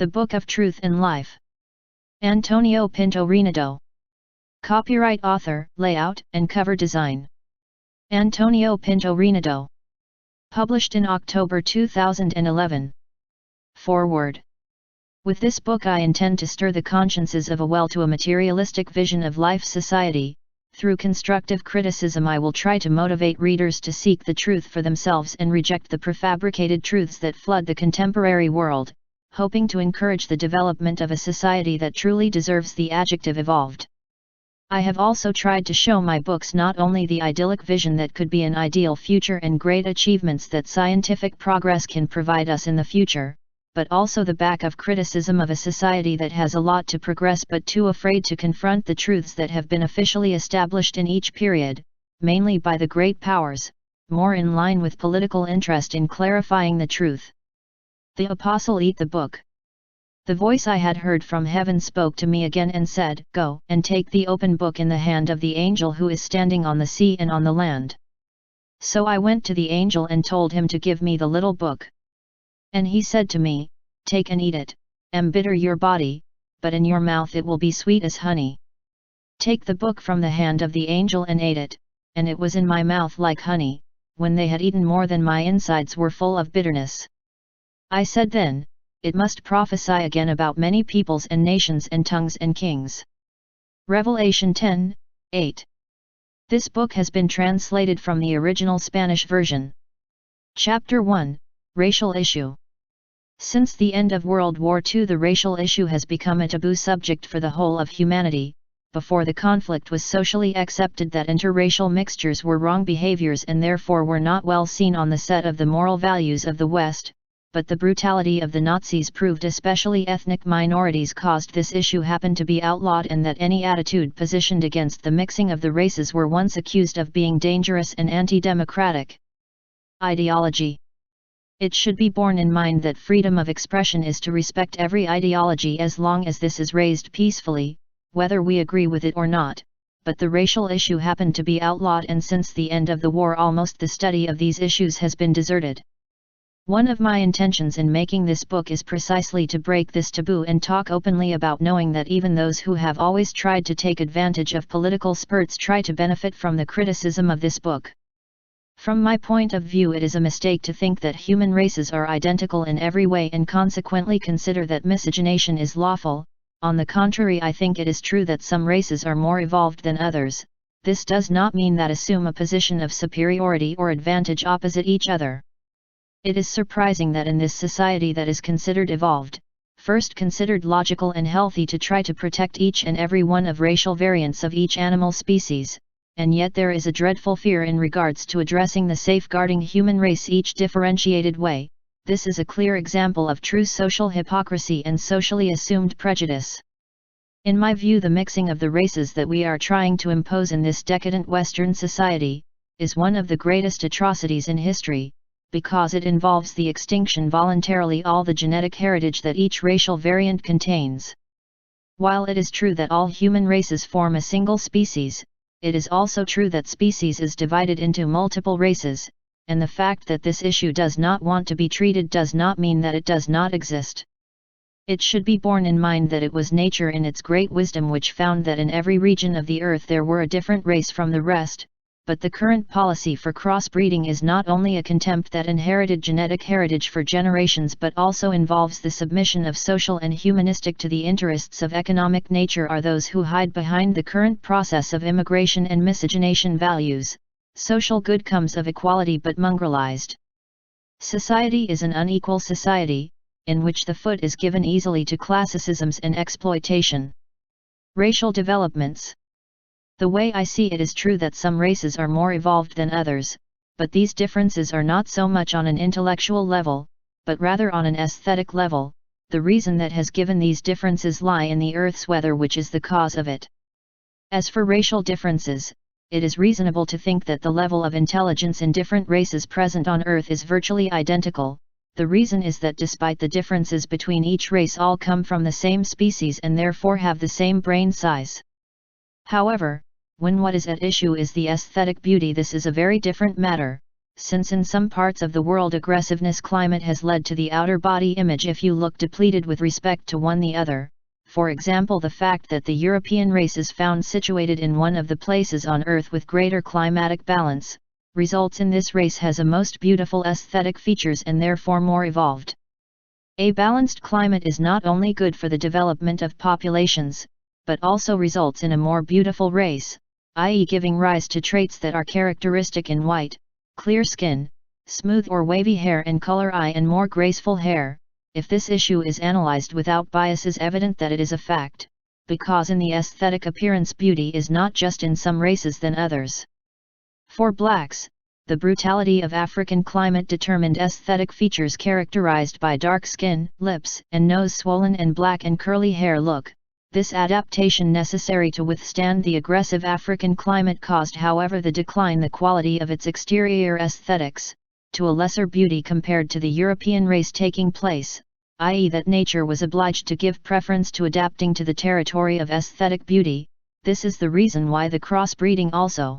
The Book of Truth and Life. Antonio.P. Copyright author, layout, and cover design. Antonio.P. Published in October 2011. Foreword. With this book I intend to stir the consciences of a well to a materialistic vision of life society. Through constructive criticism I will try to motivate readers to seek the truth for themselves and reject the prefabricated truths that flood the contemporary world, hoping to encourage the development of a society that truly deserves the adjective evolved. I have also tried to show my books not only the idyllic vision that could be an ideal future and great achievements that scientific progress can provide us in the future, but also the back of criticism of a society that has a lot to progress but too afraid to confront the truths that have been officially established in each period, mainly by the great powers, more in line with political interest in clarifying the truth. The Apostle eat the book. The voice I had heard from heaven spoke to me again and said, "Go and take the open book in the hand of the angel who is standing on the sea and on the land." So I went to the angel and told him to give me the little book. And he said to me, "Take and eat it, embitter your body, but in your mouth it will be sweet as honey." Take the book from the hand of the angel and ate it, and it was in my mouth like honey, when they had eaten more than my insides were full of bitterness. I said then, "It must prophesy again about many peoples and nations and tongues and kings." Revelation 10:8. This book has been translated from the original Spanish version. Chapter 1, Racial Issue. Since the end of World War II the racial issue has become a taboo subject for the whole of humanity. Before the conflict was socially accepted that interracial mixtures were wrong behaviors and therefore were not well seen on the set of the moral values of the West. But the brutality of the Nazis proved especially ethnic minorities caused this issue happen to be outlawed and that any attitude positioned against the mixing of the races were once accused of being dangerous and anti-democratic. Ideology. It should be borne in mind that freedom of expression is to respect every ideology as long as this is raised peacefully, whether we agree with it or not, but the racial issue happened to be outlawed and since the end of the war almost the study of these issues has been deserted. One of my intentions in making this book is precisely to break this taboo and talk openly about knowing that even those who have always tried to take advantage of political spurts try to benefit from the criticism of this book. From my point of view it is a mistake to think that human races are identical in every way and consequently consider that miscegenation is lawful. On the contrary, I think it is true that some races are more evolved than others. This does not mean that assume a position of superiority or advantage opposite each other. It is surprising that in this society that is considered evolved, first considered logical and healthy to try to protect each and every one of racial variants of each animal species, and yet there is a dreadful fear in regards to addressing the safeguarding human race each differentiated way. This is a clear example of true social hypocrisy and socially assumed prejudice. In my view, the mixing of the races that we are trying to impose in this decadent Western society, is one of the greatest atrocities in history, because it involves the extinction voluntarily all the genetic heritage that each racial variant contains. While it is true that all human races form a single species, it is also true that species is divided into multiple races, and the fact that this issue does not want to be treated does not mean that it does not exist. It should be borne in mind that it was nature in its great wisdom which found that in every region of the earth there were a different race from the rest. But the current policy for crossbreeding is not only a contempt that inherited genetic heritage for generations but also involves the submission of social and humanistic to the interests of economic nature are those who hide behind the current process of immigration and miscegenation values. Social good comes of equality but mongrelized. Society is an unequal society, in which the foot is given easily to classicisms and exploitation. Racial developments. The way I see it is true that some races are more evolved than others, but these differences are not so much on an intellectual level, but rather on an aesthetic level. The reason that has given these differences lie in the Earth's weather, which is the cause of it. As for racial differences, it is reasonable to think that the level of intelligence in different races present on Earth is virtually identical. The reason is that despite the differences between each race, all come from the same species and therefore have the same brain size. However, when what is at issue is the aesthetic beauty, this is a very different matter. since in some parts of the world aggressiveness climate has led to the outer body image if you look depleted with respect to one the other. For example, the fact that the European race is found situated in one of the places on Earth with greater climatic balance, results in this race has a most beautiful aesthetic features and therefore more evolved. A balanced climate is not only good for the development of populations, but also results in a more beautiful race, i.e. giving rise to traits that are characteristic in white, clear skin, smooth or wavy hair and color eye and more graceful hair. If this issue is analyzed without bias, is evident that it is a fact, because in the aesthetic appearance beauty is not just in some races than others. For blacks, the brutality of African climate determined aesthetic features characterized by dark skin, lips and nose swollen and black and curly hair look. This adaptation necessary to withstand the aggressive African climate caused, however, the decline the quality of its exterior aesthetics, to a lesser beauty compared to the European race taking place, i.e. that nature was obliged to give preference to adapting to the territory of aesthetic beauty. This is the reason why the crossbreeding also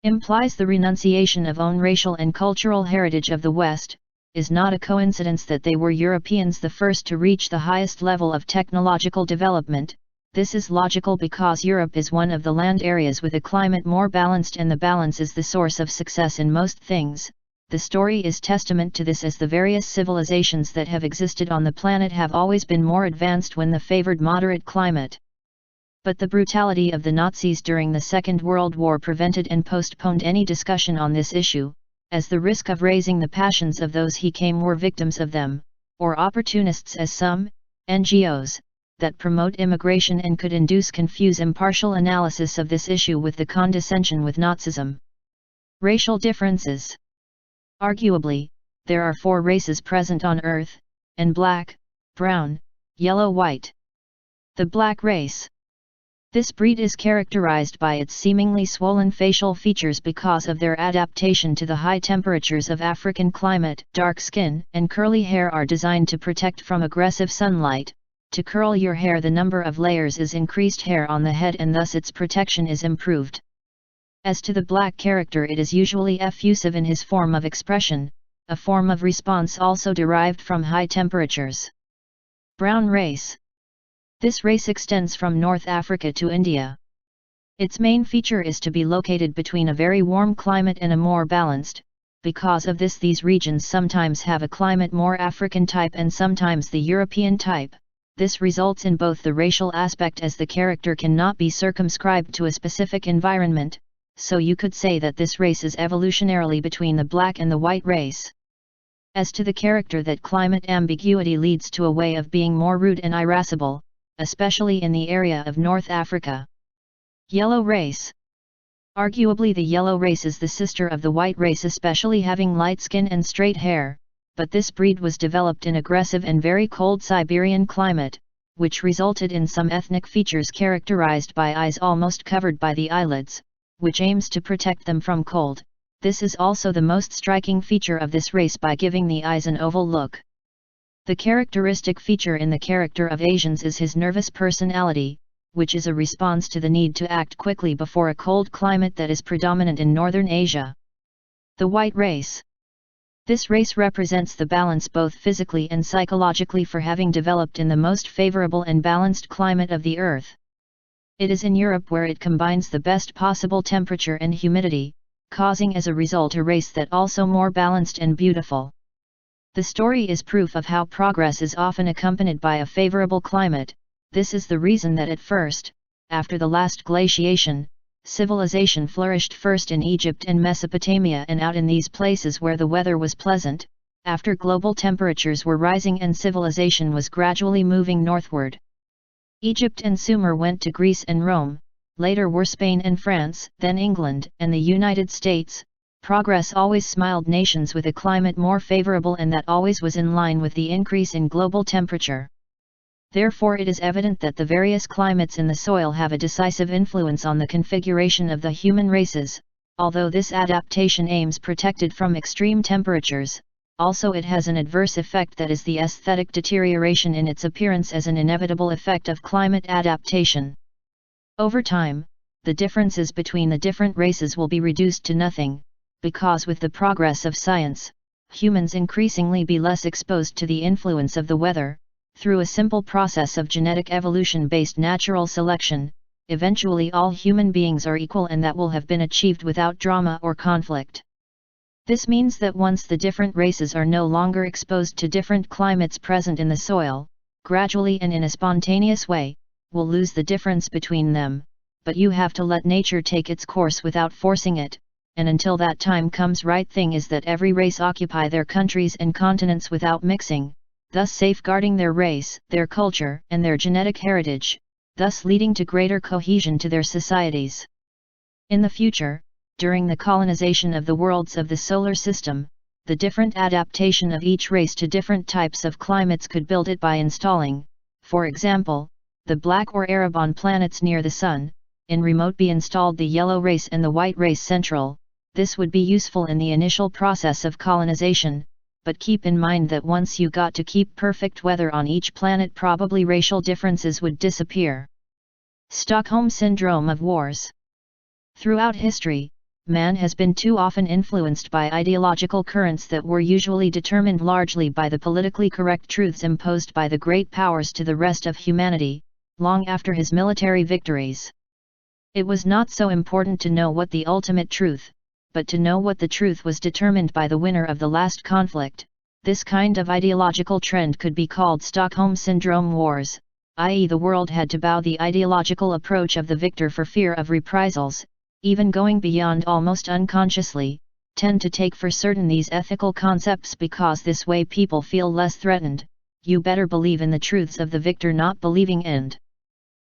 implies the renunciation of own racial and cultural heritage of the West. Is not a coincidence that they were Europeans the first to reach the highest level of technological development. This is logical because Europe is one of the land areas with a climate more balanced, and the balance is the source of success in most things. The story is testament to this, as the various civilizations that have existed on the planet have always been more advanced when the favored moderate climate. But the brutality of the Nazis during the Second World War prevented and postponed any discussion on this issue, as the risk of raising the passions of those he came were victims of them, or opportunists as some NGOs that promote immigration and could confuse impartial analysis of this issue with the condescension with Nazism. Racial differences. Arguably, there are 4 races present on Earth, and black, brown, yellow, white. The black race. This breed is characterized by its seemingly swollen facial features because of their adaptation to the high temperatures of African climate. Dark skin and curly hair are designed to protect from aggressive sunlight. To curl your hair, the number of layers is increased hair on the head and thus its protection is improved. As to the black character, it is usually effusive in his form of expression, a form of response also derived from high temperatures. Brown race. This race extends from North Africa to India. Its main feature is to be located between a very warm climate and a more balanced. Because of this, these regions sometimes have a climate more African type and sometimes the European type. This results in both the racial aspect, as the character cannot be circumscribed to a specific environment, so you could say that this race is evolutionarily between the black and the white race. As to the character, that climate ambiguity leads to a way of being more rude and irascible, especially in the area of North Africa. Yellow race. Arguably the yellow race is the sister of the white race, especially having light skin and straight hair, but this breed was developed in aggressive and very cold Siberian climate, which resulted in some ethnic features characterized by eyes almost covered by the eyelids, which aims to protect them from cold. This is also the most striking feature of this race by giving the eyes an oval look. The characteristic feature in the character of Asians is his nervous personality, which is a response to the need to act quickly before a cold climate that is predominant in Northern Asia. The white race. This race represents the balance both physically and psychologically for having developed in the most favorable and balanced climate of the Earth. It is in Europe where it combines the best possible temperature and humidity, causing as a result a race that also more balanced and beautiful. The story is proof of how progress is often accompanied by a favorable climate. This is the reason that at first, after the last glaciation, civilization flourished first in Egypt and Mesopotamia and out in these places where the weather was pleasant. After global temperatures were rising and civilization was gradually moving northward. Egypt and Sumer went to Greece and Rome, later were Spain and France, then England and the United States. Progress always smiled nations with a climate more favorable, and that always was in line with the increase in global temperature. Therefore it is evident that the various climates in the soil have a decisive influence on the configuration of the human races. Although this adaptation aims protected from extreme temperatures, also it has an adverse effect, that is the aesthetic deterioration in its appearance as an inevitable effect of climate adaptation. Over time, the differences between the different races will be reduced to nothing, because with the progress of science, humans increasingly be less exposed to the influence of the weather, through a simple process of genetic evolution-based natural selection, eventually all human beings are equal, and that will have been achieved without drama or conflict. This means that once the different races are no longer exposed to different climates present in the soil, gradually and in a spontaneous way, we'll lose the difference between them, but you have to let nature take its course without forcing it, and until that time comes, right thing is that every race occupy their countries and continents without mixing, thus safeguarding their race, their culture, and their genetic heritage, thus leading to greater cohesion to their societies. In the future, during the colonization of the worlds of the solar system, the different adaptation of each race to different types of climates could build it by installing, for example, the black or Arab on planets near the Sun, in remote be installed the yellow race and the white race central. This would be useful in the initial process of colonization, but keep in mind that once you got to keep perfect weather on each planet, probably racial differences would disappear. Stockholm Syndrome of wars. Throughout history, man has been too often influenced by ideological currents that were usually determined largely by the politically correct truths imposed by the great powers to the rest of humanity, long after his military victories. It was not so important to know what the ultimate truth, but to know what the truth was determined by the winner of the last conflict. This kind of ideological trend could be called Stockholm Syndrome wars, i.e. the world had to bow the ideological approach of the victor for fear of reprisals, even going beyond almost unconsciously, tend to take for certain these ethical concepts because this way people feel less threatened. You better believe in the truths of the victor, not believing and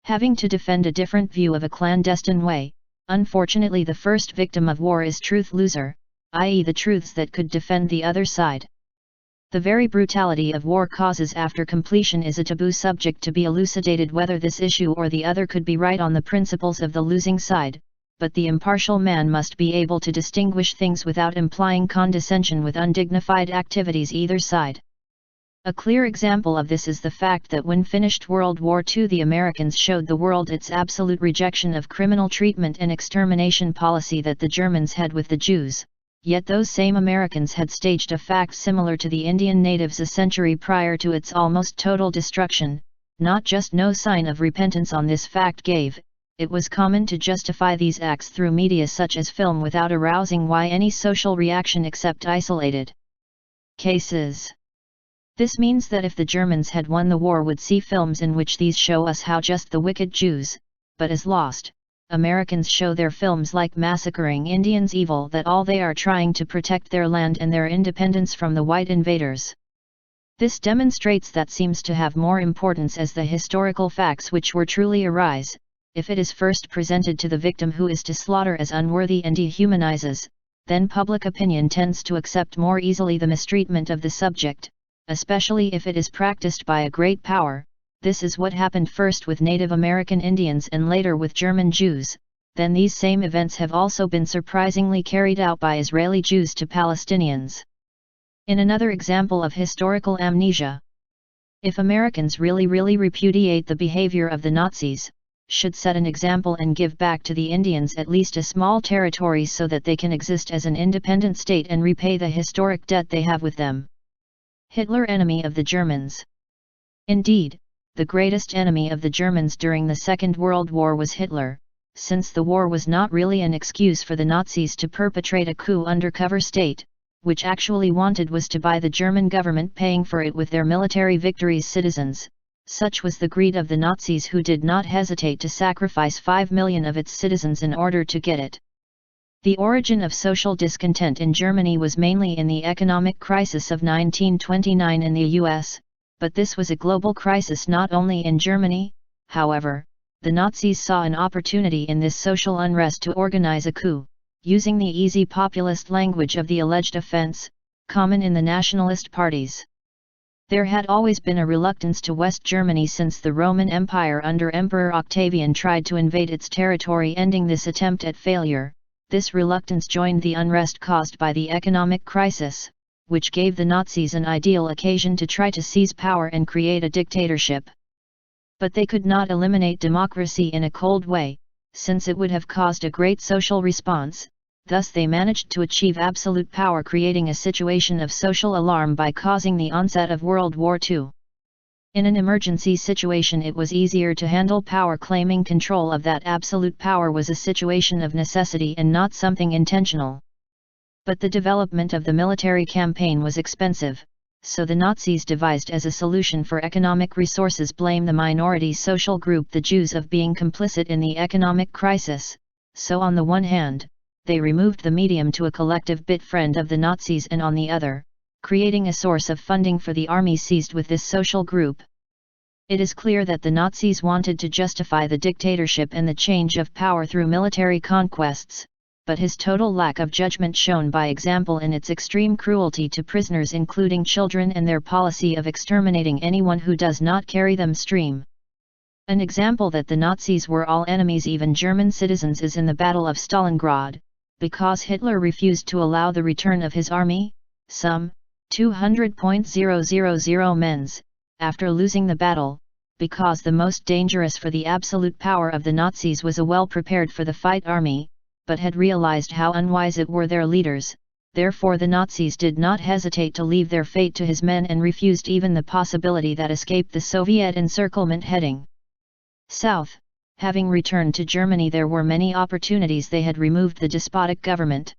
having to defend a different view of a clandestine way. Unfortunately, the first victim of war is truth loser, i.e. the truths that could defend the other side. The very brutality of war causes after completion is a taboo subject to be elucidated whether this issue or the other could be right on the principles of the losing side, but the impartial man must be able to distinguish things without implying condescension with undignified activities either side. A clear example of this is the fact that when finished World War II, the Americans showed the world its absolute rejection of criminal treatment and extermination policy that the Germans had with the Jews, yet those same Americans had staged a fact similar to the Indian natives a century prior to its almost total destruction. Not just no sign of repentance on this fact gave, it was common to justify these acts through media such as film without arousing any social reaction except isolated cases. This means that if the Germans had won the war, would see films in which these show us how just the wicked Jews, but as lost, Americans show their films like massacring Indians evil, that all they are trying to protect their land and their independence from the white invaders. This demonstrates that seems to have more importance as the historical facts which were truly arise, if it is first presented to the victim who is to slaughter as unworthy and dehumanizes, then public opinion tends to accept more easily the mistreatment of the subject, especially if it is practiced by a great power. This is what happened first with Native American Indians and later with German Jews. Then these same events have also been surprisingly carried out by Israeli Jews to Palestinians. In another example of historical amnesia, if Americans really repudiate the behavior of the Nazis, should set an example and give back to the Indians at least a small territory so that they can exist as an independent state and repay the historic debt they have with them. Hitler, enemy of the Germans. Indeed, the greatest enemy of the Germans during the Second World War was Hitler, since the war was not really an excuse for the Nazis to perpetrate a coup undercover state, which actually wanted was to buy the German government, paying for it with their military victories citizens. Such was the greed of the Nazis, who did not hesitate to sacrifice 5 million of its citizens in order to get it. The origin of social discontent in Germany was mainly in the economic crisis of 1929 in the US, but this was a global crisis not only in Germany. However, the Nazis saw an opportunity in this social unrest to organize a coup, using the easy populist language of the alleged offense, common in the nationalist parties. There had always been a reluctance to West Germany since the Roman Empire under Emperor Octavian tried to invade its territory, ending this attempt at failure. This reluctance joined the unrest caused by the economic crisis, which gave the Nazis an ideal occasion to try to seize power and create a dictatorship. But they could not eliminate democracy in a cold way, since it would have caused a great social response. thus they managed to achieve absolute power, creating a situation of social alarm by causing the onset of World War II. In an emergency situation it was easier to handle power. Claiming control of that absolute power was a situation of necessity and not something intentional. But the development of the military campaign was expensive, so the Nazis devised as a solution for economic resources blame the minority social group the Jews of being complicit in the economic crisis. So on the one hand, they removed the medium to a collective bit friend of the Nazis, and on the other, creating a source of funding for the army seized with this social group. It is clear that the Nazis wanted to justify the dictatorship and the change of power through military conquests, but his total lack of judgment shown by example in its extreme cruelty to prisoners including children and their policy of exterminating anyone who does not carry them stream. An example that the Nazis were all enemies, even German citizens, is in the Battle of Stalingrad. Because Hitler refused to allow the return of his army, some 200,000 men, after losing the battle, because the most dangerous for the absolute power of the Nazis was a well-prepared for the fight army, but had realized how unwise it were their leaders. Therefore the Nazis did not hesitate to leave their fate to his men and refused even the possibility that escaped the Soviet encirclement heading south. Having returned to Germany, there were many opportunities. They had removed the despotic government.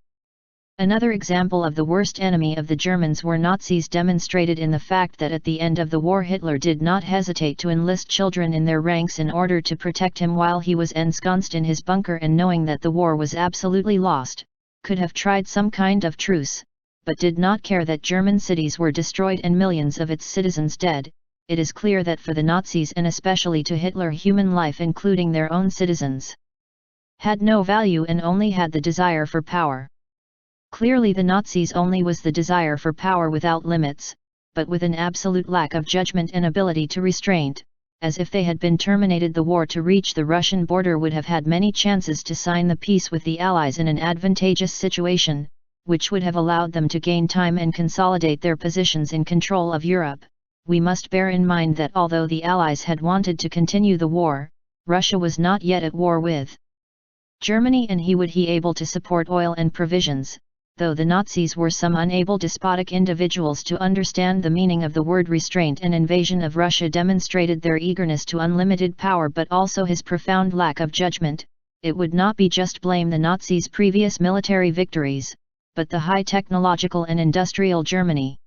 Another example of the worst enemy of the Germans were Nazis demonstrated in the fact that at the end of the war Hitler did not hesitate to enlist children in their ranks in order to protect him while he was ensconced in his bunker, and knowing that the war was absolutely lost, could have tried some kind of truce, but did not care that German cities were destroyed and millions of its citizens dead. It is clear that for the Nazis, and especially to Hitler, human life, including their own citizens, had no value and only had the desire for power. Clearly the Nazis only was the desire for power without limits, but with an absolute lack of judgment and ability to restraint, as if they had been terminated the war to reach the Russian border would have had many chances to sign the peace with the Allies in an advantageous situation, which would have allowed them to gain time and consolidate their positions in control of Europe. We must bear in mind that although the Allies had wanted to continue the war, Russia was not yet at war with Germany, and he would be able to support oil and provisions, though the Nazis were some unable despotic individuals to understand the meaning of the word restraint. An invasion of Russia demonstrated their eagerness to unlimited power but also his profound lack of judgment. It would not be just blame the Nazis' previous military victories, but the high technological and industrial Germany.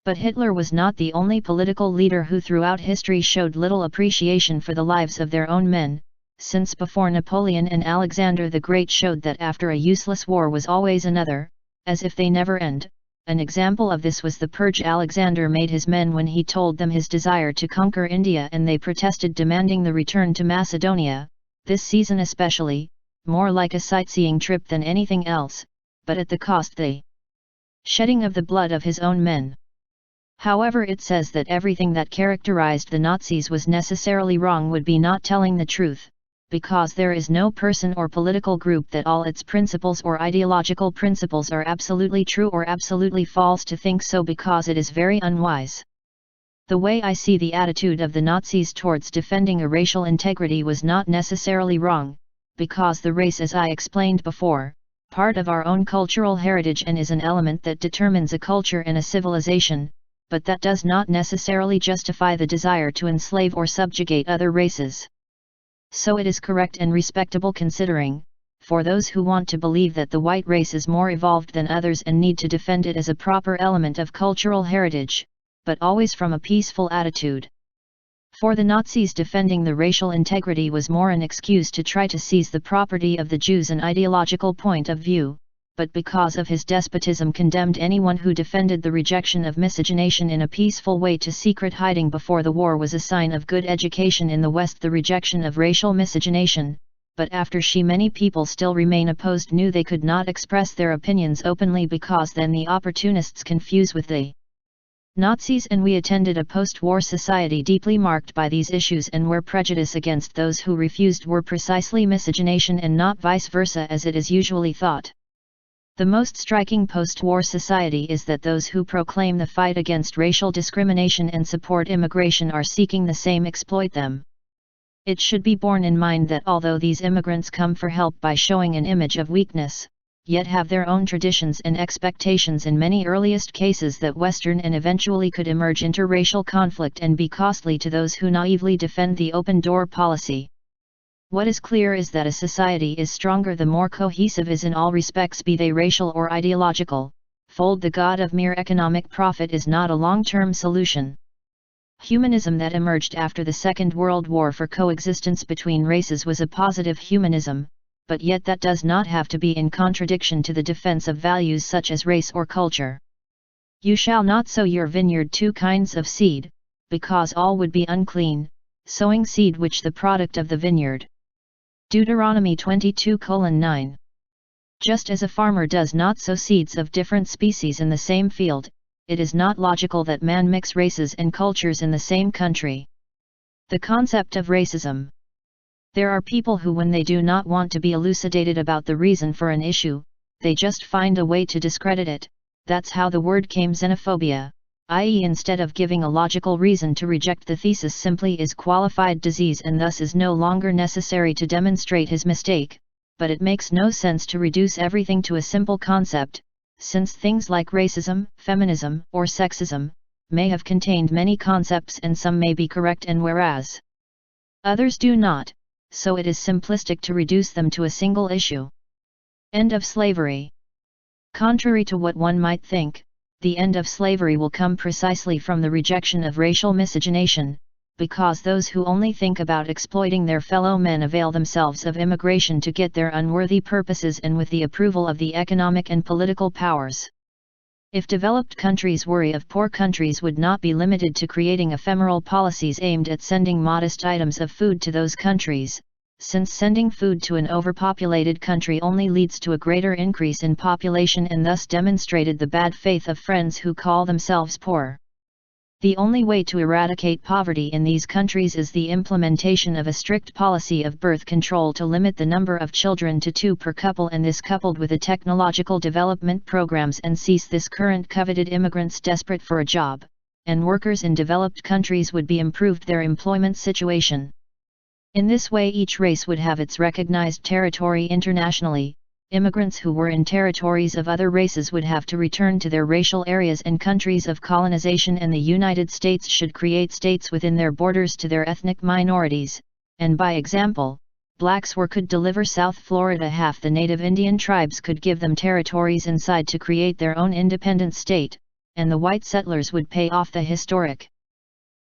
But Hitler was not the only political leader who throughout history showed little appreciation for the lives of their own men, since before Napoleon and Alexander the Great showed that after a useless war was always another, as if they never end. An example of this was the purge Alexander made his men when he told them his desire to conquer India and they protested, demanding the return to Macedonia, this season especially, more like a sightseeing trip than anything else, but at the cost the shedding of the blood of his own men. However, it says that everything that characterized the Nazis was necessarily wrong would be not telling the truth, because there is no person or political group that all its principles or ideological principles are absolutely true or absolutely false to think so, because it is very unwise. The way I see the attitude of the Nazis towards defending a racial integrity was not necessarily wrong, because the race, as I explained before, part of our own cultural heritage and is an element that determines a culture and a civilization, but that does not necessarily justify the desire to enslave or subjugate other races. So it is correct and respectable, considering, for those who want to believe that the white race is more evolved than others and need to defend it as a proper element of cultural heritage, but always from a peaceful attitude. For the Nazis, defending the racial integrity was more an excuse to try to seize the property of the Jews, an ideological point of view, but because of his despotism condemned anyone who defended the rejection of miscegenation in a peaceful way to secret hiding. Before the war was a sign of good education in the West, the rejection of racial miscegenation, but after many people still remain opposed, knew they could not express their opinions openly because then the opportunists confuse with the Nazis, and we attended a post-war society deeply marked by these issues and where prejudice against those who refused were precisely miscegenation and not vice versa as it is usually thought. The most striking post-war society is that those who proclaim the fight against racial discrimination and support immigration are seeking the same exploit them. It should be borne in mind that although these immigrants come for help by showing an image of weakness, yet have their own traditions and expectations. In many earliest cases that Western and eventually could emerge interracial conflict and be costly to those who naively defend the open door policy. What is clear is that a society is stronger the more cohesive is in all respects, be they racial or ideological. Fold the god of mere economic profit is not a long-term solution. Humanism that emerged after the Second World War for coexistence between races was a positive humanism, but yet that does not have to be in contradiction to the defense of values such as race or culture. You shall not sow your vineyard two kinds of seed, because all would be unclean, sowing seed which the product of the vineyard. Deuteronomy 22:9. Just as a farmer does not sow seeds of different species in the same field, it is not logical that man mix races and cultures in the same country. The concept of racism. There are people who, when they do not want to be elucidated about the reason for an issue, they just find a way to discredit it. That's how the word came, xenophobia, i.e., instead of giving a logical reason to reject the thesis, simply is qualified disease and thus is no longer necessary to demonstrate his mistake. But it makes no sense to reduce everything to a simple concept, since things like racism, feminism, or sexism may have contained many concepts and some may be correct and whereas others do not, so it is simplistic to reduce them to a single issue. End of slavery. Contrary to what one might think, the end of slavery will come precisely from the rejection of racial miscegenation, because those who only think about exploiting their fellow men avail themselves of immigration to get their unworthy purposes and with the approval of the economic and political powers. If developed countries worry of poor countries would not be limited to creating ephemeral policies aimed at sending modest items of food to those countries, since sending food to an overpopulated country only leads to a greater increase in population and thus demonstrated the bad faith of friends who call themselves poor. The only way to eradicate poverty in these countries is the implementation of a strict policy of birth control to limit the number of children to 2 per couple, and this coupled with the technological development programs and cease this current coveted immigrants desperate for a job, and workers in developed countries would be improved their employment situation. In this way each race would have its recognized territory internationally. Immigrants who were in territories of other races would have to return to their racial areas and countries of colonization, and the United States should create states within their borders to their ethnic minorities, and by example, blacks could deliver South Florida, half the native Indian tribes could give them territories inside to create their own independent state, and the white settlers would pay off the historic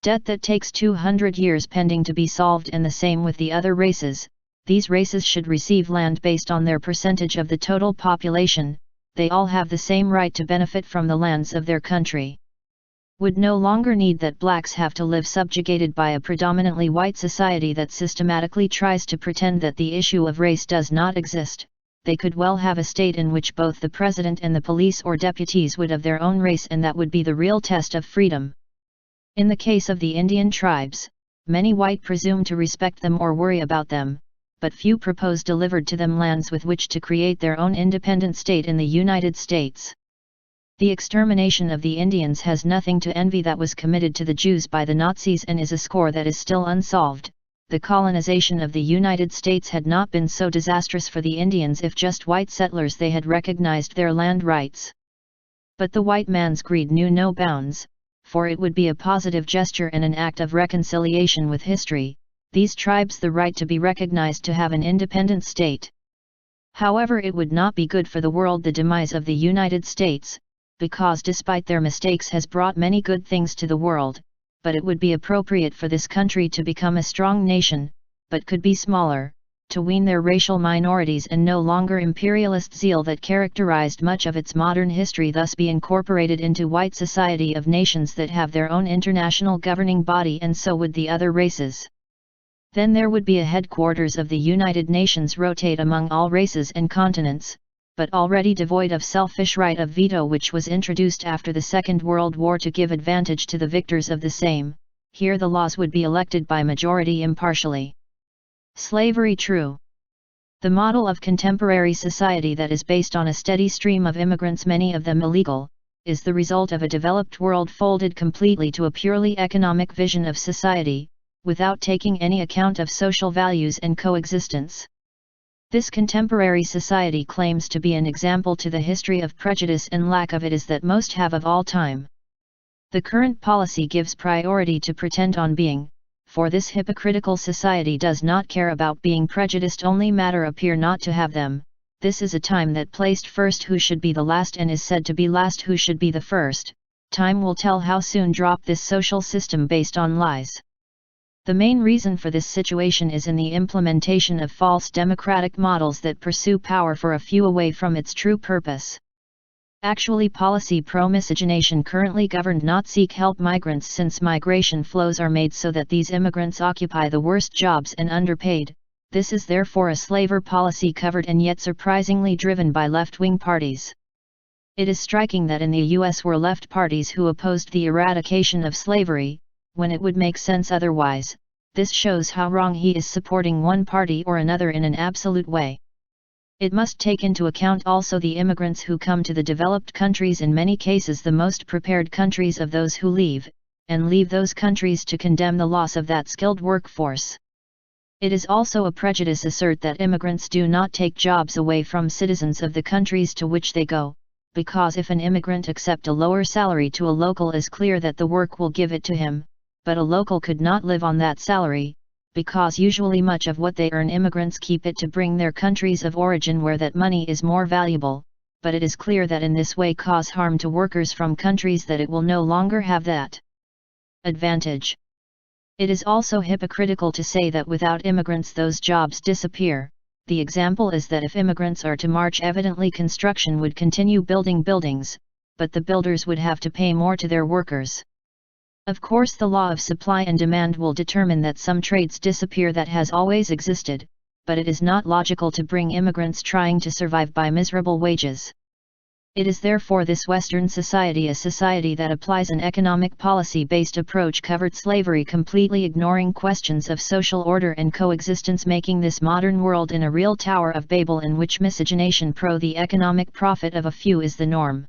debt that takes 200 years pending to be solved, and the same with the other races. These races should receive land based on their percentage of the total population. They all have the same right to benefit from the lands of their country. Would no longer need that blacks have to live subjugated by a predominantly white society that systematically tries to pretend that the issue of race does not exist. They could well have a state in which both the president and the police or deputies would of their own race, and that would be the real test of freedom. In the case of the Indian tribes, many white presume to respect them or worry about them, but few propose delivered to them lands with which to create their own independent state in the United States. The extermination of the Indians has nothing to envy that was committed to the Jews by the Nazis and is a score that is still unsolved. The colonization of the United States had not been so disastrous for the Indians if just white settlers they had recognized their land rights. But the white man's greed knew no bounds, for it would be a positive gesture and an act of reconciliation with history, these tribes the right to be recognized to have an independent state. However, it would not be good for the world the demise of the United States, because despite their mistakes has brought many good things to the world, but it would be appropriate for this country to become a strong nation, but could be smaller, to wean their racial minorities and no longer imperialist zeal that characterized much of its modern history, thus be incorporated into white society of nations that have their own international governing body, and so would the other races. Then there would be a headquarters of the United Nations rotate among all races and continents, but already devoid of selfish right of veto which was introduced after the Second World War to give advantage to the victors of the same. Here the laws would be elected by majority impartially. Slavery true. The model of contemporary society that is based on a steady stream of immigrants, many of them illegal, is the result of a developed world folded completely to a purely economic vision of society, without taking any account of social values and coexistence. This contemporary society claims to be an example to the history of prejudice, and lack of it is that most have of all time. The current policy gives priority to pretend on being, for this hypocritical society does not care about being prejudiced, only matter appear not to have them. This is a time that placed first who should be the last, and is said to be last who should be the first. Time will tell how soon drop this social system based on lies. The main reason for this situation is in the implementation of false democratic models that pursue power for a few away from its true purpose. Actually, policy pro-miscegenation currently governed not seek help migrants, since migration flows are made so that these immigrants occupy the worst jobs and underpaid. This is therefore a slaver policy covered and yet surprisingly driven by left-wing parties. It is striking that in the US were left parties who opposed the eradication of slavery, when it would make sense otherwise. This shows how wrong he is supporting one party or another in an absolute way. It must take into account also the immigrants who come to the developed countries, in many cases the most prepared countries of those who leave, and leave those countries to condemn the loss of that skilled workforce. It is also a prejudice assert that immigrants do not take jobs away from citizens of the countries to which they go, because if an immigrant accept a lower salary to a local, is clear that the work will give it to him, but a local could not live on that salary, because usually much of what they earn immigrants keep it to bring their countries of origin where that money is more valuable, but it is clear that in this way cause harm to workers from countries that it will no longer have that advantage. It is also hypocritical to say that without immigrants those jobs disappear. The example is that if immigrants are to march, evidently construction would continue building buildings, but the builders would have to pay more to their workers. Of course, the law of supply and demand will determine that some trades disappear that has always existed, but it is not logical to bring immigrants trying to survive by miserable wages. It is therefore this Western society, a society that applies an economic policy-based approach, covered slavery, completely ignoring questions of social order and coexistence, making this modern world in a real Tower of Babel in which miscegenation pro the economic profit of a few is the norm.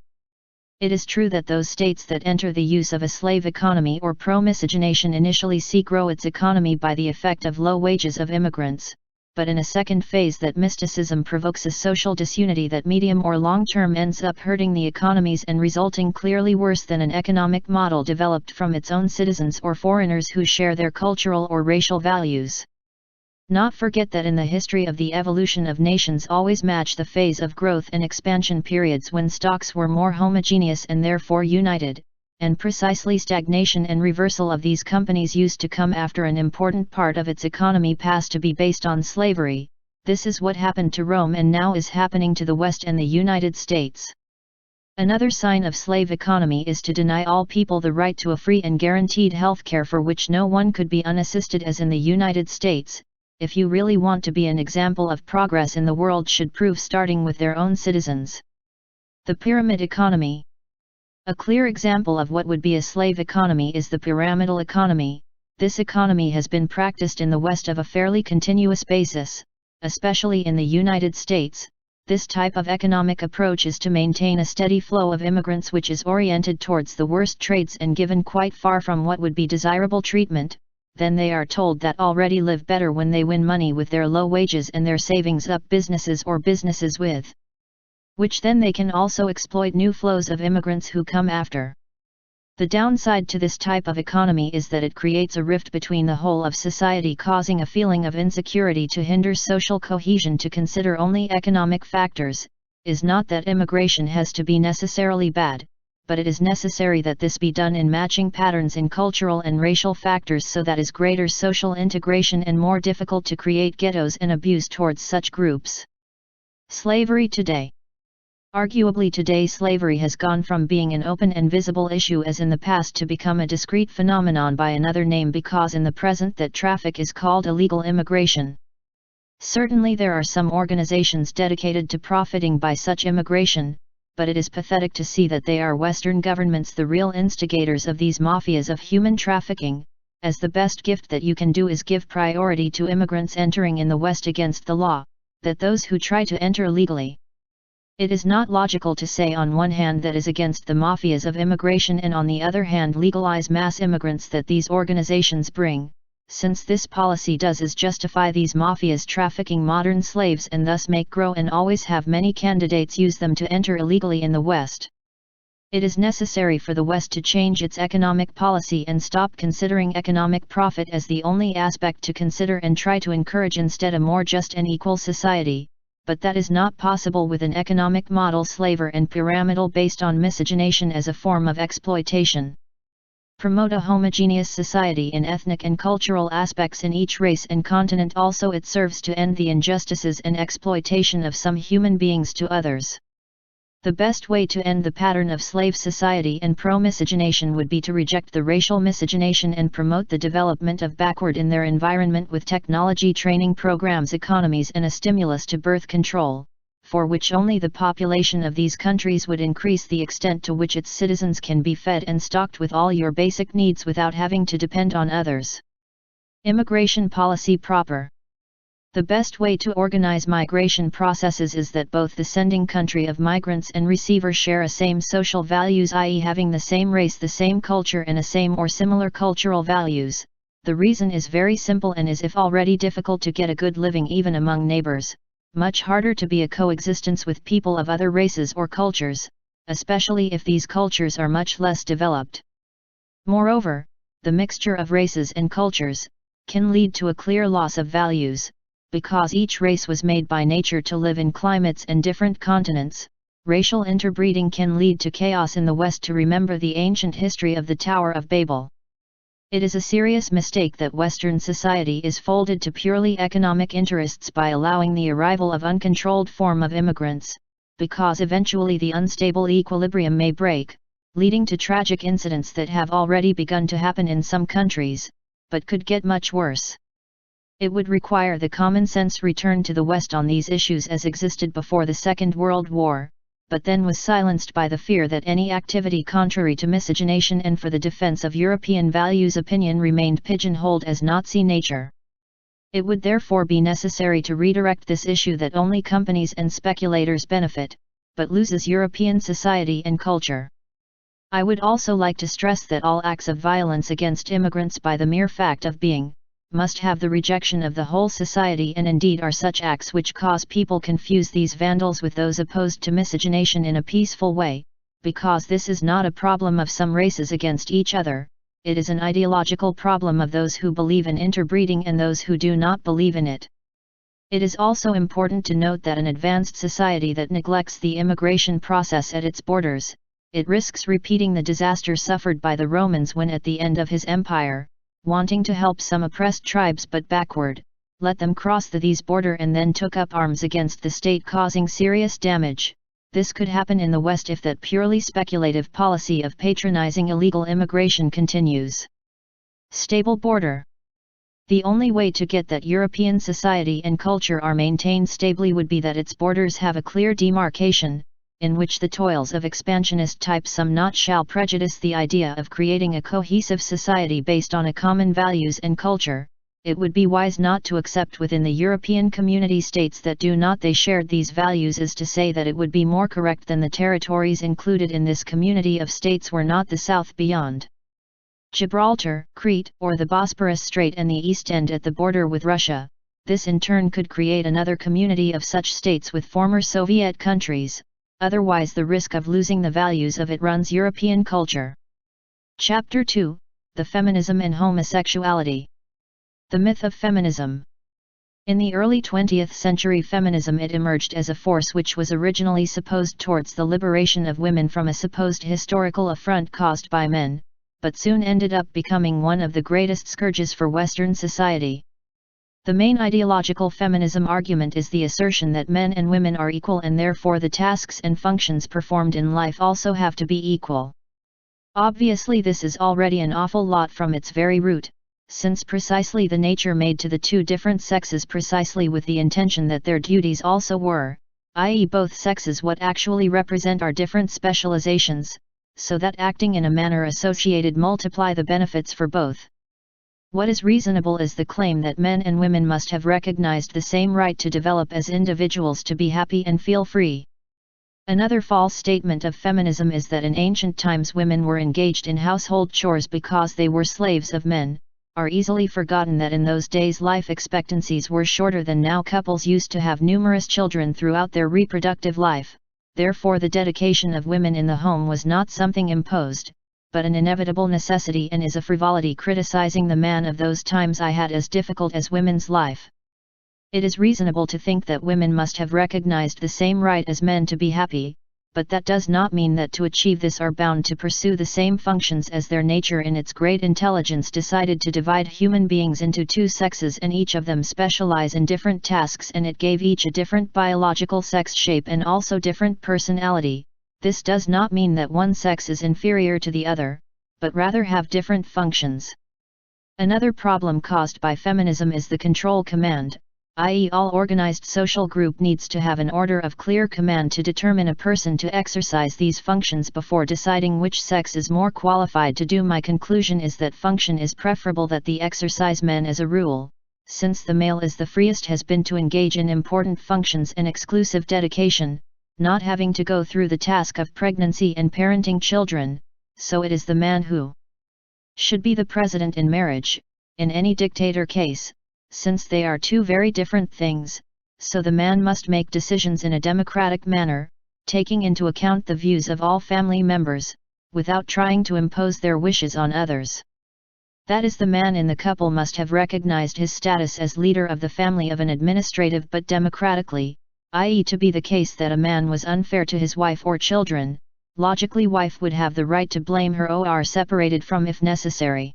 It is true that those states that enter the use of a slave economy or pro-miscegenation initially seek grow its economy by the effect of low wages of immigrants, but in a second phase that mysticism provokes a social disunity that medium or long term ends up hurting the economies and resulting clearly worse than an economic model developed from its own citizens or foreigners who share their cultural or racial values. Not forget that in the history of the evolution of nations always match the phase of growth and expansion periods when stocks were more homogeneous and therefore united, and precisely stagnation and reversal of these companies used to come after an important part of its economy passed to be based on slavery. This is what happened to Rome and now is happening to the West and the United States. Another sign of slave economy is to deny all people the right to a free and guaranteed health care for which no one could be unassisted, as in the United States. If you really want to be an example of progress in the world, should prove starting with their own citizens. The pyramid economy. A clear example of what would be a slave economy is the pyramidal economy. This economy has been practiced in the West of a fairly continuous basis, especially in the United States. This type of economic approach is to maintain a steady flow of immigrants which is oriented towards the worst trades and given quite far from what would be desirable treatment. Then they are told that already live better when they win money with their low wages and their savings up businesses or businesses with which then they can also exploit new flows of immigrants who come after. The downside to this type of economy is that it creates a rift between the whole of society, causing a feeling of insecurity to hinder social cohesion. To consider only economic factors is not that immigration has to be necessarily bad, but it is necessary that this be done in matching patterns in cultural and racial factors, so that is greater social integration and more difficult to create ghettos and abuse towards such groups. Slavery today. Arguably today slavery has gone from being an open and visible issue as in the past to become a discrete phenomenon by another name, because in the present that traffic is called illegal immigration. Certainly there are some organizations dedicated to profiting by such immigration, but it is pathetic to see that they are Western governments the real instigators of these mafias of human trafficking, as the best gift that you can do is give priority to immigrants entering in the West against the law, that those who try to enter legally. It is not logical to say on one hand that is against the mafias of immigration and on the other hand legalize mass immigrants that these organizations bring. since this policy does is justify these mafias trafficking modern slaves and thus make grow and always have many candidates use them to enter illegally in the West. It is necessary for the West to change its economic policy and stop considering economic profit as the only aspect to consider and try to encourage instead a more just and equal society, but that is not possible with an economic model slaver and pyramidal based on miscegenation as a form of exploitation. Promote a homogeneous society in ethnic and cultural aspects in each race and continent. Also it serves to end the injustices and exploitation of some human beings to others. The best way to end the pattern of slave society and pro-miscegenation would be to reject the racial miscegenation and promote the development of backward in their environment with technology training programs, economies and a stimulus to birth control, for which only the population of these countries would increase the extent to which its citizens can be fed and stocked with all your basic needs without having to depend on others. Immigration policy proper. The best way to organize migration processes is that both the sending country of migrants and receiver share a same social values, i.e. having the same race, the same culture and a same or similar cultural values. The reason is very simple and is if already difficult to get a good living even among neighbors, much harder to be a coexistence with people of other races or cultures, especially if these cultures are much less developed. Moreover, the mixture of races and cultures can lead to a clear loss of values. Because each race was made by nature to live in climates and different continents, racial interbreeding can lead to chaos in the West. To remember the ancient history of the Tower of Babel. It is a serious mistake that Western society is folded to purely economic interests by allowing the arrival of uncontrolled form of immigrants, because eventually the unstable equilibrium may break, leading to tragic incidents that have already begun to happen in some countries, but could get much worse. It would require the common sense return to the West on these issues as existed before the Second World War, but then was silenced by the fear that any activity contrary to miscegenation and for the defense of European values opinion remained pigeonholed as Nazi nature. It would therefore be necessary to redirect this issue that only companies and speculators benefit, but loses European society and culture. I would also like to stress that all acts of violence against immigrants by the mere fact of being, must have the rejection of the whole society, and indeed are such acts which cause people confuse these vandals with those opposed to miscegenation in a peaceful way, because this is not a problem of some races against each other, it is an ideological problem of those who believe in interbreeding and those who do not believe in it. It is also important to note that an advanced society that neglects the immigration process at its borders, it risks repeating the disaster suffered by the Romans when at the end of his empire, wanting to help some oppressed tribes but backward, let them cross these border and then took up arms against the state, causing serious damage. This could happen in the West if that purely speculative policy of patronizing illegal immigration continues. Stable border. The only way to get that European society and culture are maintained stably would be that its borders have a clear demarcation, in which the toils of expansionist type some not shall prejudice the idea of creating a cohesive society based on a common values and culture. It would be wise not to accept within the European community states that do not they shared these values, is to say that it would be more correct than the territories included in this community of states were not the south beyond Gibraltar, Crete, or the Bosporus Strait and the east end at the border with Russia. This in turn could create another community of such states with former Soviet countries. Otherwise the risk of losing the values of it runs European culture. Chapter 2, The Feminism and Homosexuality. The myth of feminism. In the early 20th century, feminism it emerged as a force which was originally supposed towards the liberation of women from a supposed historical affront caused by men, but soon ended up becoming one of the greatest scourges for Western society. The main ideological feminism argument is the assertion that men and women are equal and therefore the tasks and functions performed in life also have to be equal. Obviously this is already an awful lot from its very root, since precisely the nature made to the two different sexes precisely with the intention that their duties also were, i.e. both sexes what actually represent are different specializations, so that acting in a manner associated multiply the benefits for both. What is reasonable is the claim that men and women must have recognized the same right to develop as individuals, to be happy and feel free. Another false statement of feminism is that in ancient times women were engaged in household chores because they were slaves of men, are easily forgotten that in those days life expectancies were shorter than now. Couples used to have numerous children throughout their reproductive life, therefore the dedication of women in the home was not something imposed, but an inevitable necessity, and is a frivolity criticizing the man of those times I had as difficult as women's life. It is reasonable to think that women must have recognized the same right as men to be happy, but that does not mean that to achieve this are bound to pursue the same functions as their nature in its great intelligence decided to divide human beings into two sexes, and each of them specialize in different tasks, and it gave each a different biological sex shape and also different personality. This does not mean that one sex is inferior to the other, but rather have different functions. Another problem caused by feminism is the control command, i.e., all organized social group needs to have an order of clear command to determine a person to exercise these functions before deciding which sex is more qualified to do. My conclusion is that function is preferable that the exercise men as a rule, since the male is the freest has been to engage in important functions and exclusive dedication, not having to go through the task of pregnancy and parenting children, so it is the man who should be the president in marriage, in any dictator case. Since they are two very different things, so the man must make decisions in a democratic manner, taking into account the views of all family members, without trying to impose their wishes on others. That is, the man in the couple must have recognized his status as leader of the family of an administrative but democratically, i.e., to be the case that a man was unfair to his wife or children, logically wife would have the right to blame her or separated from if necessary.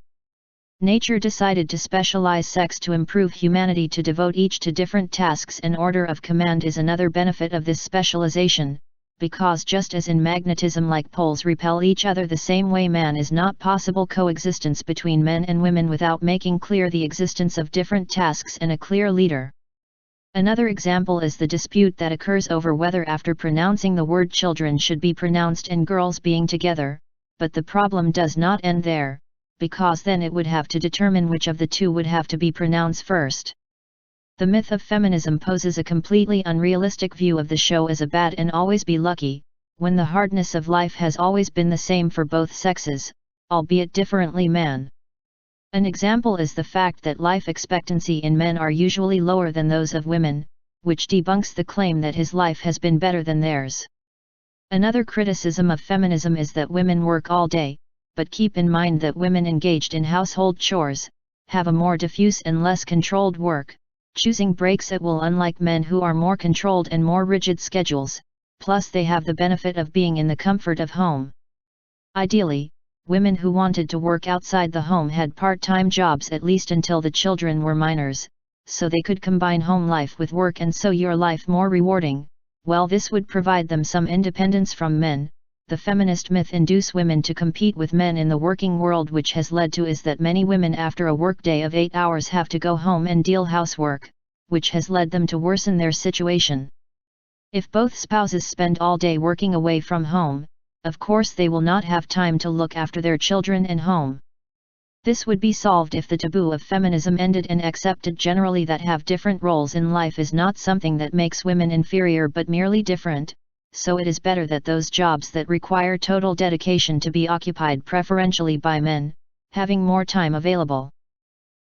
Nature decided to specialize sex to improve humanity, to devote each to different tasks, and order of command is another benefit of this specialization, because just as in magnetism like poles repel each other, the same way man is not possible coexistence between men and women without making clear the existence of different tasks and a clear leader. Another example is the dispute that occurs over whether after pronouncing the word children should be pronounced and girls being together, but the problem does not end there, because then it would have to determine which of the two would have to be pronounced first. The myth of feminism poses a completely unrealistic view of the show as a bad and always be lucky, when the hardness of life has always been the same for both sexes, albeit differently man. An example is the fact that life expectancy in men are usually lower than those of women, which debunks the claim that his life has been better than theirs. Another criticism of feminism is that women work all day, but keep in mind that women engaged in household chores have a more diffuse and less controlled work, choosing breaks at will, unlike men who are more controlled and more rigid schedules, plus they have the benefit of being in the comfort of home. Ideally, women who wanted to work outside the home had part-time jobs at least until the children were minors, so they could combine home life with work and so your life more rewarding. While this would provide them some independence from men, the feminist myth induce women to compete with men in the working world, which has led to is that many women after a workday of 8 hours have to go home and deal housework, which has led them to worsen their situation. If both spouses spend all day working away from home, of course they will not have time to look after their children and home. This would be solved if the taboo of feminism ended and accepted generally that have different roles in life is not something that makes women inferior but merely different. So it is better that those jobs that require total dedication to be occupied preferentially by men, having more time available.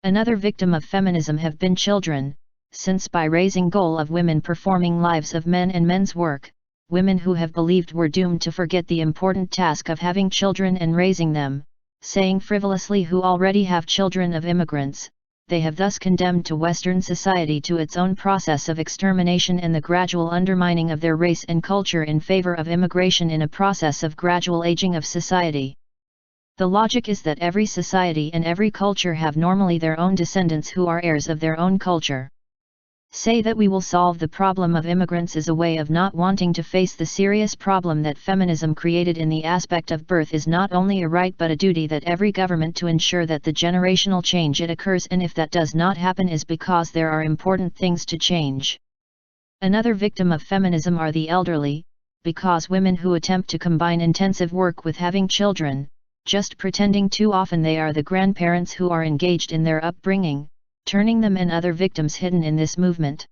Another victim of feminism have been children, since by raising goal of women performing lives of men and men's work, women who have believed were doomed to forget the important task of having children and raising them, saying frivolously who already have children of immigrants. They have thus condemned to Western society to its own process of extermination and the gradual undermining of their race and culture in favor of immigration in a process of gradual aging of society. The logic is that every society and every culture have normally their own descendants who are heirs of their own culture. Say that we will solve the problem of immigrants is a way of not wanting to face the serious problem that feminism created in the aspect of birth is not only a right but a duty that every government to ensure that the generational change it occurs, and if that does not happen is because there are important things to change. Another victim of feminism are the elderly, because women who attempt to combine intensive work with having children, just pretending too often they are the grandparents who are engaged in their upbringing, turning them and other victims hidden in this movement.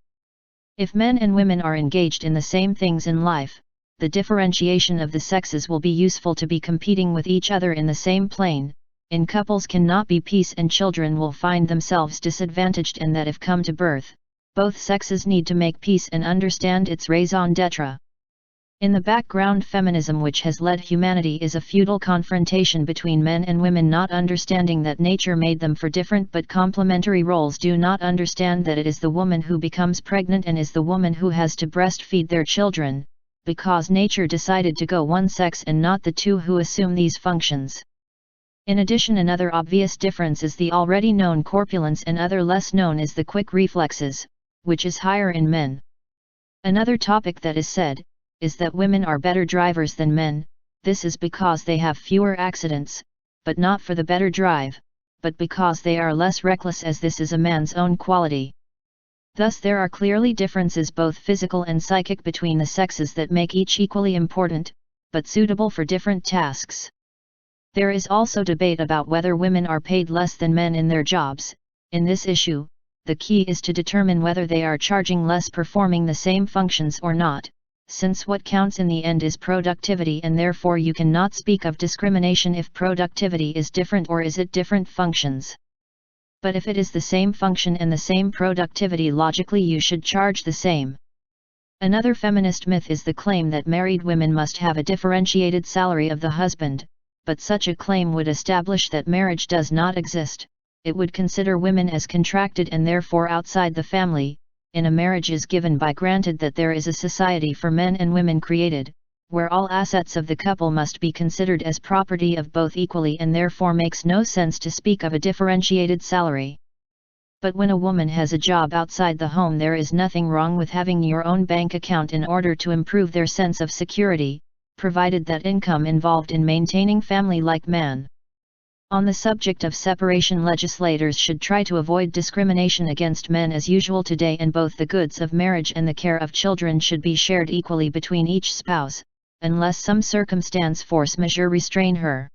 If men and women are engaged in the same things in life, the differentiation of the sexes will be useful to be competing with each other in the same plane, in couples cannot be peace and children will find themselves disadvantaged, and that if come to birth, both sexes need to make peace and understand its raison d'etre. In the background, feminism which has led humanity is a feudal confrontation between men and women, not understanding that nature made them for different but complementary roles, do not understand that it is the woman who becomes pregnant and is the woman who has to breastfeed their children, because nature decided to go one sex and not the two who assume these functions. In addition, another obvious difference is the already known corpulence, and other less known is the quick reflexes, which is higher in men. Another topic that is said is that women are better drivers than men. This is because they have fewer accidents, but not for the better drive, but because they are less reckless, as this is a man's own quality. Thus there are clearly differences, both physical and psychic, between the sexes that make each equally important, but suitable for different tasks. There is also debate about whether women are paid less than men in their jobs. In this issue, the key is to determine whether they are charging less performing the same functions or not, since what counts in the end is productivity, and therefore you cannot speak of discrimination if productivity is different, or is it different functions. But if it is the same function and the same productivity, logically you should charge the same. Another feminist myth is the claim that married women must have a differentiated salary of the husband, but such a claim would establish that marriage does not exist. It would consider women as contracted and therefore outside the family. In a marriage is given by granted that there is a society for men and women created, where all assets of the couple must be considered as property of both equally, and therefore makes no sense to speak of a differentiated salary. But when a woman has a job outside the home, there is nothing wrong with having your own bank account in order to improve their sense of security, provided that income involved in maintaining family like man. On the subject of separation, legislators should try to avoid discrimination against men as usual today, and both the goods of marriage and the care of children should be shared equally between each spouse, unless some circumstance force majeure restrain her.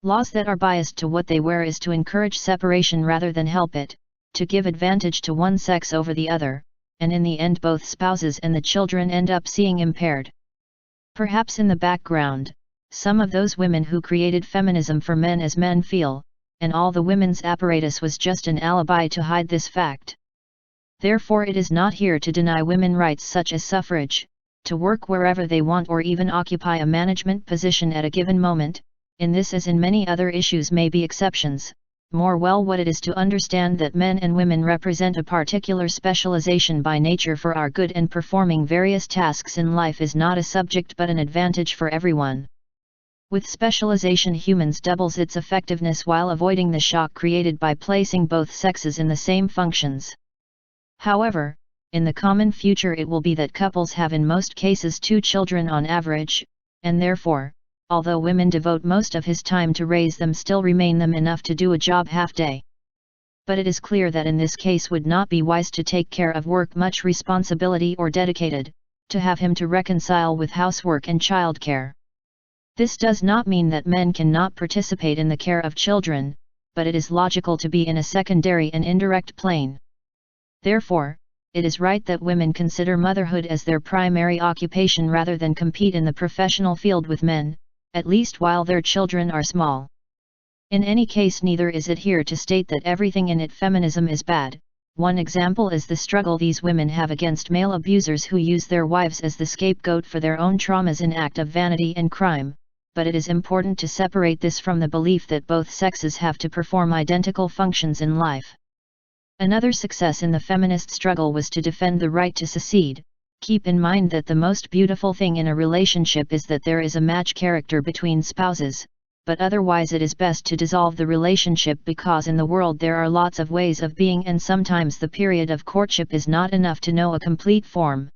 Laws that are biased to what they wear is to encourage separation rather than help it, to give advantage to one sex over the other, and in the end both spouses and the children end up seeing impaired. Perhaps in the background, some of those women who created feminism for men as men feel, and all the women's apparatus was just an alibi to hide this fact. Therefore it is not here to deny women rights such as suffrage, to work wherever they want, or even occupy a management position at a given moment. In this as in many other issues may be exceptions. More well, what it is to understand that men and women represent a particular specialization by nature for our good, and performing various tasks in life is not a subject but an advantage for everyone. With specialization, humans doubles its effectiveness while avoiding the shock created by placing both sexes in the same functions. However, in the common future it will be that couples have in most cases 2 children on average, and therefore, although women devote most of his time to raise them, still remain them enough to do a job half-day. But it is clear that in this case would not be wise to take care of work much responsibility or dedicated, to have him to reconcile with housework and childcare. This does not mean that men cannot participate in the care of children, but it is logical to be in a secondary and indirect plane. Therefore, it is right that women consider motherhood as their primary occupation rather than compete in the professional field with men, at least while their children are small. In any case, neither is it here to state that everything in it feminism is bad. One example is the struggle these women have against male abusers who use their wives as the scapegoat for their own traumas in act of vanity and crime. But it is important to separate this from the belief that both sexes have to perform identical functions in life. Another success in the feminist struggle was to defend the right to secede. Keep in mind that the most beautiful thing in a relationship is that there is a match character between spouses, but otherwise it is best to dissolve the relationship, because in the world there are lots of ways of being, and sometimes the period of courtship is not enough to know a complete form.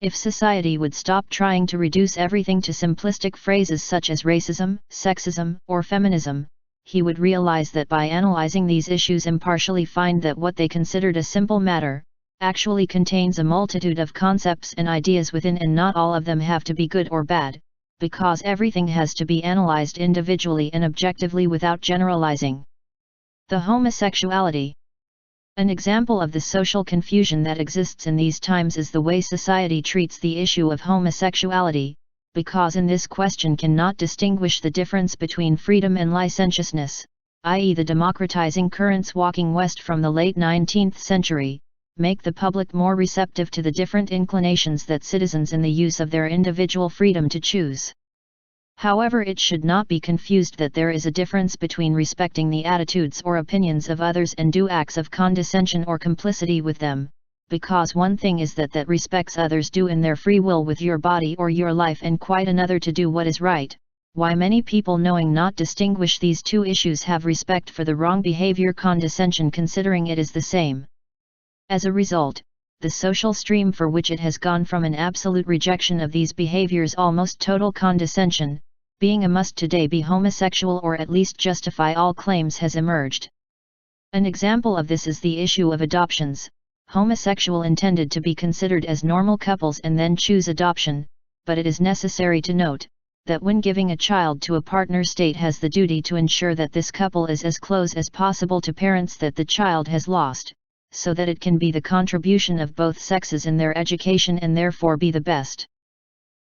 If society would stop trying to reduce everything to simplistic phrases such as racism, sexism, or feminism, he would realize that by analyzing these issues impartially, find that what they considered a simple matter, actually contains a multitude of concepts and ideas within, and not all of them have to be good or bad, because everything has to be analyzed individually and objectively without generalizing. The homosexuality. An example of the social confusion that exists in these times is the way society treats the issue of homosexuality. because in this question cannot distinguish the difference between freedom and licentiousness, i.e. the democratizing currents walking west from the late 19th century, make the public more receptive to the different inclinations that citizens in the use of their individual freedom to choose. However, it should not be confused that there is a difference between respecting the attitudes or opinions of others and do acts of condescension or complicity with them, because one thing is that respects others do in their free will with your body or your life, and quite another to do what is right. Why many people, knowing not distinguish these two issues, have respect for the wrong behavior, condescension, considering it is the same. As a result, the social stream for which it has gone from an absolute rejection of these behaviors, almost total condescension, being a must today be homosexual or at least justify all claims, has emerged. An example of this is the issue of adoptions. Homosexual intended to be considered as normal couples and then choose adoption, but it is necessary to note that when giving a child to a partner, state has the duty to ensure that this couple is as close as possible to parents that the child has lost, so that it can be the contribution of both sexes in their education and therefore be the best.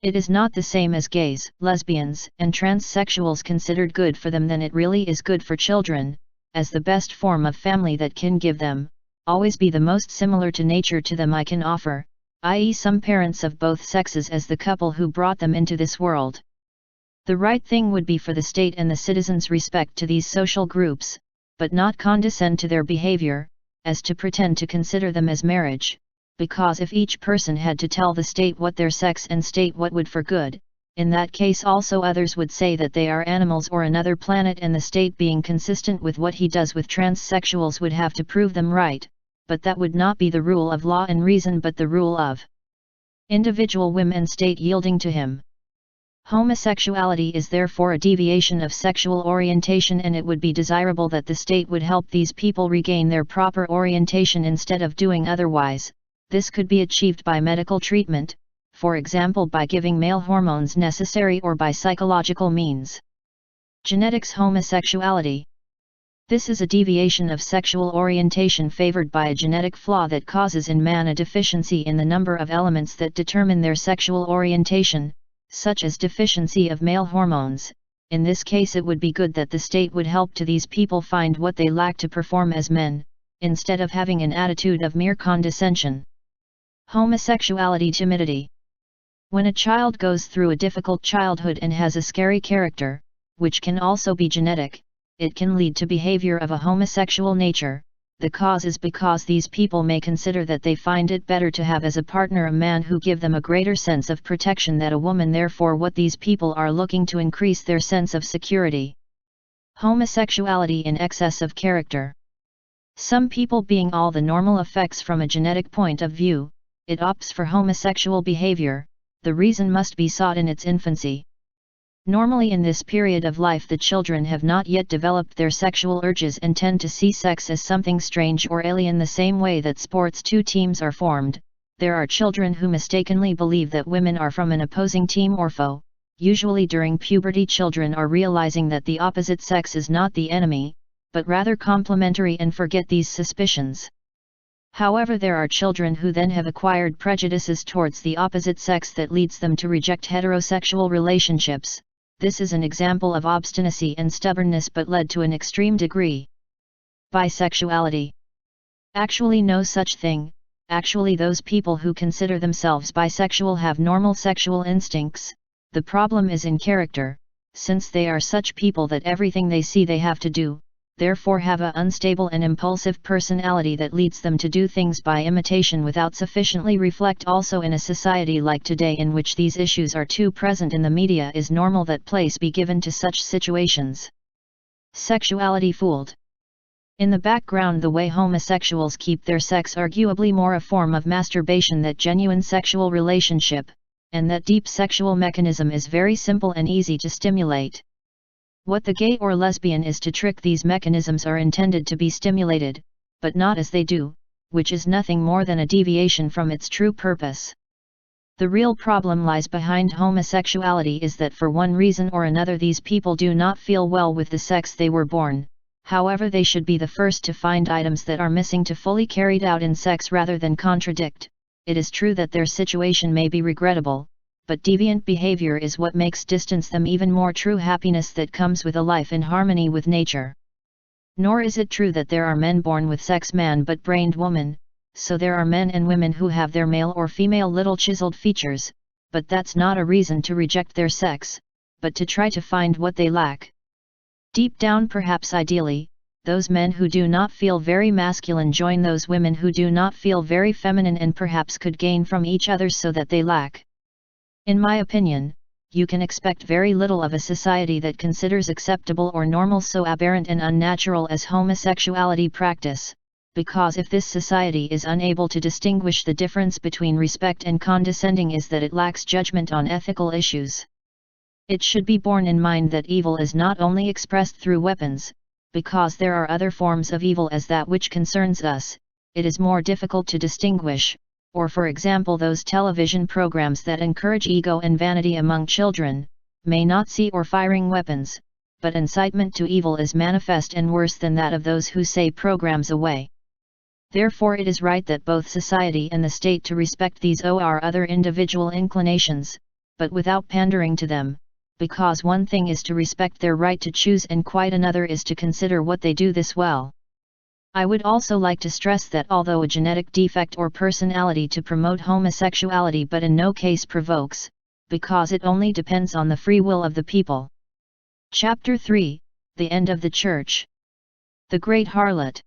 It is not the same as gays, lesbians, and transsexuals considered good for them than it really is good for children, as the best form of family that can give them, always be the most similar to nature to them I can offer, i.e. some parents of both sexes as the couple who brought them into this world. The right thing would be for the state and the citizens respect to these social groups, but not condescend to their behavior, as to pretend to consider them as marriage, because if each person had to tell the state what their sex and state what would for good, in that case also others would say that they are animals or another planet, and the state, being consistent with what he does with transsexuals, would have to prove them right, but that would not be the rule of law and reason but the rule of individual whim and state yielding to him. Homosexuality is therefore a deviation of sexual orientation, and it would be desirable that the state would help these people regain their proper orientation instead of doing otherwise. This could be achieved by medical treatment, for example by giving male hormones necessary, or by psychological means. Genetics. Homosexuality. This is a deviation of sexual orientation favored by a genetic flaw that causes in man a deficiency in the number of elements that determine their sexual orientation, such as deficiency of male hormones. In this case it would be good that the state would help to these people find what they lack to perform as men, instead of having an attitude of mere condescension. Homosexuality. Timidity. When a child goes through a difficult childhood and has a scary character, which can also be genetic, it can lead to behavior of a homosexual nature. The cause is because these people may consider that they find it better to have as a partner a man who give them a greater sense of protection than a woman, therefore what these people are looking to increase their sense of security. Homosexuality in excess of character. Some people, being all the normal effects from a genetic point of view, it opts for homosexual behavior. The reason must be sought in its infancy. Normally in this period of life the children have not yet developed their sexual urges and tend to see sex as something strange or alien, the same way that sports two teams are formed. There are children who mistakenly believe that women are from an opposing team or foe. Usually during puberty children are realizing that the opposite sex is not the enemy, but rather complementary, and forget these suspicions. However, there are children who then have acquired prejudices towards the opposite sex that leads them to reject heterosexual relationships. This is an example of obstinacy and stubbornness, but led to an extreme degree. Bisexuality. Actually no such thing. Actually those people who consider themselves bisexual have normal sexual instincts. The problem is in character, since they are such people that everything they see they have to do, therefore have an unstable and impulsive personality that leads them to do things by imitation without sufficiently reflect. Also in a society like today in which these issues are too present in the media, is normal that place be given to such situations. Sexuality fooled. In the background, the way homosexuals keep their sex arguably more a form of masturbation than genuine sexual relationship, and that deep sexual mechanism is very simple and easy to stimulate. What the gay or lesbian is to trick these mechanisms are intended to be stimulated, but not as they do, which is nothing more than a deviation from its true purpose. The real problem lies behind homosexuality is that for one reason or another these people do not feel well with the sex they were born. However, they should be the first to find items that are missing to fully carried out in sex rather than contradict. It is true that their situation may be regrettable, but deviant behavior is what makes distance them even more true happiness that comes with a life in harmony with nature. Nor is it true that there are men born with sex man but brained woman, so there are men and women who have their male or female little chiseled features, but that's not a reason to reject their sex, but to try to find what they lack. Deep down, perhaps ideally, those men who do not feel very masculine join those women who do not feel very feminine and perhaps could gain from each other so that they lack. In my opinion, you can expect very little of a society that considers acceptable or normal so aberrant and unnatural as homosexuality practice, because if this society is unable to distinguish the difference between respect and condescending is that it lacks judgment on ethical issues. It should be borne in mind that evil is not only expressed through weapons, because there are other forms of evil as that which concerns us, it is more difficult to distinguish, or for example those television programs that encourage ego and vanity among children, may not see or firing weapons, but incitement to evil is manifest and worse than that of those who say programs away. Therefore it is right that both society and the state to respect these or other individual inclinations, but without pandering to them, because one thing is to respect their right to choose and quite another is to consider what they do this well. I would also like to stress that although a genetic defect or personality to promote homosexuality but in no case provokes, because it only depends on the free will of the people. Chapter 3, The End of the Church. The Great Harlot.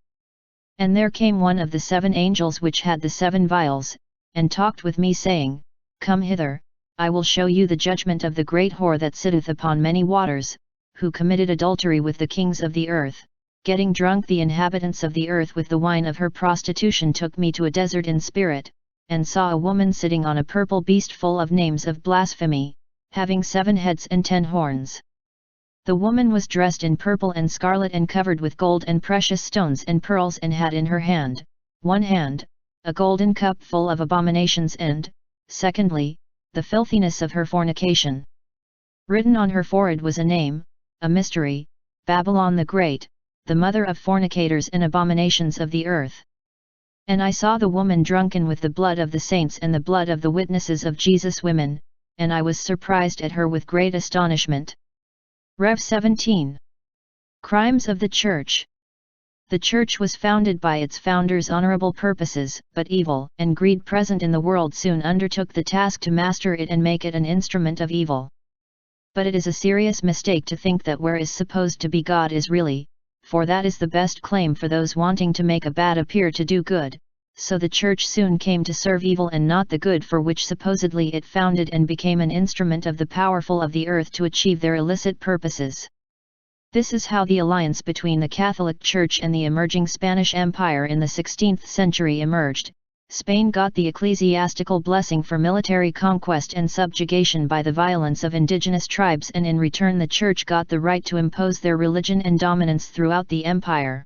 And there came one of the 7 angels which had the 7 vials, and talked with me saying, Come hither, I will show you the judgment of the great whore that sitteth upon many waters, who committed adultery with the kings of the earth. Getting drunk the inhabitants of the earth with the wine of her prostitution took me to a desert in spirit, and saw a woman sitting on a purple beast full of names of blasphemy, having 7 heads and 10 horns. The woman was dressed in purple and scarlet and covered with gold and precious stones and pearls and had in her hand, a golden cup full of abominations and, secondly, the filthiness of her fornication. Written on her forehead was a name, a mystery, Babylon the Great, the mother of fornicators and abominations of the earth. And I saw the woman drunken with the blood of the saints and the blood of the witnesses of Jesus women, and I was surprised at her with great astonishment. Rev 17. Crimes of the Church. The Church was founded by its founders' honorable purposes, but evil and greed present in the world soon undertook the task to master it and make it an instrument of evil. But it is a serious mistake to think that where is supposed to be God is really, for that is the best claim for those wanting to make a bad appear to do good, so the Church soon came to serve evil and not the good for which supposedly it founded and became an instrument of the powerful of the earth to achieve their illicit purposes. This is how the alliance between the Catholic Church and the emerging Spanish Empire in the 16th century emerged. Spain got the ecclesiastical blessing for military conquest and subjugation by the violence of indigenous tribes, and in return the Church got the right to impose their religion and dominance throughout the empire.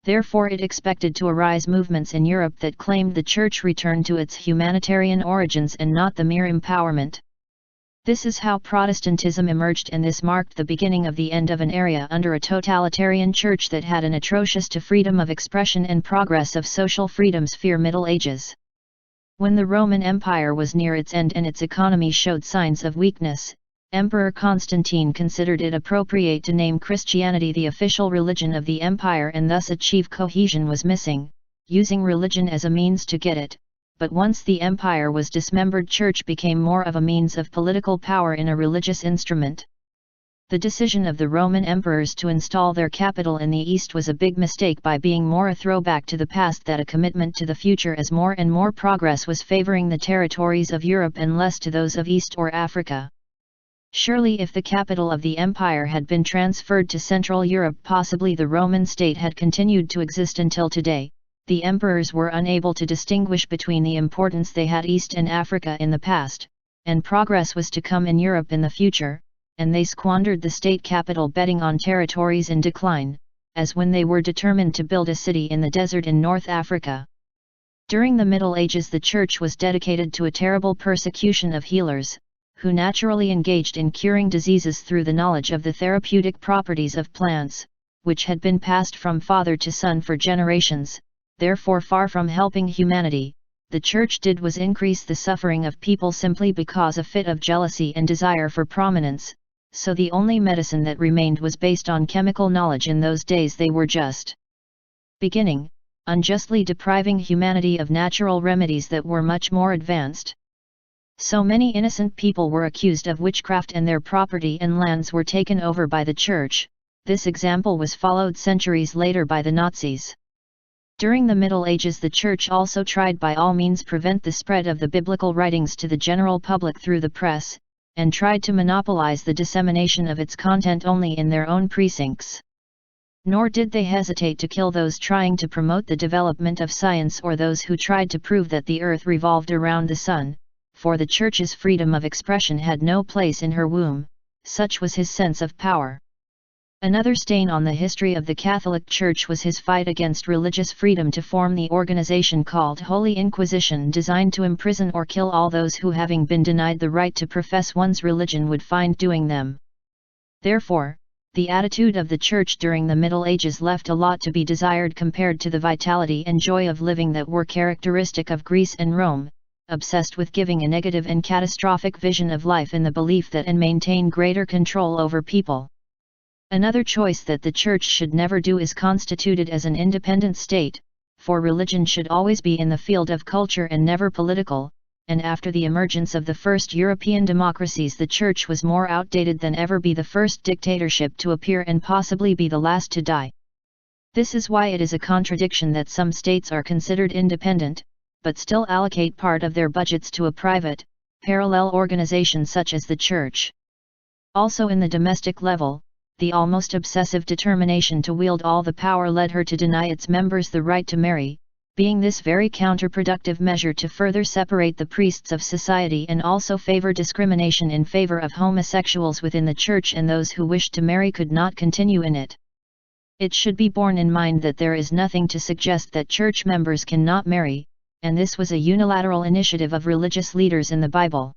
Therefore it expected to arise movements in Europe that claimed the Church returned to its humanitarian origins and not the mere empowerment. This is how Protestantism emerged, and this marked the beginning of the end of an era under a totalitarian church that had an atrocious to freedom of expression and progress of social freedoms fear Middle Ages. When the Roman Empire was near its end and its economy showed signs of weakness, Emperor Constantine considered it appropriate to name Christianity the official religion of the empire and thus achieve cohesion was missing, using religion as a means to get it. But once the empire was dismembered, church became more of a means of political power in a religious instrument. The decision of the Roman emperors to install their capital in the east was a big mistake by being more a throwback to the past than a commitment to the future, as more and more progress was favoring the territories of Europe and less to those of East or Africa. Surely if the capital of the empire had been transferred to Central Europe, possibly the Roman state had continued to exist until today. The emperors were unable to distinguish between the importance they had East and Africa in the past, and progress was to come in Europe in the future, and they squandered the state capital betting on territories in decline, as when they were determined to build a city in the desert in North Africa. During the Middle Ages the Church was dedicated to a terrible persecution of healers, who naturally engaged in curing diseases through the knowledge of the therapeutic properties of plants, which had been passed from father to son for generations. Therefore far from helping humanity, the Church did was increase the suffering of people simply because a fit of jealousy and desire for prominence, so the only medicine that remained was based on chemical knowledge. In those days they were just beginning, unjustly depriving humanity of natural remedies that were much more advanced. So many innocent people were accused of witchcraft and their property and lands were taken over by the Church. This example was followed centuries later by the Nazis. During the Middle Ages the Church also tried by all means prevent the spread of the biblical writings to the general public through the press, and tried to monopolize the dissemination of its content only in their own precincts. Nor did they hesitate to kill those trying to promote the development of science or those who tried to prove that the earth revolved around the sun, for the Church's freedom of expression had no place in her womb, such was his sense of power. Another stain on the history of the Catholic Church was his fight against religious freedom to form the organization called Holy Inquisition, designed to imprison or kill all those who, having been denied the right to profess one's religion, would find doing them. Therefore, the attitude of the Church during the Middle Ages left a lot to be desired compared to the vitality and joy of living that were characteristic of Greece and Rome, obsessed with giving a negative and catastrophic vision of life in the belief that and maintain greater control over people. Another choice that the Church should never do is constituted as an independent state, for religion should always be in the field of culture and never political, and after the emergence of the first European democracies the Church was more outdated than ever, be the first dictatorship to appear and possibly be the last to die. This is why it is a contradiction that some states are considered independent, but still allocate part of their budgets to a private, parallel organization such as the Church. Also in the domestic level, the almost obsessive determination to wield all the power led her to deny its members the right to marry, being this very counterproductive measure to further separate the priests of society and also favor discrimination in favor of homosexuals within the Church, and those who wished to marry could not continue in it. It should be borne in mind that there is nothing to suggest that Church members cannot marry, and this was a unilateral initiative of religious leaders in the Bible.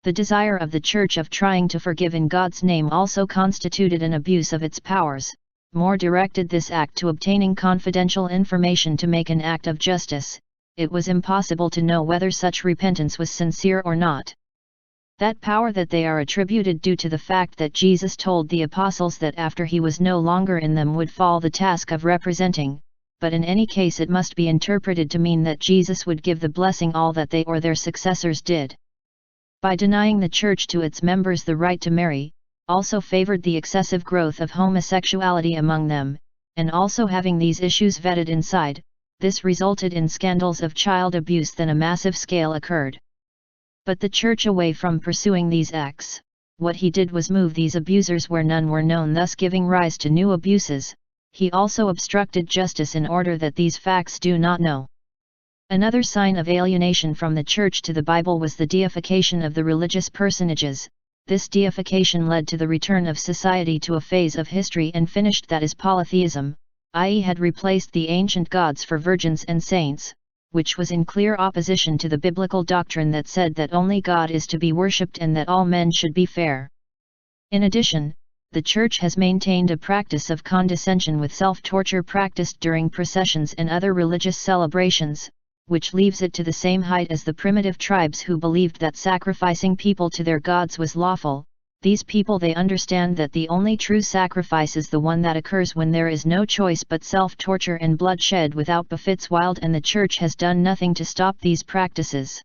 The desire of the Church of trying to forgive in God's name also constituted an abuse of its powers, more directed this act to obtaining confidential information to make an act of justice. It was impossible to know whether such repentance was sincere or not. That power that they are attributed due to the fact that Jesus told the apostles that after he was no longer in them would fall the task of representing, but in any case it must be interpreted to mean that Jesus would give the blessing all that they or their successors did. By denying the Church to its members the right to marry, also favored the excessive growth of homosexuality among them, and also having these issues vetted inside, this resulted in scandals of child abuse that on a massive scale occurred. But the Church, away from pursuing these acts, what he did was move these abusers where none were known, thus giving rise to new abuses. He also obstructed justice in order that these facts do not know. Another sign of alienation from the Church to the Bible was the deification of the religious personages. This deification led to the return of society to a phase of history and finished that is polytheism, i.e. had replaced the ancient gods for virgins and saints, which was in clear opposition to the biblical doctrine that said that only God is to be worshipped and that all men should be fair. In addition, the Church has maintained a practice of condescension with self-torture practiced during processions and other religious celebrations, which leaves it to the same height as the primitive tribes who believed that sacrificing people to their gods was lawful. These people, they understand that the only true sacrifice is the one that occurs when there is no choice but self-torture and bloodshed without befits wild, and the Church has done nothing to stop these practices.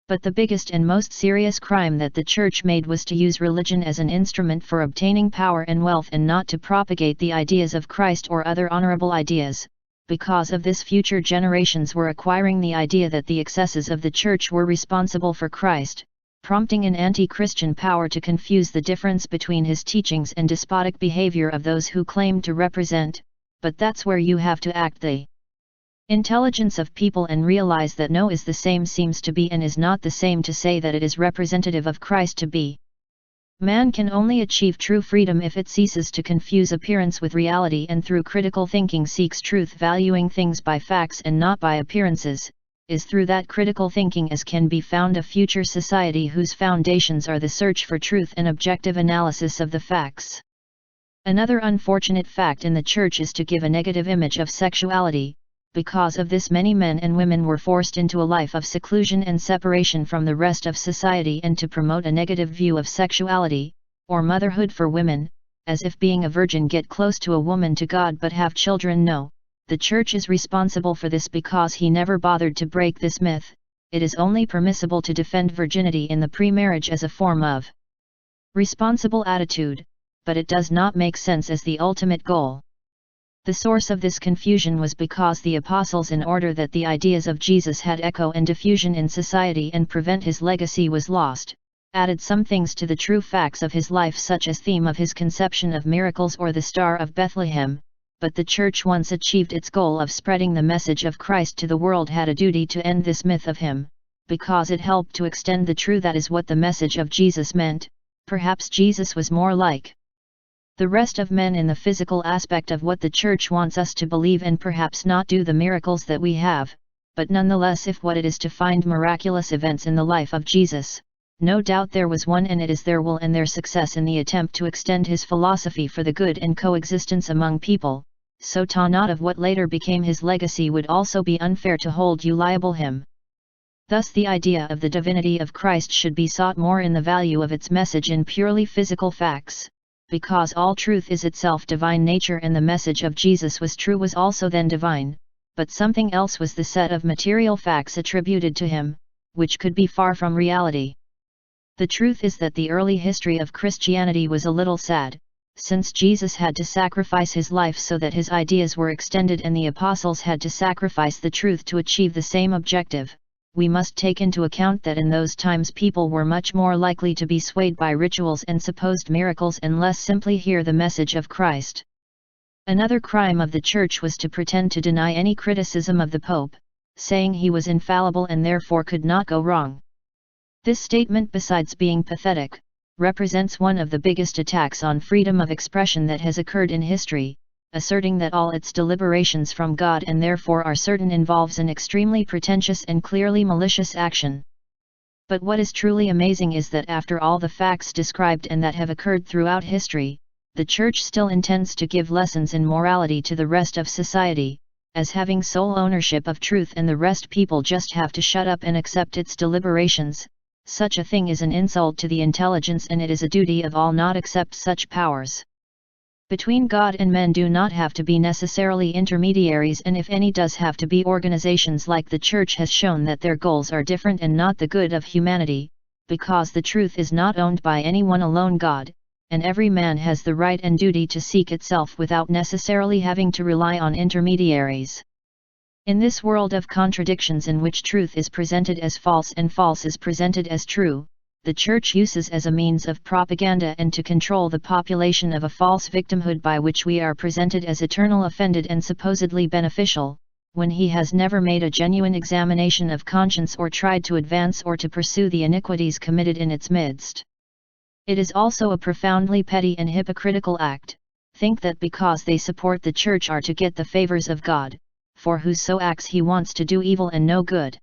But the biggest and most serious crime that the Church made was to use religion as an instrument for obtaining power and wealth, and not to propagate the ideas of Christ or other honorable ideas. Because of this, future generations were acquiring the idea that the excesses of the Church were responsible for Christ, prompting an anti-Christian power to confuse the difference between his teachings and despotic behavior of those who claimed to represent. But that's where you have to act the intelligence of people and realize that no is the same seems to be and is not the same to say that it is representative of Christ to be. Man can only achieve true freedom if it ceases to confuse appearance with reality and through critical thinking seeks truth, valuing things by facts and not by appearances. Is through that critical thinking as can be found a future society whose foundations are the search for truth and objective analysis of the facts. Another unfortunate fact in the Church is to give a negative image of sexuality, Because of this, many men and women were forced into a life of seclusion and separation from the rest of society, and to promote a negative view of sexuality, or motherhood for women, as if being a virgin get close to a woman to God but have children. No, the Church is responsible for this because he never bothered to break this myth. It is only permissible to defend virginity in the pre-marriage as a form of responsible attitude, but it does not make sense as the ultimate goal. The source of this confusion was because the apostles, in order that the ideas of Jesus had echo and diffusion in society and prevent his legacy was lost, added some things to the true facts of his life, such as theme of his conception of miracles or the Star of Bethlehem. But the Church, once achieved its goal of spreading the message of Christ to the world, had a duty to end this myth of him, because it helped to extend the truth that is what the message of Jesus meant. Perhaps Jesus was more like the rest of men in the physical aspect of what the Church wants us to believe, and perhaps not do the miracles that we have, but nonetheless, if what it is to find miraculous events in the life of Jesus, no doubt there was one, and it is their will and their success in the attempt to extend his philosophy for the good and coexistence among people, so not of what later became his legacy would also be unfair to hold you liable him. Thus the idea of the divinity of Christ should be sought more in the value of its message in purely physical facts, because all truth is itself divine nature, and the message of Jesus was true, was also then divine, but something else was the set of material facts attributed to him, which could be far from reality. The truth is that the early history of Christianity was a little sad, since Jesus had to sacrifice his life so that his ideas were extended, and the apostles had to sacrifice the truth to achieve the same objective. We must take into account that in those times people were much more likely to be swayed by rituals and supposed miracles and less simply hear the message of Christ. Another crime of the Church was to pretend to deny any criticism of the Pope, saying he was infallible and therefore could not go wrong. This statement, besides being pathetic, represents one of the biggest attacks on freedom of expression that has occurred in history, asserting that all its deliberations from God and therefore are certain involves an extremely pretentious and clearly malicious action. But what is truly amazing is that after all the facts described and that have occurred throughout history, the Church still intends to give lessons in morality to the rest of society, as having sole ownership of truth, and the rest people just have to shut up and accept its deliberations. Such a thing is an insult to the intelligence, and it is a duty of all not accept such powers. Between God and men do not have to be necessarily intermediaries, and if any does have to be organizations like the Church has shown that their goals are different and not the good of humanity, because the truth is not owned by any one alone God, and every man has the right and duty to seek itself without necessarily having to rely on intermediaries. In this world of contradictions in which truth is presented as false and false is presented as true, the Church uses as a means of propaganda and to control the population of a false victimhood by which we are presented as eternal offended and supposedly beneficial, when he has never made a genuine examination of conscience or tried to advance or to pursue the iniquities committed in its midst. It is also a profoundly petty and hypocritical act, think that because they support the Church are to get the favors of God, for whoso acts he wants to do evil and no good.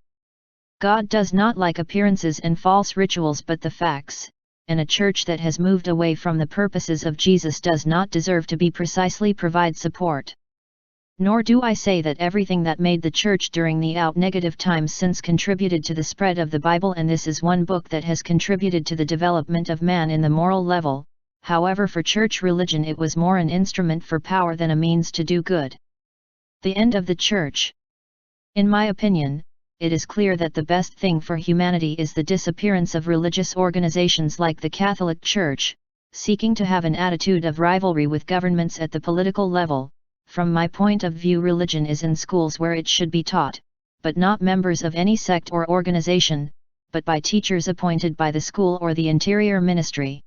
God does not like appearances and false rituals but the facts, and a Church that has moved away from the purposes of Jesus does not deserve to be precisely provide support. Nor do I say that everything that made the Church during the negative times since contributed to the spread of the Bible, and this is one book that has contributed to the development of man in the moral level. However, for Church religion it was more an instrument for power than a means to do good. The end of the Church. In my opinion, it is clear that the best thing for humanity is the disappearance of religious organizations like the Catholic Church, seeking to have an attitude of rivalry with governments at the political level. From my point of view, religion is in schools where it should be taught, but not members of any sect or organization, but by teachers appointed by the school or the interior ministry.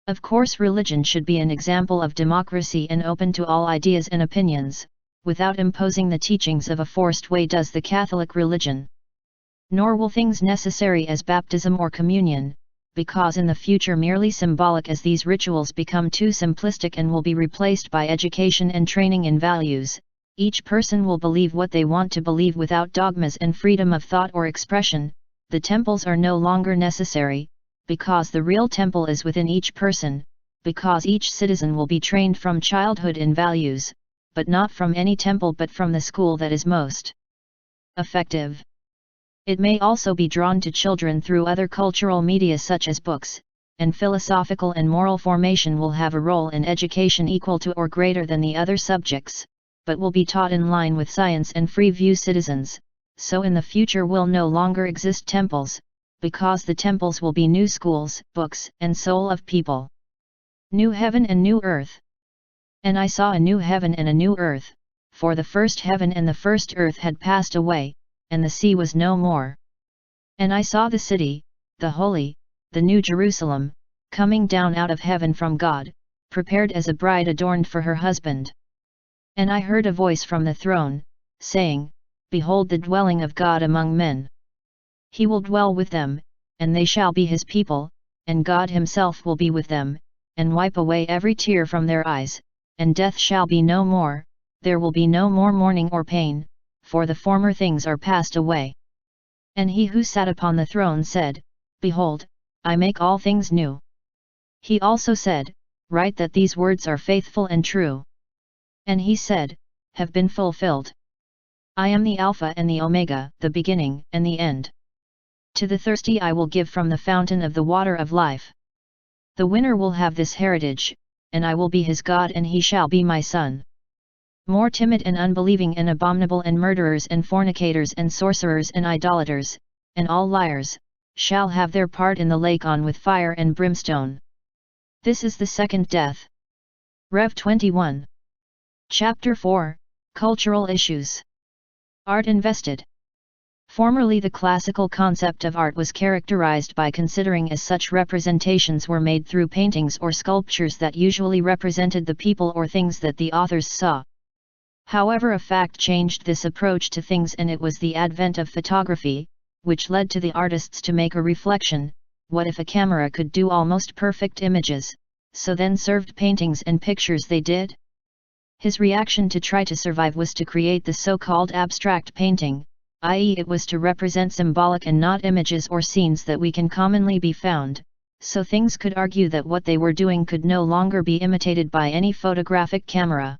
Of course, religion should be an example of democracy and open to all ideas and opinions, without imposing the teachings of a forced way does the Catholic religion. Nor will things necessary as baptism or communion, because in the future merely symbolic as these rituals become too simplistic and will be replaced by education and training in values, each person will believe what they want to believe without dogmas and freedom of thought or expression. The temples are no longer necessary, because the real temple is within each person, because each citizen will be trained from childhood in values, but not from any temple but from the school that is most effective. It may also be drawn to children through other cultural media such as books, and philosophical and moral formation will have a role in education equal to or greater than the other subjects, but will be taught in line with science and free-view citizens, so in the future will no longer exist temples, because the temples will be new schools, books, and soul of people. New heaven and new earth. And I saw a new heaven and a new earth, for the first heaven and the first earth had passed away, and the sea was no more. And I saw the city, the holy, the new Jerusalem, coming down out of heaven from God, prepared as a bride adorned for her husband. And I heard a voice from the throne, saying, Behold the dwelling of God among men. He will dwell with them, and they shall be his people, and God himself will be with them, and wipe away every tear from their eyes, and death shall be no more, there will be no more mourning or pain, for the former things are passed away. And he who sat upon the throne said, Behold, I make all things new. He also said, Write that these words are faithful and true. And he said, Have been fulfilled. I am the Alpha and the Omega, the beginning and the end. To the thirsty I will give from the fountain of the water of life. The winner will have this heritage, and I will be his God and he shall be my son. More timid and unbelieving and abominable and murderers and fornicators and sorcerers and idolaters, and all liars, shall have their part in the lake on with fire and brimstone. This is the second death. Rev 21. Chapter 4, Cultural Issues. Art invested. Formerly the classical concept of art was characterized by considering as such representations were made through paintings or sculptures that usually represented the people or things that the authors saw. However, a fact changed this approach to things, and it was the advent of photography, which led to the artists to make a reflection, what if a camera could do almost perfect images, so then served paintings and pictures they did? His reaction to try to survive was to create the so-called abstract painting, i.e. it was to represent symbolic and not images or scenes that we can commonly be found, so things could argue that what they were doing could no longer be imitated by any photographic camera.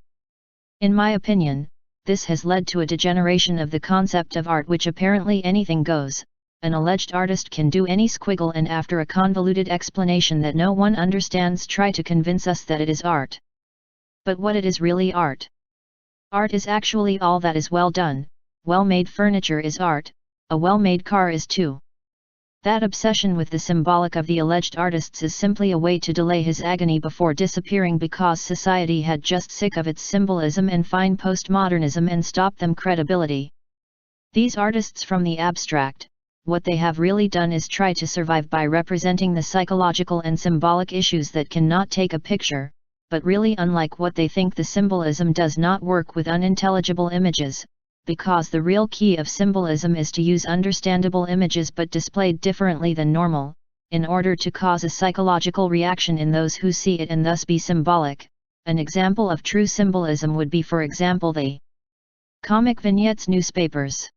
In my opinion, this has led to a degeneration of the concept of art, which apparently anything goes. An alleged artist can do any squiggle, and after a convoluted explanation that no one understands try to convince us that it is art. But what it is really art? Art is actually all that is well done. Well-made furniture is art, a well-made car is too. That obsession with the symbolic of the alleged artists is simply a way to delay his agony before disappearing, because society had just sick of its symbolism and fine postmodernism and stopped them credibility. These artists from the abstract, what they have really done is try to survive by representing the psychological and symbolic issues that cannot take a picture, but really, unlike what they think, the symbolism does not work with unintelligible images, because the real key of symbolism is to use understandable images but displayed differently than normal, in order to cause a psychological reaction in those who see it and thus be symbolic. An example of true symbolism would be, for example, the comic vignettes newspapers.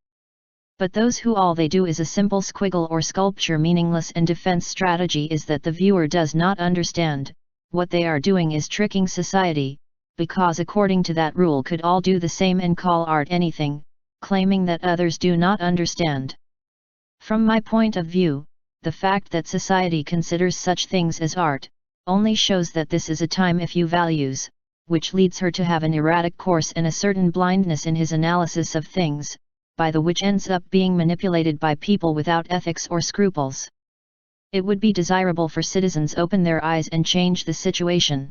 But those who all they do is a simple squiggle or sculpture meaningless, and defense strategy is that the viewer does not understand, what they are doing is tricking society, because according to that rule could all do the same and call art anything, claiming that others do not understand. From my point of view, the fact that society considers such things as art, only shows that this is a time if you values, which leads her to have an erratic course and a certain blindness in his analysis of things, by the which ends up being manipulated by people without ethics or scruples. It would be desirable for citizens open their eyes and change the situation.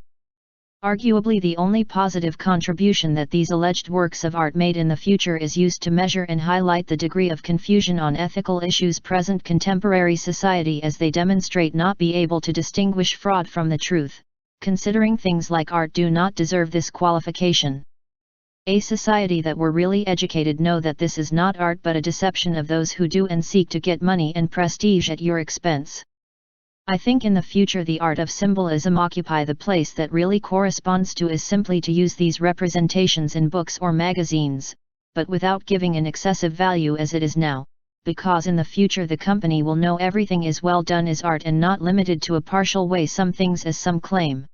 Arguably the only positive contribution that these alleged works of art made in the future is used to measure and highlight the degree of confusion on ethical issues present contemporary society, as they demonstrate not be able to distinguish fraud from the truth, considering things like art do not deserve this qualification. A society that were really educated know that this is not art but a deception of those who do and seek to get money and prestige at your expense. I think in the future the art of symbolism occupy the place that really corresponds to is simply to use these representations in books or magazines, but without giving an excessive value as it is now, because in the future the company will know everything is well done is art and not limited to a partial way some things as some claim.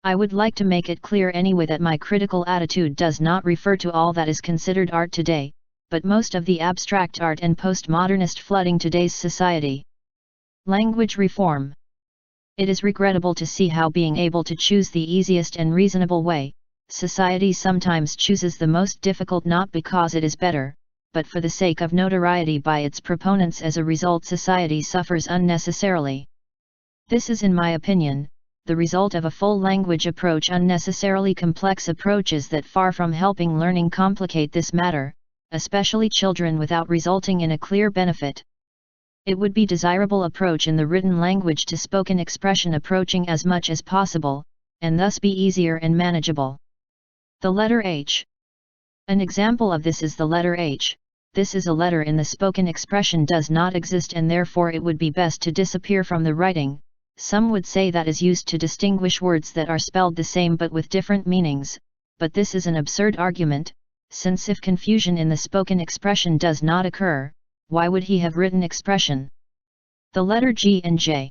I would like to make it clear anyway that my critical attitude does not refer to all that is considered art today, but most of the abstract art and postmodernist flooding today's society. Language reform. It is regrettable to see how, being able to choose the easiest and reasonable way, society sometimes chooses the most difficult, not because it is better, but for the sake of notoriety by its proponents. As a result, society suffers unnecessarily. This is, in my opinion, the result of a full language approach. Unnecessarily complex approaches that, far from helping learning, complicate this matter, especially children, without resulting in a clear benefit. It would be desirable approach in the written language to spoken expression, approaching as much as possible, and thus be easier and manageable. The letter H. An example of this is the letter H. This is a letter in the spoken expression, does not exist, and therefore it would be best to disappear from the writing. Some would say that is used to distinguish words that are spelled the same but with different meanings, but this is an absurd argument, since if confusion in the spoken expression does not occur, why would he have written expression? The letter G and J.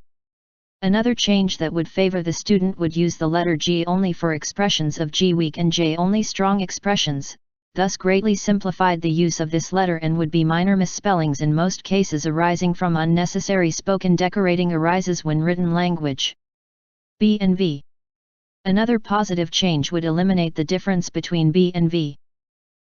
Another change that would favor the student would use the letter G only for expressions of G weak and J only strong expressions, thus greatly simplified the use of this letter, and would be minor misspellings in most cases arising from unnecessary spoken decorating arises when written language. B and V. Another positive change would eliminate the difference between B and V.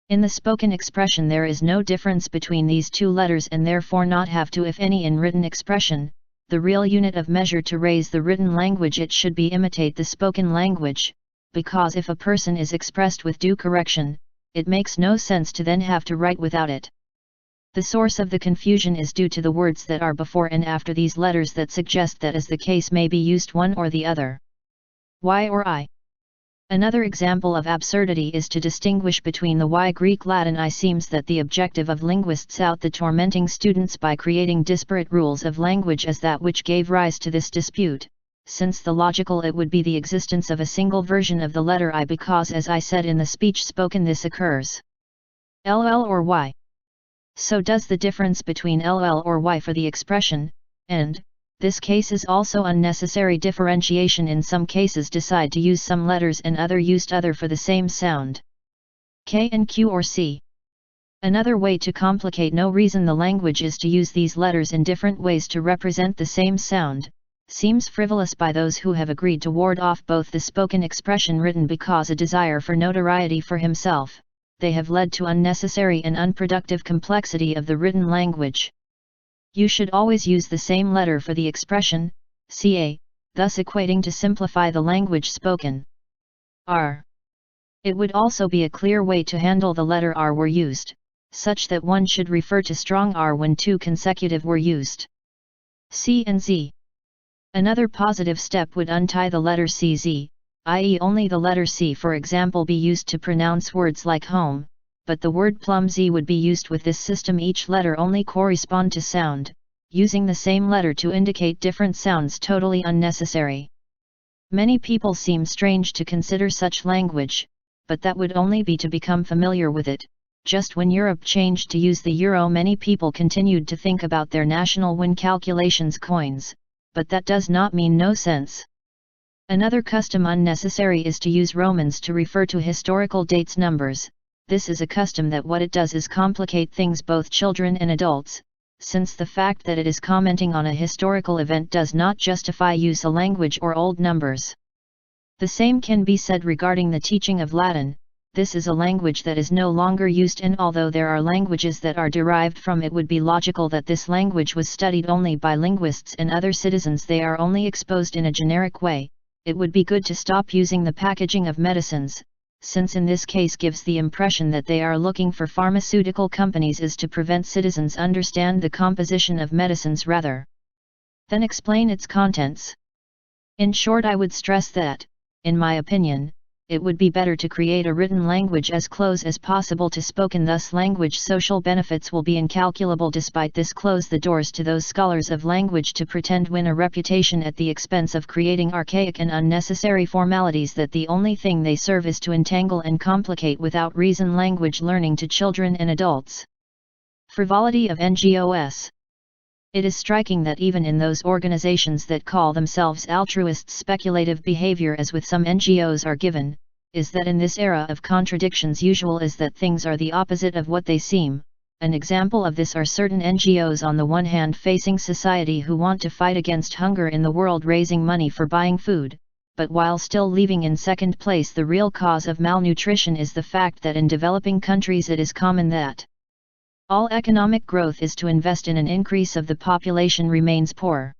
In the spoken expression there is no difference between these two letters, and therefore not have to, if any, in written expression. The real unit of measure to raise the written language, it should be imitate the spoken language, because if a person is expressed with due correction, it makes no sense to then have to write without it. The source of the confusion is due to the words that are before and after these letters that suggest that, as the case may be, used one or the other. Y or I. Another example of absurdity is to distinguish between the Y Greek Latin I. Seems that the objective of linguists out the tormenting students by creating disparate rules of language as that which gave rise to this dispute, since the logical it would be the existence of a single version of the letter I, because, as I said in the speech spoken, this occurs. LL or Y. So does the difference between LL or Y for the expression, and this case is also unnecessary differentiation. In some cases decide to use some letters and other used other for the same sound. K and Q or C. Another way to complicate no reason the language is to use these letters in different ways to represent the same sound, seems frivolous by those who have agreed to ward off both the spoken expression written because a desire for notoriety for himself. They have led to unnecessary and unproductive complexity of the written language. You should always use the same letter for the expression, ca, thus equating to simplify the language spoken. R. It would also be a clear way to handle the letter R were used, such that one should refer to strong R when two consecutive were used. C and Z. Another positive step would untie the letter CZ, i.e. only the letter C, for example, be used to pronounce words like home, but the word plum Z would be used with this system. Each letter only correspond to sound, using the same letter to indicate different sounds totally unnecessary. Many people seem strange to consider such language, but that would only be to become familiar with it. Just when Europe changed to use the euro, many people continued to think about their national win calculations coins, but that does not mean no sense. Another custom unnecessary is to use Romans to refer to historical dates numbers. This is a custom that what it does is complicate things, both children and adults, since the fact that it is commenting on a historical event does not justify use of language or old numbers. The same can be said regarding the teaching of Latin. This is a language that is no longer used, and although there are languages that are derived from it, would be logical that this language was studied only by linguists and other citizens. They are only exposed in a generic way. It would be good to stop using the packaging of medicines, since in this case gives the impression that they are looking for pharmaceutical companies is to prevent citizens understand the composition of medicines rather than explain its contents. In short, I would stress that, in my opinion, it would be better to create a written language as close as possible to spoken, thus language social benefits will be incalculable. Despite this, close the doors to those scholars of language to pretend win a reputation at the expense of creating archaic and unnecessary formalities that the only thing they serve is to entangle and complicate without reason language learning to children and adults. Frivolity of NGOS. It is striking that even in those organizations that call themselves altruists, speculative behavior as with some NGOs are given, is that in this era of contradictions usual is that things are the opposite of what they seem. An example of this are certain NGOs on the one hand facing society who want to fight against hunger in the world, raising money for buying food, but while still leaving in second place the real cause of malnutrition is the fact that in developing countries it is common that all economic growth is to invest in an increase of the population remains poor.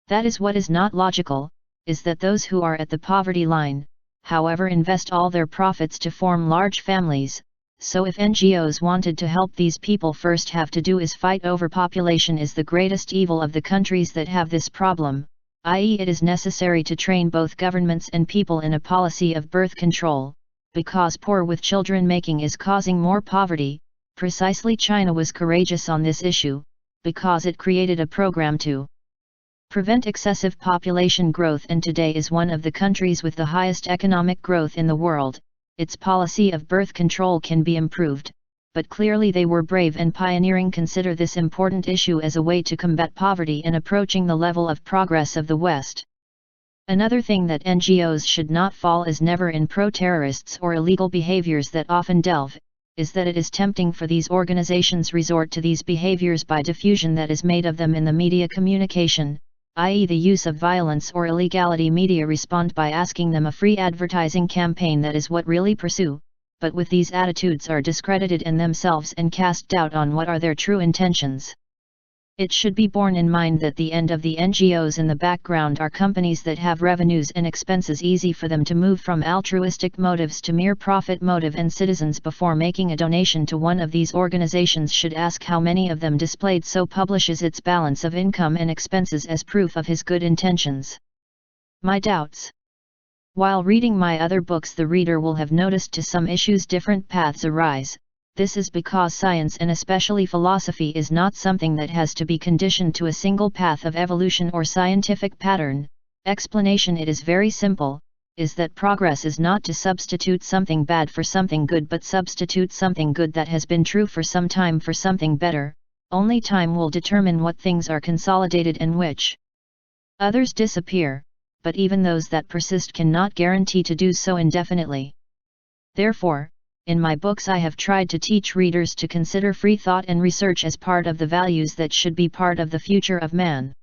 That is what is not logical, is that those who are at the poverty line, however, invest all their profits to form large families. So if NGOs wanted to help these people, first have to do is fight overpopulation is the greatest evil of the countries that have this problem, i.e. it is necessary to train both governments and people in a policy of birth control, because poor with children making is causing more poverty. Precisely, China was courageous on this issue, because it created a program to prevent excessive population growth and today is one of the countries with the highest economic growth in the world. Its policy of birth control can be improved, but clearly they were brave and pioneering. Consider this important issue as a way to combat poverty and approaching the level of progress of the West. Another thing that NGOs should not fall is never in pro-terrorists or illegal behaviors that often delve, is that it is tempting for these organizations resort to these behaviors by diffusion that is made of them in the media communication, i.e. the use of violence or illegality. Media respond by asking them a free advertising campaign that is what really pursue, but with these attitudes are discredited in themselves and cast doubt on what are their true intentions. It should be borne in mind that the end of the NGOs in the background are companies that have revenues and expenses easy for them to move from altruistic motives to mere profit motive, and citizens before making a donation to one of these organizations should ask how many of them displayed so publishes its balance of income and expenses as proof of his good intentions. My doubts. While reading my other books, the reader will have noticed to some issues different paths arise. This is because science and especially philosophy is not something that has to be conditioned to a single path of evolution or scientific pattern. Explanation: it is very simple, is that progress is not to substitute something bad for something good, but substitute something good that has been true for some time for something better. Only time will determine what things are consolidated and which others disappear, but even those that persist cannot guarantee to do so indefinitely. Therefore, in my books I have tried to teach readers to consider free thought and research as part of the values that should be part of the future of man.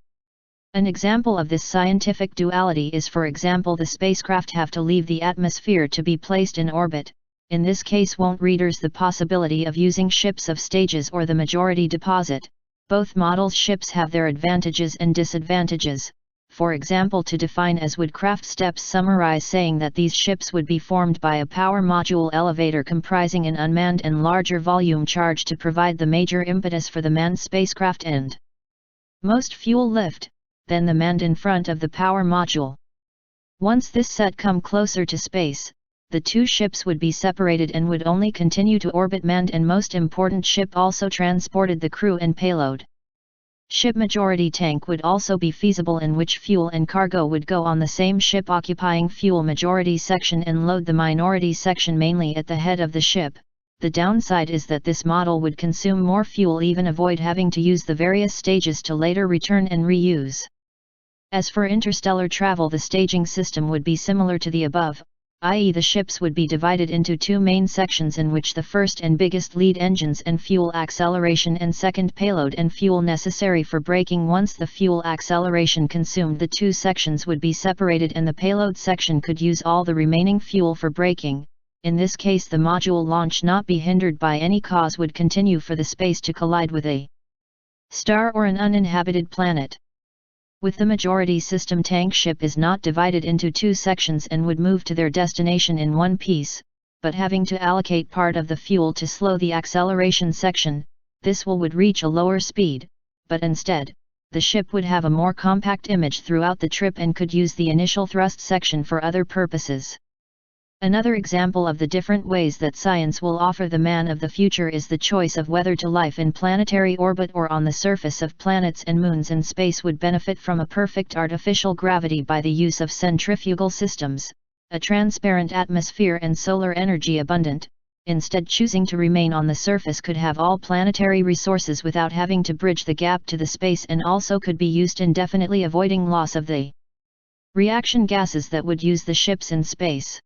An example of this scientific duality is, for example, the spacecraft have to leave the atmosphere to be placed in orbit. In this case, won't readers the possibility of using ships of stages or the majority deposit? Both models ships have their advantages and disadvantages. For example, to define as Woodcraft steps summarize saying that these ships would be formed by a power module elevator comprising an unmanned and larger volume charge to provide the major impetus for the manned spacecraft and most fuel lift, then the manned in front of the power module. Once this set come closer to space, the two ships would be separated and would only continue to orbit. Manned and most important ship also transported the crew and payload. Ship majority tank would also be feasible, in which fuel and cargo would go on the same ship, occupying fuel majority section and load the minority section mainly at the head of the ship. The downside is that this model would consume more fuel, even avoid having to use the various stages to later return and reuse. As for interstellar travel, the staging system would be similar to the above, i.e. the ships would be divided into two main sections, in which the first and biggest lead engines and fuel acceleration, and second payload and fuel necessary for braking. Once the fuel acceleration consumed, the two sections would be separated and the payload section could use all the remaining fuel for braking. In this case, the module launch not be hindered by any cause would continue for the space to collide with a star or an uninhabited planet. With the majority system, tank ship is not divided into two sections and would move to their destination in one piece, but having to allocate part of the fuel to slow the acceleration section. This would reach a lower speed, but instead, the ship would have a more compact image throughout the trip and could use the initial thrust section for other purposes. Another example of the different ways that science will offer the man of the future is the choice of whether to life in planetary orbit or on the surface of planets and moons. And space would benefit from a perfect artificial gravity by the use of centrifugal systems, a transparent atmosphere and solar energy abundant, instead choosing to remain on the surface, could have all planetary resources without having to bridge the gap to the space, and also could be used indefinitely, avoiding loss of the reaction gases that would use the ships in space.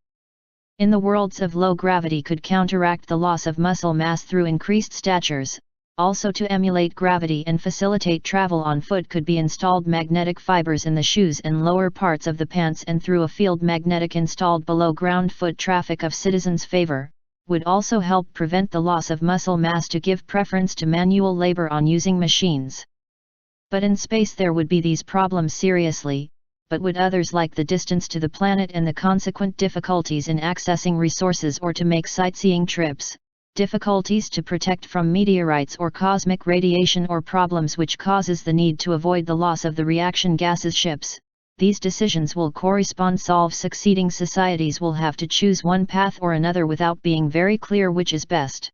In the worlds of low gravity, could counteract the loss of muscle mass through increased statures. Also, to emulate gravity and facilitate travel on foot, could be installed magnetic fibers in the shoes and lower parts of the pants, and through a field magnetic installed below ground, foot traffic of citizens' favor, would also help prevent the loss of muscle mass to give preference to manual labor on using machines. But in space there would be these problems seriously, but would others, like the distance to the planet and the consequent difficulties in accessing resources or to make sightseeing trips, difficulties to protect from meteorites or cosmic radiation, or problems which causes the need to avoid the loss of the reaction gases ships, these decisions will correspond solve. Succeeding societies will have to choose one path or another without being very clear which is best.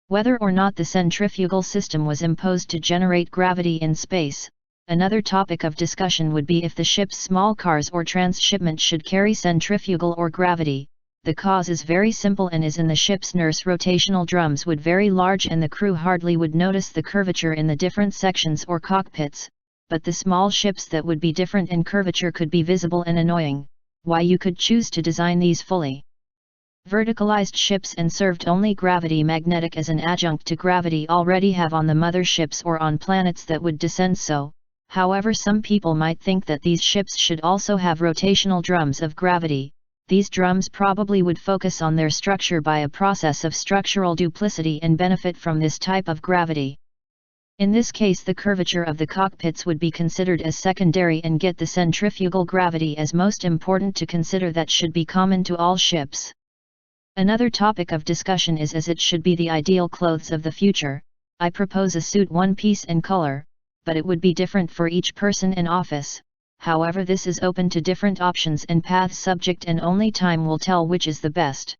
Whether or not the centrifugal system was imposed to generate gravity in space, another topic of discussion would be if the ship's small cars or transshipment should carry centrifugal or gravity. The cause is very simple and is in the ship's nurse. Rotational drums would very large and the crew hardly would notice the curvature in the different sections or cockpits, but the small ships that would be different in curvature could be visible and annoying. Why you could choose to design these fully verticalized ships and served only gravity magnetic as an adjunct to gravity already have on the mother ships or on planets that would descend so. However, some people might think that these ships should also have rotational drums of gravity. These drums probably would focus on their structure by a process of structural duplicity and benefit from this type of gravity. In this case, the curvature of the cockpits would be considered as secondary and get the centrifugal gravity as most important to consider. That should be common to all ships. Another topic of discussion is as it should be the ideal clothes of the future. I propose a suit one piece and color, but it would be different for each person in office. However, this is open to different options and paths subject, and only time will tell which is the best.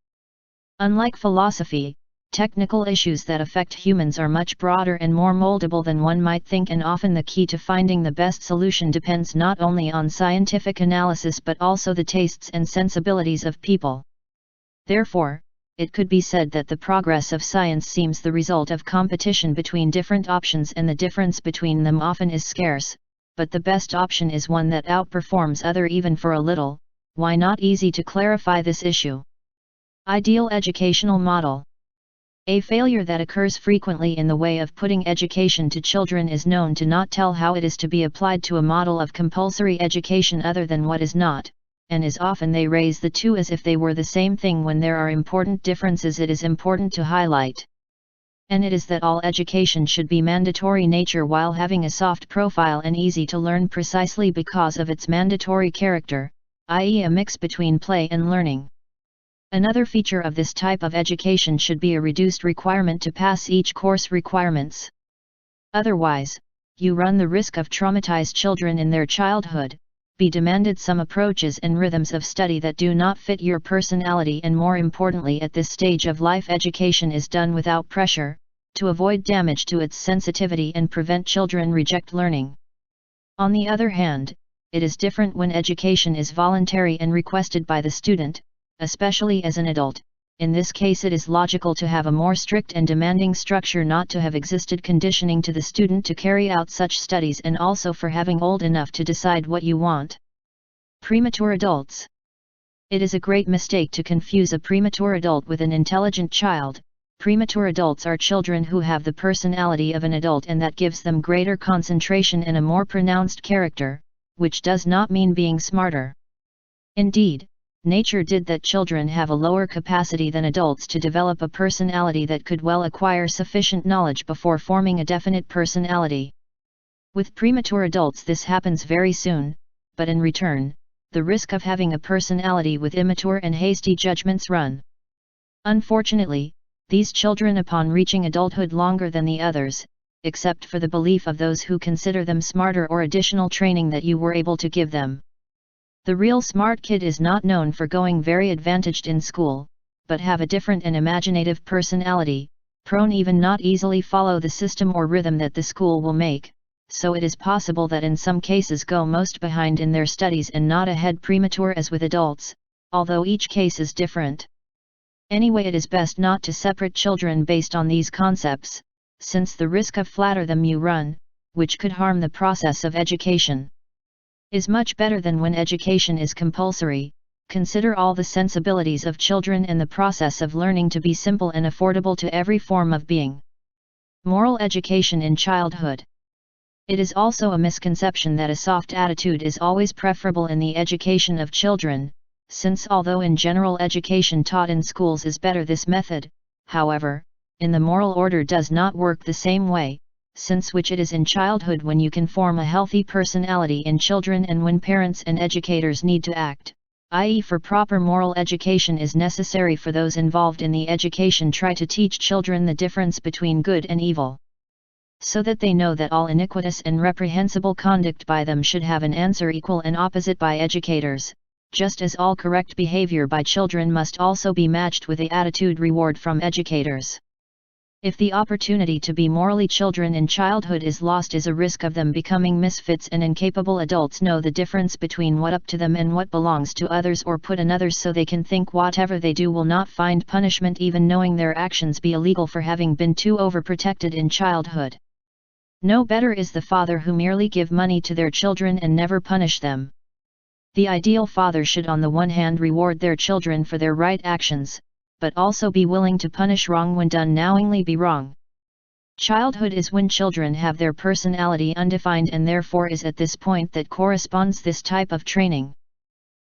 Unlike philosophy, technical issues that affect humans are much broader and more moldable than one might think, and often the key to finding the best solution depends not only on scientific analysis but also the tastes and sensibilities of people. Therefore, it could be said that the progress of science seems the result of competition between different options, and the difference between them often is scarce. But the best option is one that outperforms other even for a little. Why not? Easy to clarify this issue. Ideal educational model. A failure that occurs frequently in the way of putting education to children is known to not tell how it is to be applied to a model of compulsory education other than what is not, and is often they raise the two as if they were the same thing when there are important differences it is important to highlight. And it is that all education should be mandatory nature while having a soft profile and easy to learn precisely because of its mandatory character, i.e. a mix between play and learning. Another feature of this type of education should be a reduced requirement to pass each course requirements. Otherwise, you run the risk of traumatized children in their childhood, be demanded some approaches and rhythms of study that do not fit your personality, and more importantly at this stage of life education is done without pressure, to avoid damage to its sensitivity and prevent children reject learning. On the other hand, it is different when education is voluntary and requested by the student, especially as an adult. In this case it is logical to have a more strict and demanding structure, not to have existed conditioning to the student to carry out such studies, and also for having old enough to decide what you want. Premature adults. It is a great mistake to confuse a premature adult with an intelligent child. Premature adults are children who have the personality of an adult, and that gives them greater concentration and a more pronounced character, which does not mean being smarter. Indeed, nature did that children have a lower capacity than adults to develop a personality that could well acquire sufficient knowledge before forming a definite personality. With premature adults this happens very soon, but in return, the risk of having a personality with immature and hasty judgments run. Unfortunately, these children upon reaching adulthood longer than the others, except for the belief of those who consider them smarter or additional training that you were able to give them. The real smart kid is not known for going very advantaged in school, but have a different and imaginative personality, prone even not easily follow the system or rhythm that the school will make, so it is possible that in some cases go most behind in their studies and not ahead premature as with adults, although each case is different. Anyway, it is best not to separate children based on these concepts, since the risk of flatter them you run, which could harm the process of education, is much better than when education is compulsory. Consider all the sensibilities of children and the process of learning to be simple and affordable to every form of being. Moral education in childhood. It is also a misconception that a soft attitude is always preferable in the education of children, since although in general education taught in schools is better, this method, however, in the moral order does not work the same way, since which it is in childhood when you can form a healthy personality in children and when parents and educators need to act, i.e. for proper moral education is necessary for those involved in the education try to teach children the difference between good and evil, so that they know that all iniquitous and reprehensible conduct by them should have an answer equal and opposite by educators, just as all correct behavior by children must also be matched with the attitude reward from educators. If the opportunity to be morally children in childhood is lost, is a risk of them becoming misfits and incapable adults know the difference between what up to them and what belongs to others, or put another, so they can think whatever they do will not find punishment even knowing their actions be illegal for having been too overprotected in childhood. No better is the father who merely give money to their children and never punish them. The ideal father should on the one hand reward their children for their right actions, but also be willing to punish wrong when done knowingly be wrong. Childhood is when children have their personality undefined, and therefore is at this point that corresponds this type of training.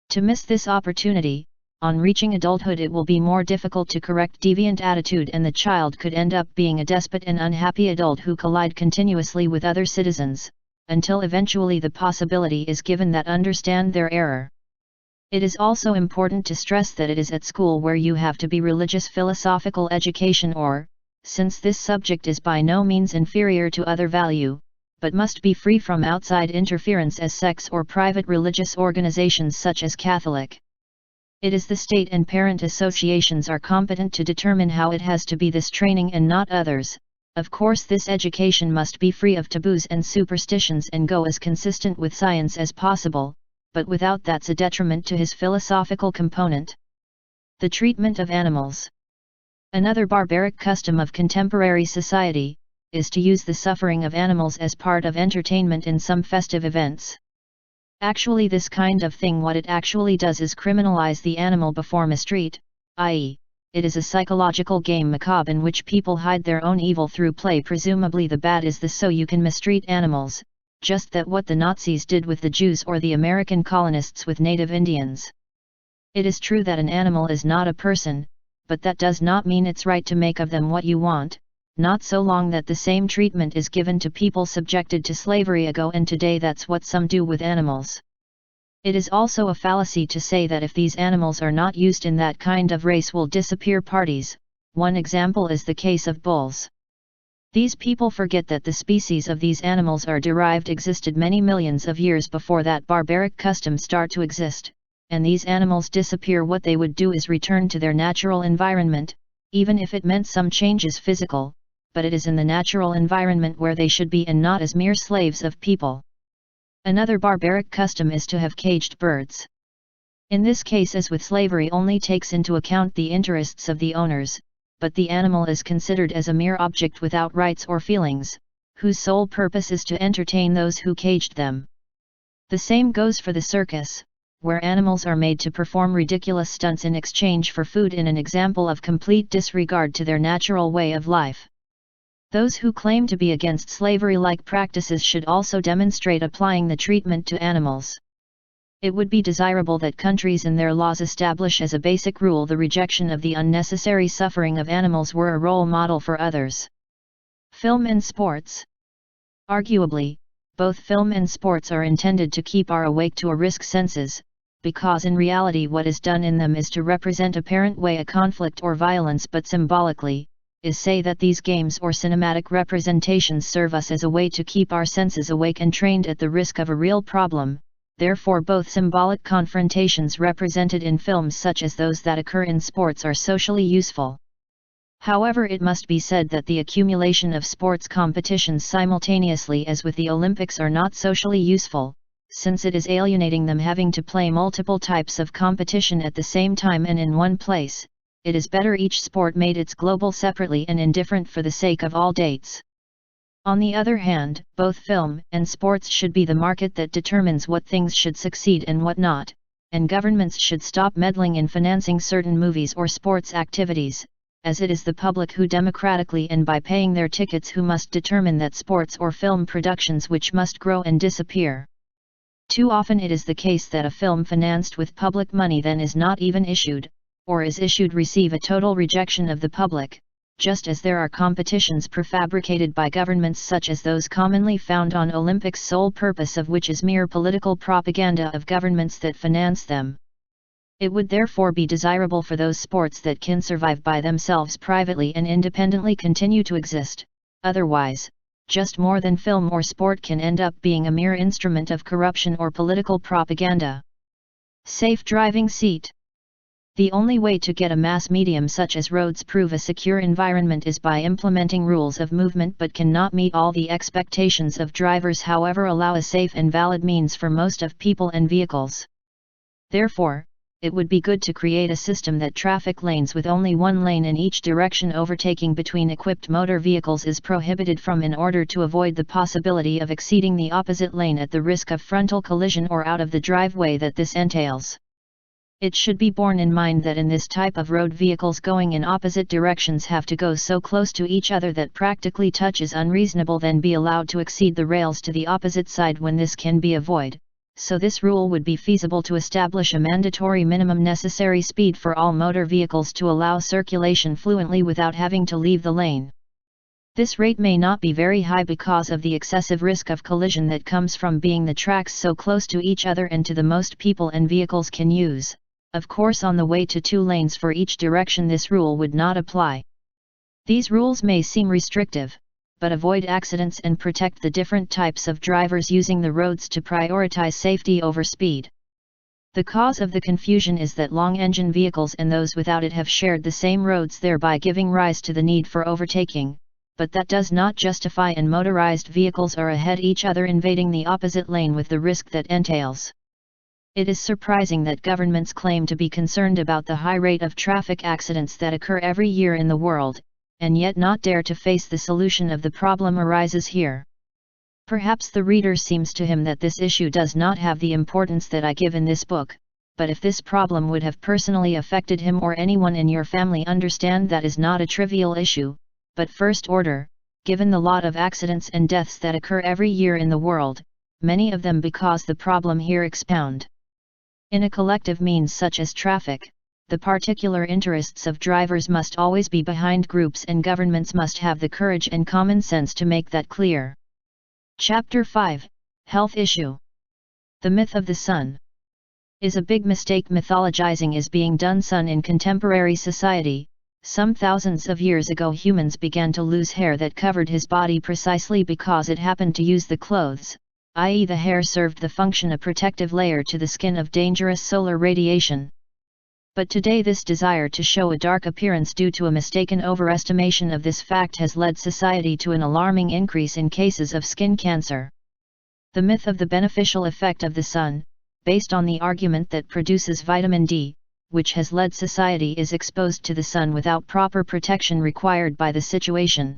To miss this opportunity, on reaching adulthood it will be more difficult to correct deviant attitude, and the child could end up being a despot and unhappy adult who collide continuously with other citizens, until eventually the possibility is given that understand their error. It is also important to stress that it is at school where you have to be religious philosophical education, or, since this subject is by no means inferior to other value, but must be free from outside interference as sects or private religious organizations such as Catholic. It is the state and parent associations are competent to determine how it has to be this training and not others. Of course, this education must be free of taboos and superstitions and go as consistent with science as possible, but without that's a detriment to his philosophical component. The treatment of animals. Another barbaric custom of contemporary society is to use the suffering of animals as part of entertainment in some festive events. Actually, this kind of thing, what it actually does is criminalize the animal before mistreat, i.e., it is a psychological game macabre in which people hide their own evil through play. Presumably the bad is the so you can mistreat animals, just that what the Nazis did with the Jews or the American colonists with native Indians. It is true that an animal is not a person, but that does not mean it's right to make of them what you want, not so long that the same treatment is given to people subjected to slavery ago and today. That's what some do with animals. It is also a fallacy to say that if these animals are not used in that kind of race will disappear parties. One example is the case of bulls. These people forget that the species of these animals are derived existed many millions of years before that barbaric custom start to exist, and these animals disappear. What they would do is return to their natural environment, even if it meant some changes physical, but it is in the natural environment where they should be and not as mere slaves of people. Another barbaric custom is to have caged birds. In this case, as with slavery, only takes into account the interests of the owners, but the animal is considered as a mere object without rights or feelings, whose sole purpose is to entertain those who caged them. The same goes for the circus, where animals are made to perform ridiculous stunts in exchange for food, in an example of complete disregard to their natural way of life. Those who claim to be against slavery-like practices should also demonstrate applying the treatment to animals. It would be desirable that countries in their laws establish as a basic rule the rejection of the unnecessary suffering of animals were a role model for others. Film and sports. Arguably, both film and sports are intended to keep our awake to a risk senses, because in reality what is done in them is to represent apparent way a conflict or violence, but symbolically, is say that these games or cinematic representations serve us as a way to keep our senses awake and trained at the risk of a real problem. Therefore both symbolic confrontations represented in films such as those that occur in sports are socially useful. However, it must be said that the accumulation of sports competitions simultaneously as with the Olympics are not socially useful, since it is alienating them having to play multiple types of competition at the same time and in one place, it is better each sport made its global separately and indifferent for the sake of all dates. On the other hand, both film and sports should be the market that determines what things should succeed and what not, and governments should stop meddling in financing certain movies or sports activities, as it is the public who democratically and by paying their tickets who must determine that sports or film productions which must grow and disappear. Too often it is the case that a film financed with public money then is not even issued, or is issued receive a total rejection of the public, just as there are competitions prefabricated by governments such as those commonly found on Olympics, sole purpose of which is mere political propaganda of governments that finance them. It would therefore be desirable for those sports that can survive by themselves privately and independently continue to exist, otherwise, just more than film or sport can end up being a mere instrument of corruption or political propaganda. Safe driving seat. The only way to get a mass medium such as roads prove a secure environment is by implementing rules of movement but cannot meet all the expectations of drivers, however allow a safe and valid means for most of people and vehicles. Therefore, it would be good to create a system that traffic lanes with only one lane in each direction overtaking between equipped motor vehicles is prohibited from in order to avoid the possibility of exceeding the opposite lane at the risk of frontal collision or out of the driveway that this entails. It should be borne in mind that in this type of road vehicles going in opposite directions have to go so close to each other that practically touch is unreasonable, then be allowed to exceed the rails to the opposite side when this can be avoided. So this rule would be feasible to establish a mandatory minimum necessary speed for all motor vehicles to allow circulation fluently without having to leave the lane. This rate may not be very high because of the excessive risk of collision that comes from being the tracks so close to each other and to the most people and vehicles can use. Of course, on the way to 2 lanes for each direction this rule would not apply. These rules may seem restrictive, but avoid accidents and protect the different types of drivers using the roads to prioritize safety over speed. The cause of the confusion is that long-engine vehicles and those without it have shared the same roads, thereby giving rise to the need for overtaking, but that does not justify and motorized vehicles are ahead each other invading the opposite lane with the risk that entails. It is surprising that governments claim to be concerned about the high rate of traffic accidents that occur every year in the world, and yet not dare to face the solution of the problem arises here. Perhaps the reader seems to him that this issue does not have the importance that I give in this book, but if this problem would have personally affected him or anyone in your family, understand that is not a trivial issue, but first order, given the lot of accidents and deaths that occur every year in the world, many of them because the problem here expound. In a collective means such as traffic, the particular interests of drivers must always be behind groups, and governments must have the courage and common sense to make that clear. Chapter 5, Health Issue. The myth of the sun is a big mistake. Mythologizing is being done sun in contemporary society. Some thousands of years ago humans began to lose hair that covered his body precisely because it happened to use the clothes, i.e. the hair served the function a protective layer to the skin of dangerous solar radiation. But today this desire to show a dark appearance due to a mistaken overestimation of this fact has led society to an alarming increase in cases of skin cancer. The myth of the beneficial effect of the sun, based on the argument that produces vitamin D, which has led society is exposed to the sun without proper protection required by the situation.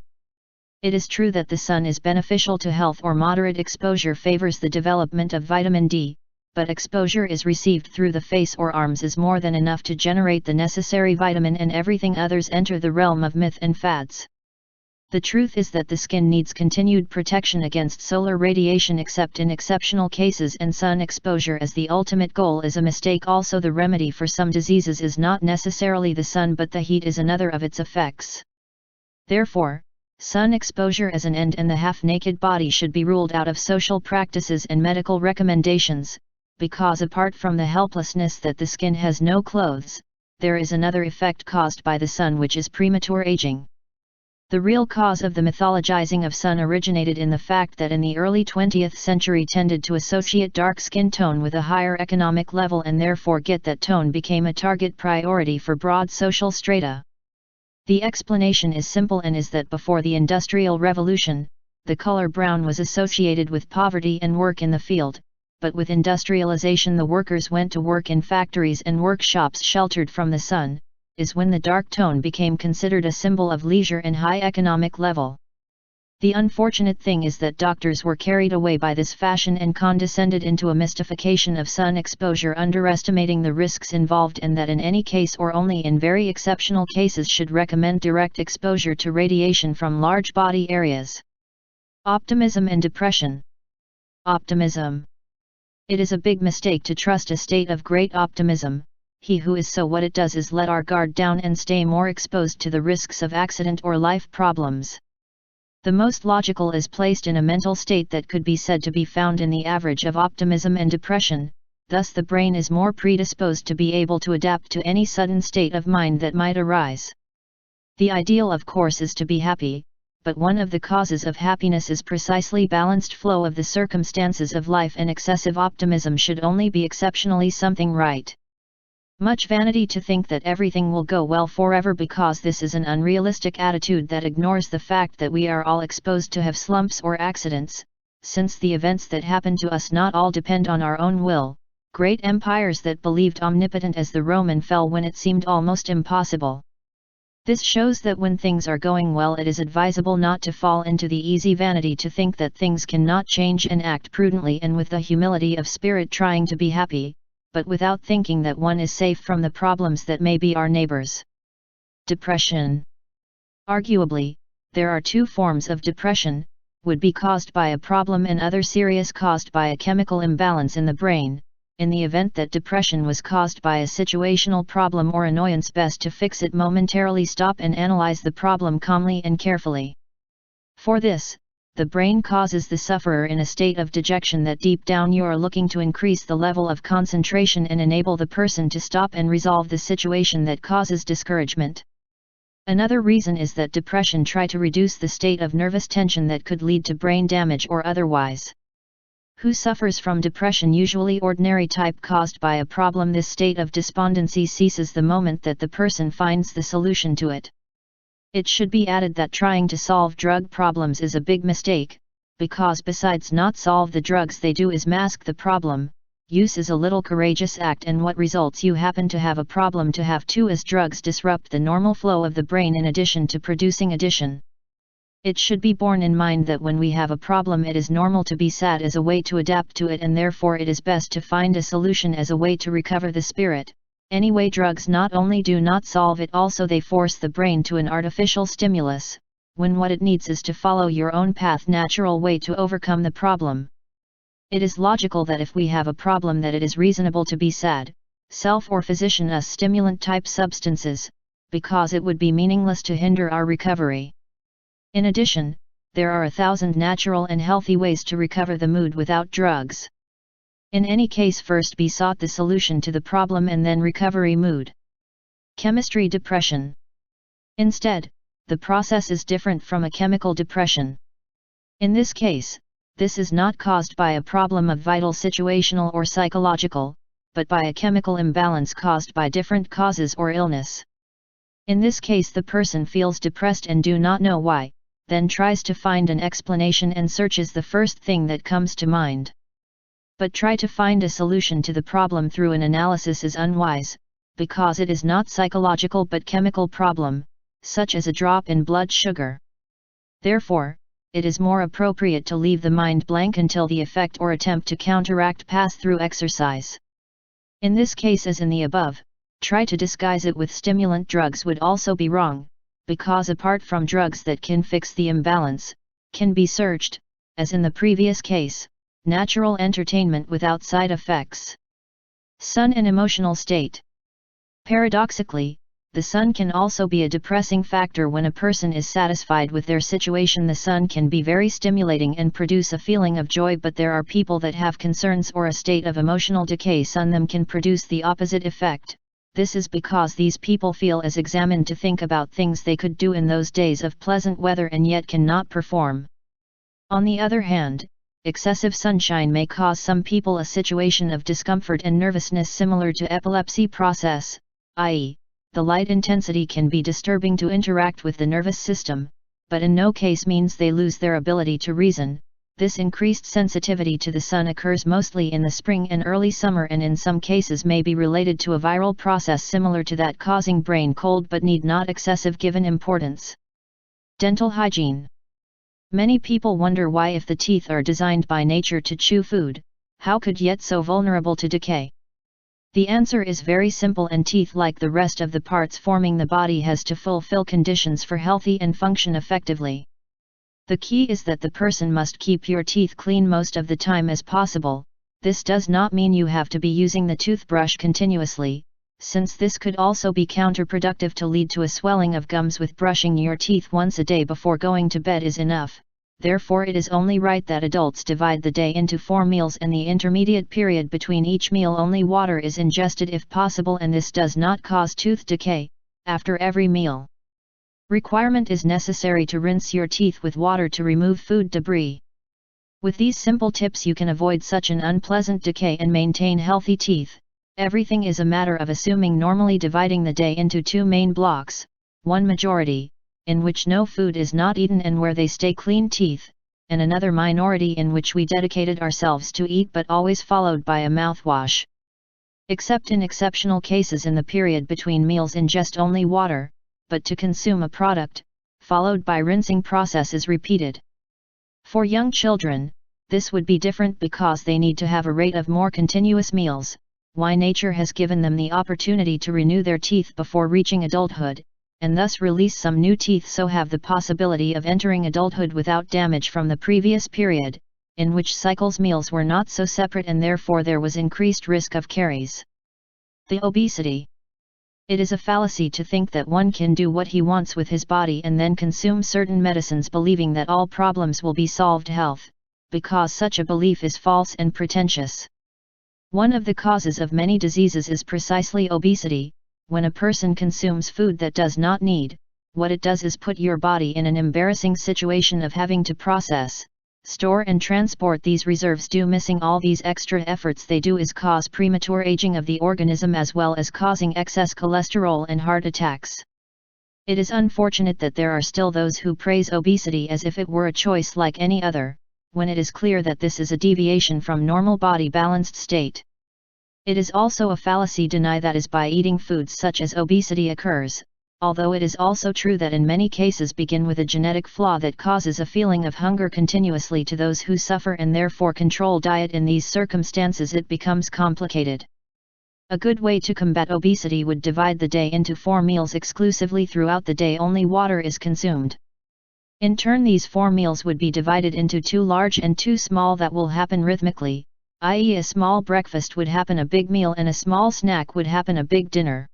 It is true that the sun is beneficial to health, or moderate exposure favors the development of vitamin D, but exposure is received through the face or arms is more than enough to generate the necessary vitamin, and everything others enter the realm of myth and fads. The truth is that the skin needs continued protection against solar radiation except in exceptional cases, and sun exposure as the ultimate goal is a mistake. Also, the remedy for some diseases is not necessarily the sun but the heat is another of its effects. Therefore, sun exposure as an end and the half-naked body should be ruled out of social practices and medical recommendations, because apart from the helplessness that the skin has no clothes, there is another effect caused by the sun, which is premature aging. The real cause of the mythologizing of sun originated in the fact that in the early 20th century tended to associate dark skin tone with a higher economic level, and therefore get that tone became a target priority for broad social strata. The explanation is simple and is that before the Industrial Revolution, the color brown was associated with poverty and work in the field, but with industrialization the workers went to work in factories and workshops sheltered from the sun, is when the dark tone became considered a symbol of leisure and high economic level. The unfortunate thing is that doctors were carried away by this fashion and condescended into a mystification of sun exposure, underestimating the risks involved, and that in any case or only in very exceptional cases should recommend direct exposure to radiation from large body areas. Optimism and depression. Optimism. It is a big mistake to trust a state of great optimism. He who is so, what it does is let our guard down and stay more exposed to the risks of accident or life problems. The most logical is placed in a mental state that could be said to be found in the average of optimism and depression, thus the brain is more predisposed to be able to adapt to any sudden state of mind that might arise. The ideal, of course, is to be happy, but one of the causes of happiness is precisely balanced flow of the circumstances of life, and excessive optimism should only be exceptionally something right. Much vanity to think that everything will go well forever, because this is an unrealistic attitude that ignores the fact that we are all exposed to have slumps or accidents, since the events that happen to us not all depend on our own will. Great empires that believed omnipotent as the Roman fell when it seemed almost impossible. This shows that when things are going well, it is advisable not to fall into the easy vanity to think that things cannot change, and act prudently and with the humility of spirit, trying to be happy, but without thinking that one is safe from the problems that may be our neighbors. Depression. Arguably, there are two forms of depression: would be caused by a problem and other serious caused by a chemical imbalance in the brain. In the event that depression was caused by a situational problem or annoyance, best to fix it momentarily, stop and analyze the problem calmly and carefully. For this, the brain causes the sufferer in a state of dejection that deep down you are looking to increase the level of concentration and enable the person to stop and resolve the situation that causes discouragement. Another reason is that depression try to reduce the state of nervous tension that could lead to brain damage or otherwise. Who suffers from depression? Usually ordinary type caused by a problem. This state of despondency ceases the moment that the person finds the solution to it. It should be added that trying to solve drug problems is a big mistake, because besides not solve the drugs they do is mask the problem. Use is a little courageous act, and what results? You happen to have a problem to have too, as drugs disrupt the normal flow of the brain in addition to producing addition. It should be borne in mind that when we have a problem, it is normal to be sad as a way to adapt to it, and therefore it is best to find a solution as a way to recover the spirit. Anyway, drugs not only do not solve it, also they force the brain to an artificial stimulus, when what it needs is to follow your own path, natural way to overcome the problem. It is logical that if we have a problem that it is reasonable to be sad, self or physician us stimulant type substances, because it would be meaningless to hinder our recovery. In addition, there are 1,000 natural and healthy ways to recover the mood without drugs. In any case, first be sought the solution to the problem and then recovery mood. Chemistry depression. Instead, the process is different from a chemical depression. In this case, this is not caused by a problem of vital, situational or psychological, but by a chemical imbalance caused by different causes or illness. In this case, the person feels depressed and do not know why, then tries to find an explanation and searches the first thing that comes to mind. But try to find a solution to the problem through an analysis is unwise, because it is not psychological but chemical problem, such as a drop in blood sugar. Therefore, it is more appropriate to leave the mind blank until the effect or attempt to counteract pass through exercise. In this case, as in the above, try to disguise it with stimulant drugs would also be wrong, because apart from drugs that can fix the imbalance, can be searched, as in the previous case, natural entertainment without side effects. Sun and emotional state. Paradoxically, the sun can also be a depressing factor. When a person is satisfied with their situation, the sun can be very stimulating and produce a feeling of joy, but there are people that have concerns or a state of emotional decay. Sun them can produce the opposite effect. This is because these people feel as examined to think about things they could do in those days of pleasant weather and yet cannot perform. On the other hand, excessive sunshine may cause some people a situation of discomfort and nervousness similar to epilepsy process, i.e., the light intensity can be disturbing to interact with the nervous system, but in no case means they lose their ability to reason. This increased sensitivity to the sun occurs mostly in the spring and early summer, and in some cases may be related to a viral process similar to that causing brain cold, but need not excessive given importance. Dental hygiene. Many people wonder why, if the teeth are designed by nature to chew food, how could yet so vulnerable to decay? The answer is very simple, and teeth, like the rest of the parts forming the body, has to fulfill conditions for healthy and function effectively. The key is that the person must keep your teeth clean most of the time as possible. This does not mean you have to be using the toothbrush continuously, since this could also be counterproductive to lead to a swelling of gums. With brushing your teeth once a day before going to bed is enough. Therefore it is only right that adults divide the day into 4 meals, and the intermediate period between each meal only water is ingested if possible, and this does not cause tooth decay. After every meal requirement is necessary to rinse your teeth with water to remove food debris. With these simple tips you can avoid such an unpleasant decay and maintain healthy teeth. Everything is a matter of assuming, normally dividing the day into 2 main blocks, one majority, in which no food is not eaten and where they stay clean teeth, and another minority in which we dedicated ourselves to eat, but always followed by a mouthwash. Except in exceptional cases, in the period between meals ingest only water, but to consume a product, followed by rinsing process is repeated. For young children, this would be different because they need to have a rate of more continuous meals, why nature has given them the opportunity to renew their teeth before reaching adulthood, and thus release some new teeth, so have the possibility of entering adulthood without damage from the previous period, in which cycles meals were not so separate and therefore there was increased risk of caries. The obesity. It is a fallacy to think that one can do what he wants with his body and then consume certain medicines believing that all problems will be solved health, because such a belief is false and pretentious. One of the causes of many diseases is precisely obesity. When a person consumes food that does not need, what it does is put your body in an embarrassing situation of having to process, store and transport these reserves. Missing all these extra efforts they do is cause premature aging of the organism, as well as causing excess cholesterol and heart attacks. It is unfortunate that there are still those who praise obesity as if it were a choice like any other, when it is clear that this is a deviation from normal body balanced state. It is also a fallacy to deny that is by eating foods such as obesity occurs, although it is also true that in many cases begin with a genetic flaw that causes a feeling of hunger continuously to those who suffer and therefore control diet. In these circumstances it becomes complicated. A good way to combat obesity would divide the day into 4 meals exclusively. Throughout the day only water is consumed. In turn these 4 meals would be divided into 2 large and 2 small that will happen rhythmically, i.e. a small breakfast would happen a big meal and a small snack would happen a big dinner.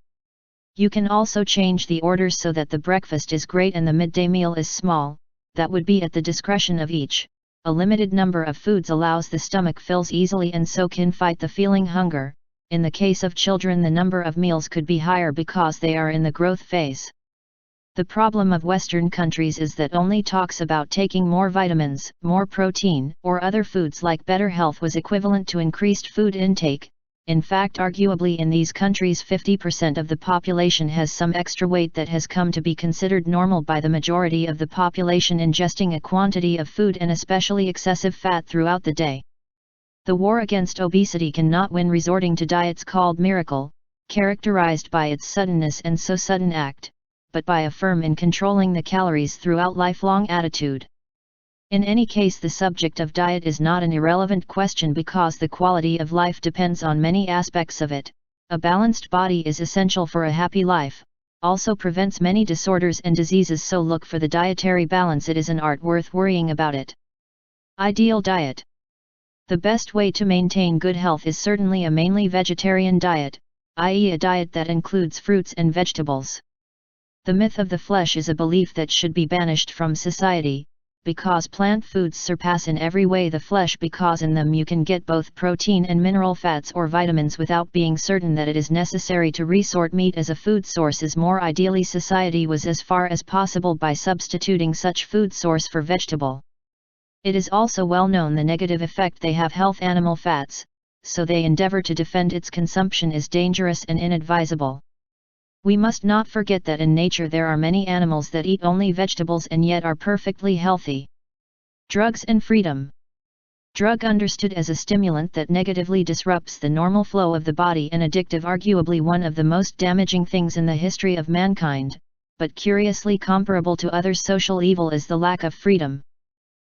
You can also change the orders so that the breakfast is great and the midday meal is small. That would be at the discretion of each. A limited number of foods allows the stomach fills easily and so can fight the feeling hunger. In the case of children the number of meals could be higher because they are in the growth phase. The problem of Western countries is that only talks about taking more vitamins, more protein, or other foods like better health was equivalent to increased food intake. In fact, arguably in these countries 50% of the population has some extra weight that has come to be considered normal by the majority of the population ingesting a quantity of food and especially excessive fat throughout the day. The war against obesity cannot win resorting to diets called miracle, characterized by its suddenness and so sudden act, but by a firm in controlling the calories throughout lifelong attitude. In any case, the subject of diet is not an irrelevant question because the quality of life depends on many aspects of it. A balanced body is essential for a happy life, also prevents many disorders and diseases, so look for the dietary balance. It is an art worth worrying about it. Ideal diet. The best way to maintain good health is certainly a mainly vegetarian diet, i.e. a diet that includes fruits and vegetables. The myth of the flesh is a belief that should be banished from society, because plant foods surpass in every way the flesh, because in them you can get both protein and mineral fats or vitamins without being certain that it is necessary to resort meat as a food source. Is more ideally, society was as far as possible by substituting such food source for vegetable. It is also well known the negative effect they have health animal fats, so they endeavor to defend its consumption is dangerous and inadvisable. We must not forget that in nature there are many animals that eat only vegetables and yet are perfectly healthy. Drugs and freedom. Drug understood as a stimulant that negatively disrupts the normal flow of the body and addictive, arguably one of the most damaging things in the history of mankind, but curiously comparable to other social evil is the lack of freedom.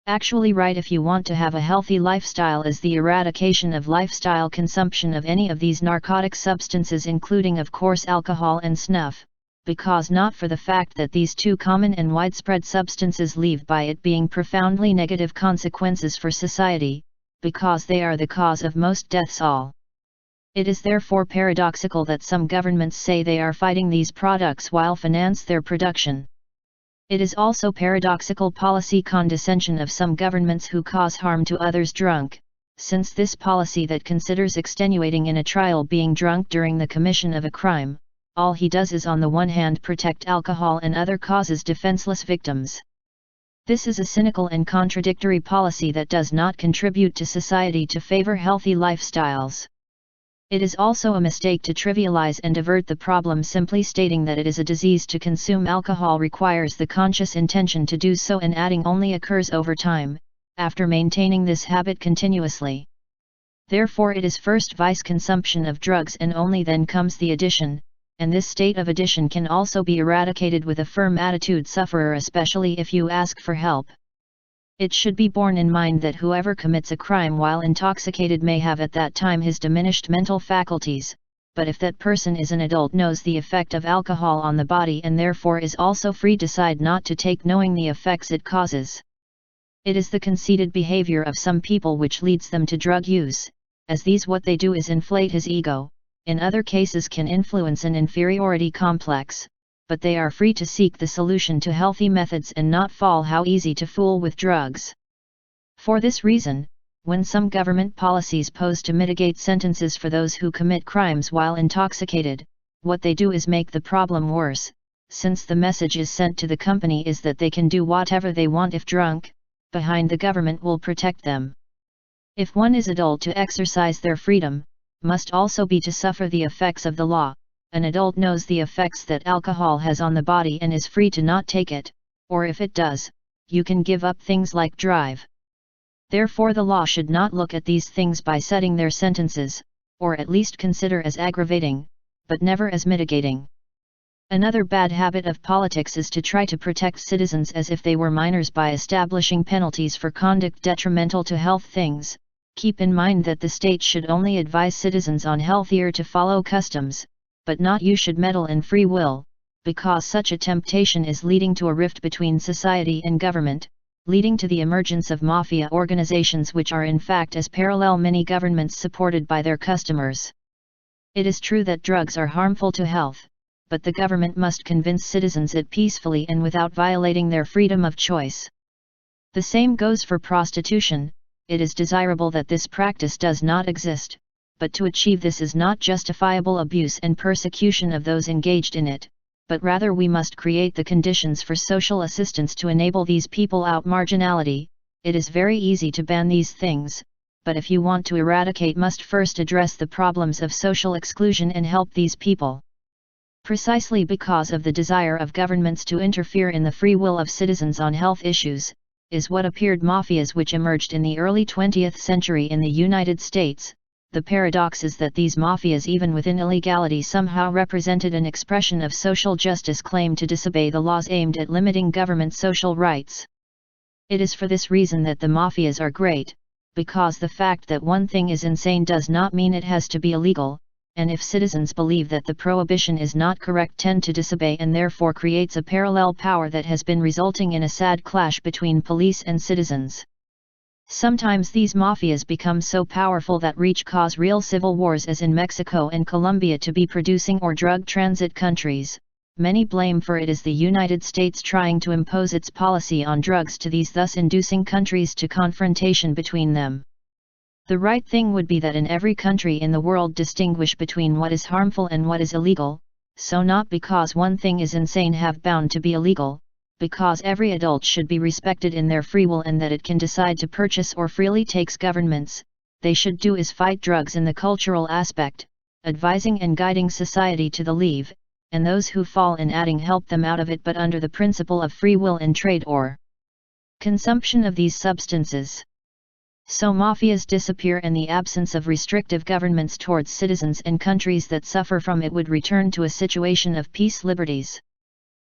Actually right, if you want to have a healthy lifestyle, is the eradication of lifestyle consumption of any of these narcotic substances, including of course alcohol and snuff, because not for the fact that these two common and widespread substances leave by it being profoundly negative consequences for society, because they are the cause of most deaths all. It is therefore paradoxical that some governments say they are fighting these products while finance their production. It is also paradoxical policy condescension of some governments who cause harm to others drunk, since this policy that considers extenuating in a trial being drunk during the commission of a crime, all he does is on the one hand protect alcohol and other causes defenseless victims. This is a cynical and contradictory policy that does not contribute to society to favor healthy lifestyles. It is also a mistake to trivialize and avert the problem simply stating that it is a disease. To consume alcohol requires the conscious intention to do so, and adding only occurs over time, after maintaining this habit continuously. Therefore it is first vice consumption of drugs and only then comes the addiction, and this state of addiction can also be eradicated with a firm attitude sufferer, especially if you ask for help. It should be borne in mind that whoever commits a crime while intoxicated may have at that time his diminished mental faculties, but if that person is an adult, knows the effect of alcohol on the body and therefore is also free to decide not to take, knowing the effects it causes. It is the conceited behavior of some people which leads them to drug use, as these what they do is inflate his ego, in other cases can influence an inferiority complex, but they are free to seek the solution to healthy methods and not fall how easy to fool with drugs. For this reason, when some government policies pose to mitigate sentences for those who commit crimes while intoxicated, what they do is make the problem worse, since the message is sent to the company is that they can do whatever they want if drunk, behind the government will protect them. If one is adult, to exercise their freedom, must also be to suffer the effects of the law. An adult knows the effects that alcohol has on the body and is free to not take it, or if it does, you can give up things like drive. Therefore the law should not look at these things by setting their sentences, or at least consider as aggravating, but never as mitigating. Another bad habit of politics is to try to protect citizens as if they were minors by establishing penalties for conduct detrimental to health. Things. Keep in mind that the state should only advise citizens on healthier to follow customs, but not you should meddle in free will, because such a temptation is leading to a rift between society and government, leading to the emergence of mafia organizations which are in fact as parallel mini governments supported by their customers. It is true that drugs are harmful to health, but the government must convince citizens it peacefully and without violating their freedom of choice. The same goes for prostitution. It is desirable that this practice does not exist, but to achieve this is not justifiable abuse and persecution of those engaged in it, but rather we must create the conditions for social assistance to enable these people out marginality. It is very easy to ban these things, but if you want to eradicate, must first address the problems of social exclusion and help these people. Precisely because of the desire of governments to interfere in the free will of citizens on health issues, is what appeared mafias which emerged in the early 20th century in the United States. The paradox is that these mafias, even within illegality, somehow represented an expression of social justice, claimed to disobey the laws aimed at limiting government social rights. It is for this reason that the mafias are great, because the fact that one thing is insane does not mean it has to be illegal, and if citizens believe that the prohibition is not correct, tend to disobey, and therefore creates a parallel power that has been resulting in a sad clash between police and citizens. Sometimes these mafias become so powerful that cause real civil wars, as in Mexico and Colombia, to be producing or drug transit countries. Many blame for it is the United States trying to impose its policy on drugs to these, thus inducing countries to confrontation between them. The right thing would be that in every country in the world distinguish between what is harmful and what is illegal, so not because one thing is insane have bound to be illegal, because every adult should be respected in their free will and that it can decide to purchase or freely takes. Governments, they should do is fight drugs in the cultural aspect, advising and guiding society to the leave, and those who fall in adding help them out of it, but under the principle of free will in trade or consumption of these substances. So mafias disappear and the absence of restrictive governments towards citizens and countries that suffer from it would return to a situation of peace liberties.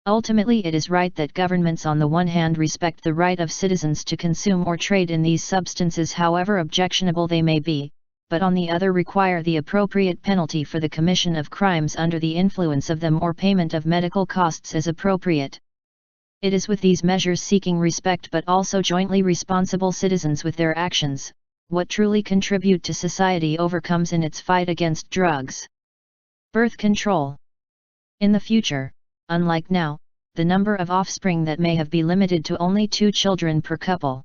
Ultimately, it is right that governments on the one hand respect the right of citizens to consume or trade in these substances however objectionable they may be, but on the other require the appropriate penalty for the commission of crimes under the influence of them or payment of medical costs as appropriate. It is with these measures seeking respect but also jointly responsible citizens with their actions, what truly contribute to society overcomes in its fight against drugs. Birth control. In the future, unlike now, the number of offspring that may have be limited to only 2 children per couple.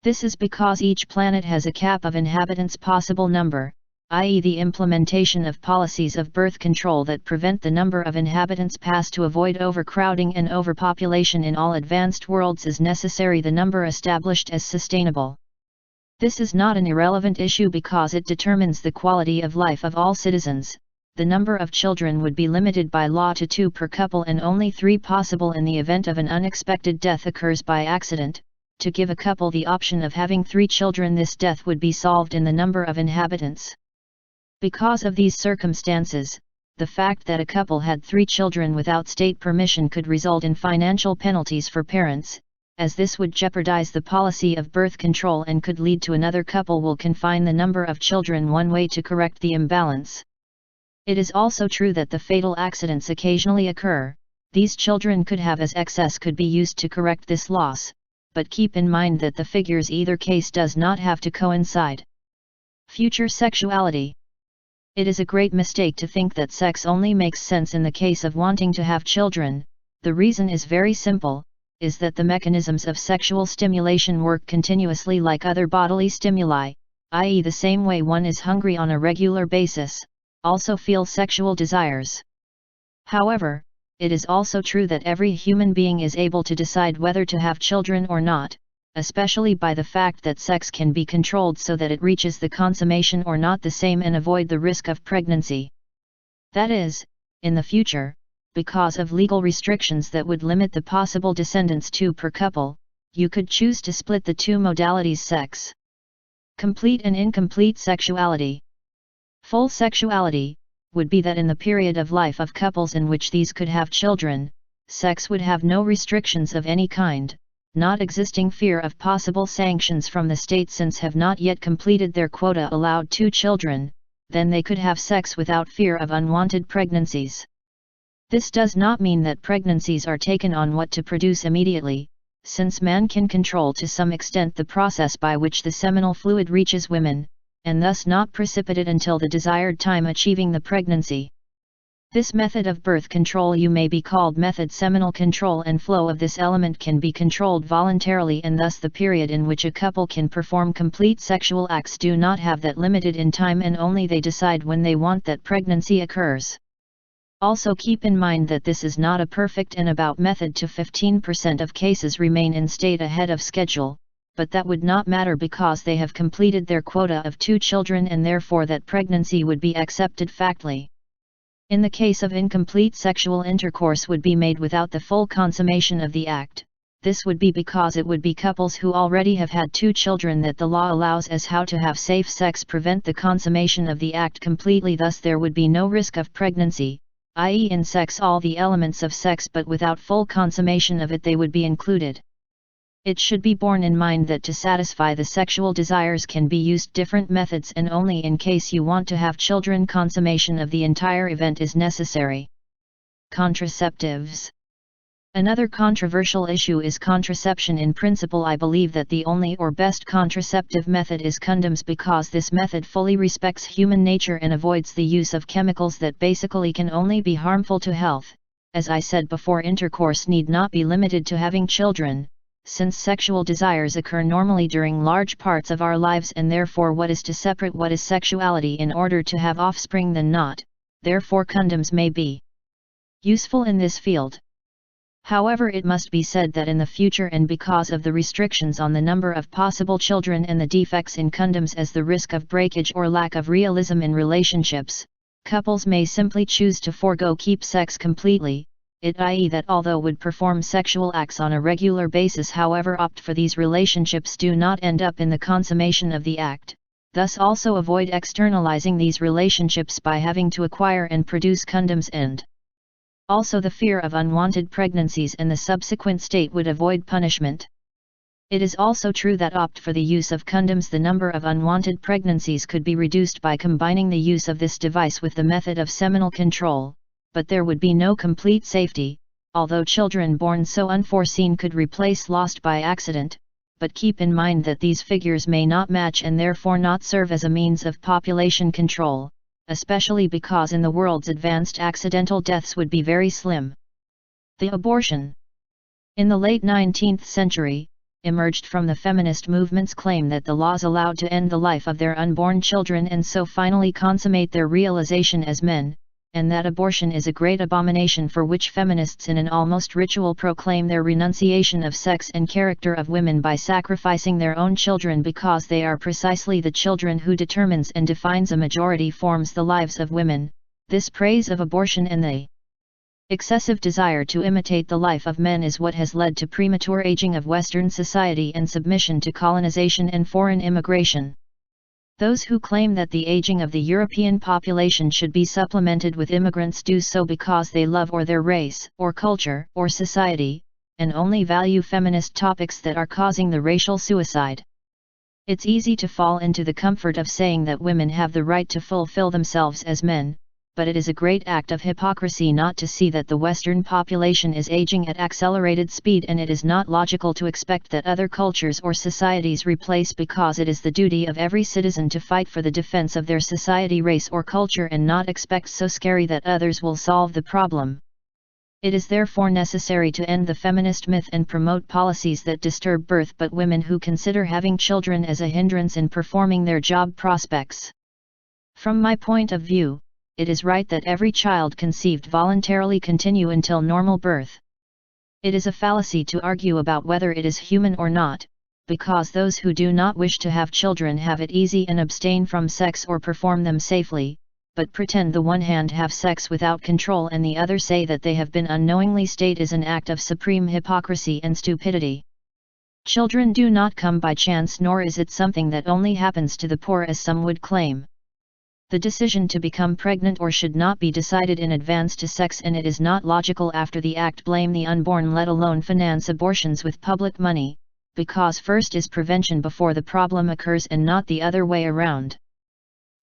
This is because each planet has a cap of inhabitants' possible number, i.e. the implementation of policies of birth control that prevent the number of inhabitants passed to avoid overcrowding and overpopulation in all advanced worlds is necessary, the number established as sustainable. This is not an irrelevant issue because it determines the quality of life of all citizens. The number of children would be limited by law to 2 per couple and only 3 possible in the event of an unexpected death occurs by accident. To give a couple the option of having 3 children, this death would be solved in the number of inhabitants. Because of these circumstances, the fact that a couple had 3 children without state permission could result in financial penalties for parents, as this would jeopardize the policy of birth control and could lead to another couple will confine the number of children one way to correct the imbalance. It is also true that the fatal accidents occasionally occur. These children could have as excess could be used to correct this loss, but keep in mind that the figures either case does not have to coincide. Future sexuality. It is a great mistake to think that sex only makes sense in the case of wanting to have children. The reason is very simple, is that the mechanisms of sexual stimulation work continuously like other bodily stimuli, i.e. the same way one is hungry on a regular basis, also feels sexual desires. However, it is also true that every human being is able to decide whether to have children or not, especially by the fact that sex can be controlled so that it reaches the consummation or not the same and avoid the risk of pregnancy. That is, in the future, because of legal restrictions that would limit the possible descendants 2 per couple, you could choose to split the 2 modalities sex. Complete and incomplete sexuality. Full sexuality would be that in the period of life of couples in which these could have children, sex would have no restrictions of any kind, not existing fear of possible sanctions from the state since have not yet completed their quota allowed 2 children, then they could have sex without fear of unwanted pregnancies. This does not mean that pregnancies are taken on what to produce immediately, since man can control to some extent the process by which the seminal fluid reaches women, and thus not precipitate until the desired time achieving the pregnancy. This method of birth control may be called method seminal control, and flow of this element can be controlled voluntarily, and thus the period in which a couple can perform complete sexual acts do not have that limited in time and only they decide when they want that pregnancy occurs. Also keep in mind that this is not a perfect and about method. To 15% of cases remain in state ahead of schedule, but that would not matter because they have completed their quota of 2 children and therefore that pregnancy would be accepted factly. In the case of incomplete sexual intercourse would be made without the full consummation of the act. This would be because it would be couples who already have had 2 children that the law allows as how to have safe sex prevent the consummation of the act completely, thus there would be no risk of pregnancy, i.e. in sex all the elements of sex but without full consummation of it they would be included. It should be borne in mind that to satisfy the sexual desires can be used different methods and only in case you want to have children consummation of the entire event is necessary. Contraceptives. Another controversial issue is contraception. In principle, I believe that the only or best contraceptive method is condoms because this method fully respects human nature and avoids the use of chemicals that basically can only be harmful to health. As I said before, intercourse need not be limited to having children, since sexual desires occur normally during large parts of our lives, and therefore what is to separate what is sexuality in order to have offspring than not. Therefore condoms may be useful in this field. However, it must be said that in the future, and because of the restrictions on the number of possible children and the defects in condoms as the risk of breakage or lack of realism in relationships, couples may simply choose to forego keep sex completely, it i.e. that although would perform sexual acts on a regular basis however opt for these relationships do not end up in the consummation of the act, thus also avoid externalizing these relationships by having to acquire and produce condoms and also the fear of unwanted pregnancies and the subsequent state would avoid punishment. It is also true that opt for the use of condoms the number of unwanted pregnancies could be reduced by combining the use of this device with the method of seminal control, but there would be no complete safety, although children born so unforeseen could replace lost by accident, but keep in mind that these figures may not match and therefore not serve as a means of population control, especially because in the world's advanced accidental deaths would be very slim. The abortion. In the late 19th century, emerged from the feminist movement's claim that the laws allowed to end the life of their unborn children and so finally consummate their realization as men, and that abortion is a great abomination for which feminists in an almost ritual proclaim their renunciation of sex and character of women by sacrificing their own children because they are precisely the children who determines and defines a majority forms the lives of women. This praise of abortion and the excessive desire to imitate the life of men is what has led to premature aging of Western society and submission to colonization and foreign immigration. Those who claim that the aging of the European population should be supplemented with immigrants do so because they love or their race, or culture, or society, and only value feminist topics that are causing the racial suicide. It's easy to fall into the comfort of saying that women have the right to fulfill themselves as men, but it is a great act of hypocrisy not to see that the Western population is aging at accelerated speed and it is not logical to expect that other cultures or societies replace because it is the duty of every citizen to fight for the defense of their society, race or culture and not expect so scary that others will solve the problem. It is therefore necessary to end the feminist myth and promote policies that disturb birth but women who consider having children as a hindrance in performing their job prospects. From my point of view, it is right that every child conceived voluntarily continue until normal birth. It is a fallacy to argue about whether it is human or not, because those who do not wish to have children have it easy and abstain from sex or perform them safely, but pretend the one hand have sex without control and the other say that they have been unknowingly state is an act of supreme hypocrisy and stupidity. Children do not come by chance, nor is it something that only happens to the poor as some would claim. The decision to become pregnant or should not be decided in advance to sex, and it is not logical after the act blame the unborn, let alone finance abortions with public money, because first is prevention before the problem occurs and not the other way around.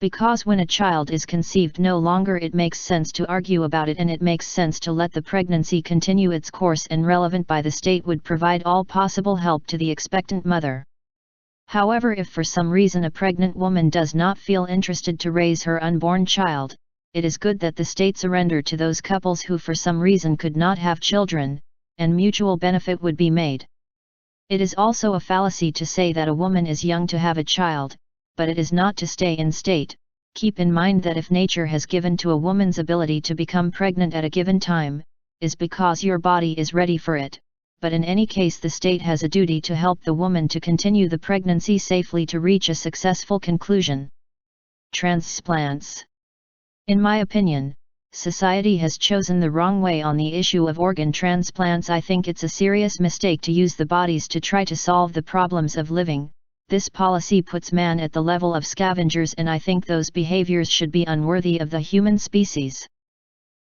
Because when a child is conceived no longer it makes sense to argue about it and it makes sense to let the pregnancy continue its course, and relevant by the state would provide all possible help to the expectant mother. However, if for some reason a pregnant woman does not feel interested to raise her unborn child, it is good that the state surrender to those couples who for some reason could not have children, and mutual benefit would be made. It is also a fallacy to say that a woman is young to have a child, but it is not to stay in state. Keep in mind that if nature has given to a woman's ability to become pregnant at a given time, is because your body is ready for it. But in any case the state has a duty to help the woman to continue the pregnancy safely to reach a successful conclusion. Transplants. In my opinion, society has chosen the wrong way on the issue of organ transplants. I think it's a serious mistake to use the bodies to try to solve the problems of living. This policy puts man at the level of scavengers, and I think those behaviors should be unworthy of the human species.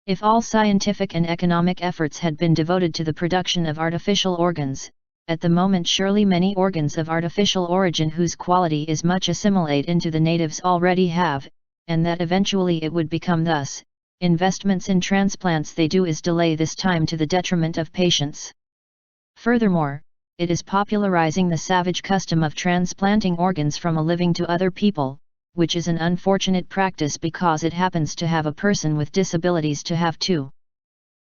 If all scientific and economic efforts had been devoted to the production of artificial organs, at the moment surely many organs of artificial origin whose quality is much assimilate into the natives already have, and that eventually it would become thus. Investments in transplants they do is delay this time to the detriment of patients. Furthermore, it is popularizing the savage custom of transplanting organs from a living to other people, which is an unfortunate practice because it happens to have a person with disabilities to have too.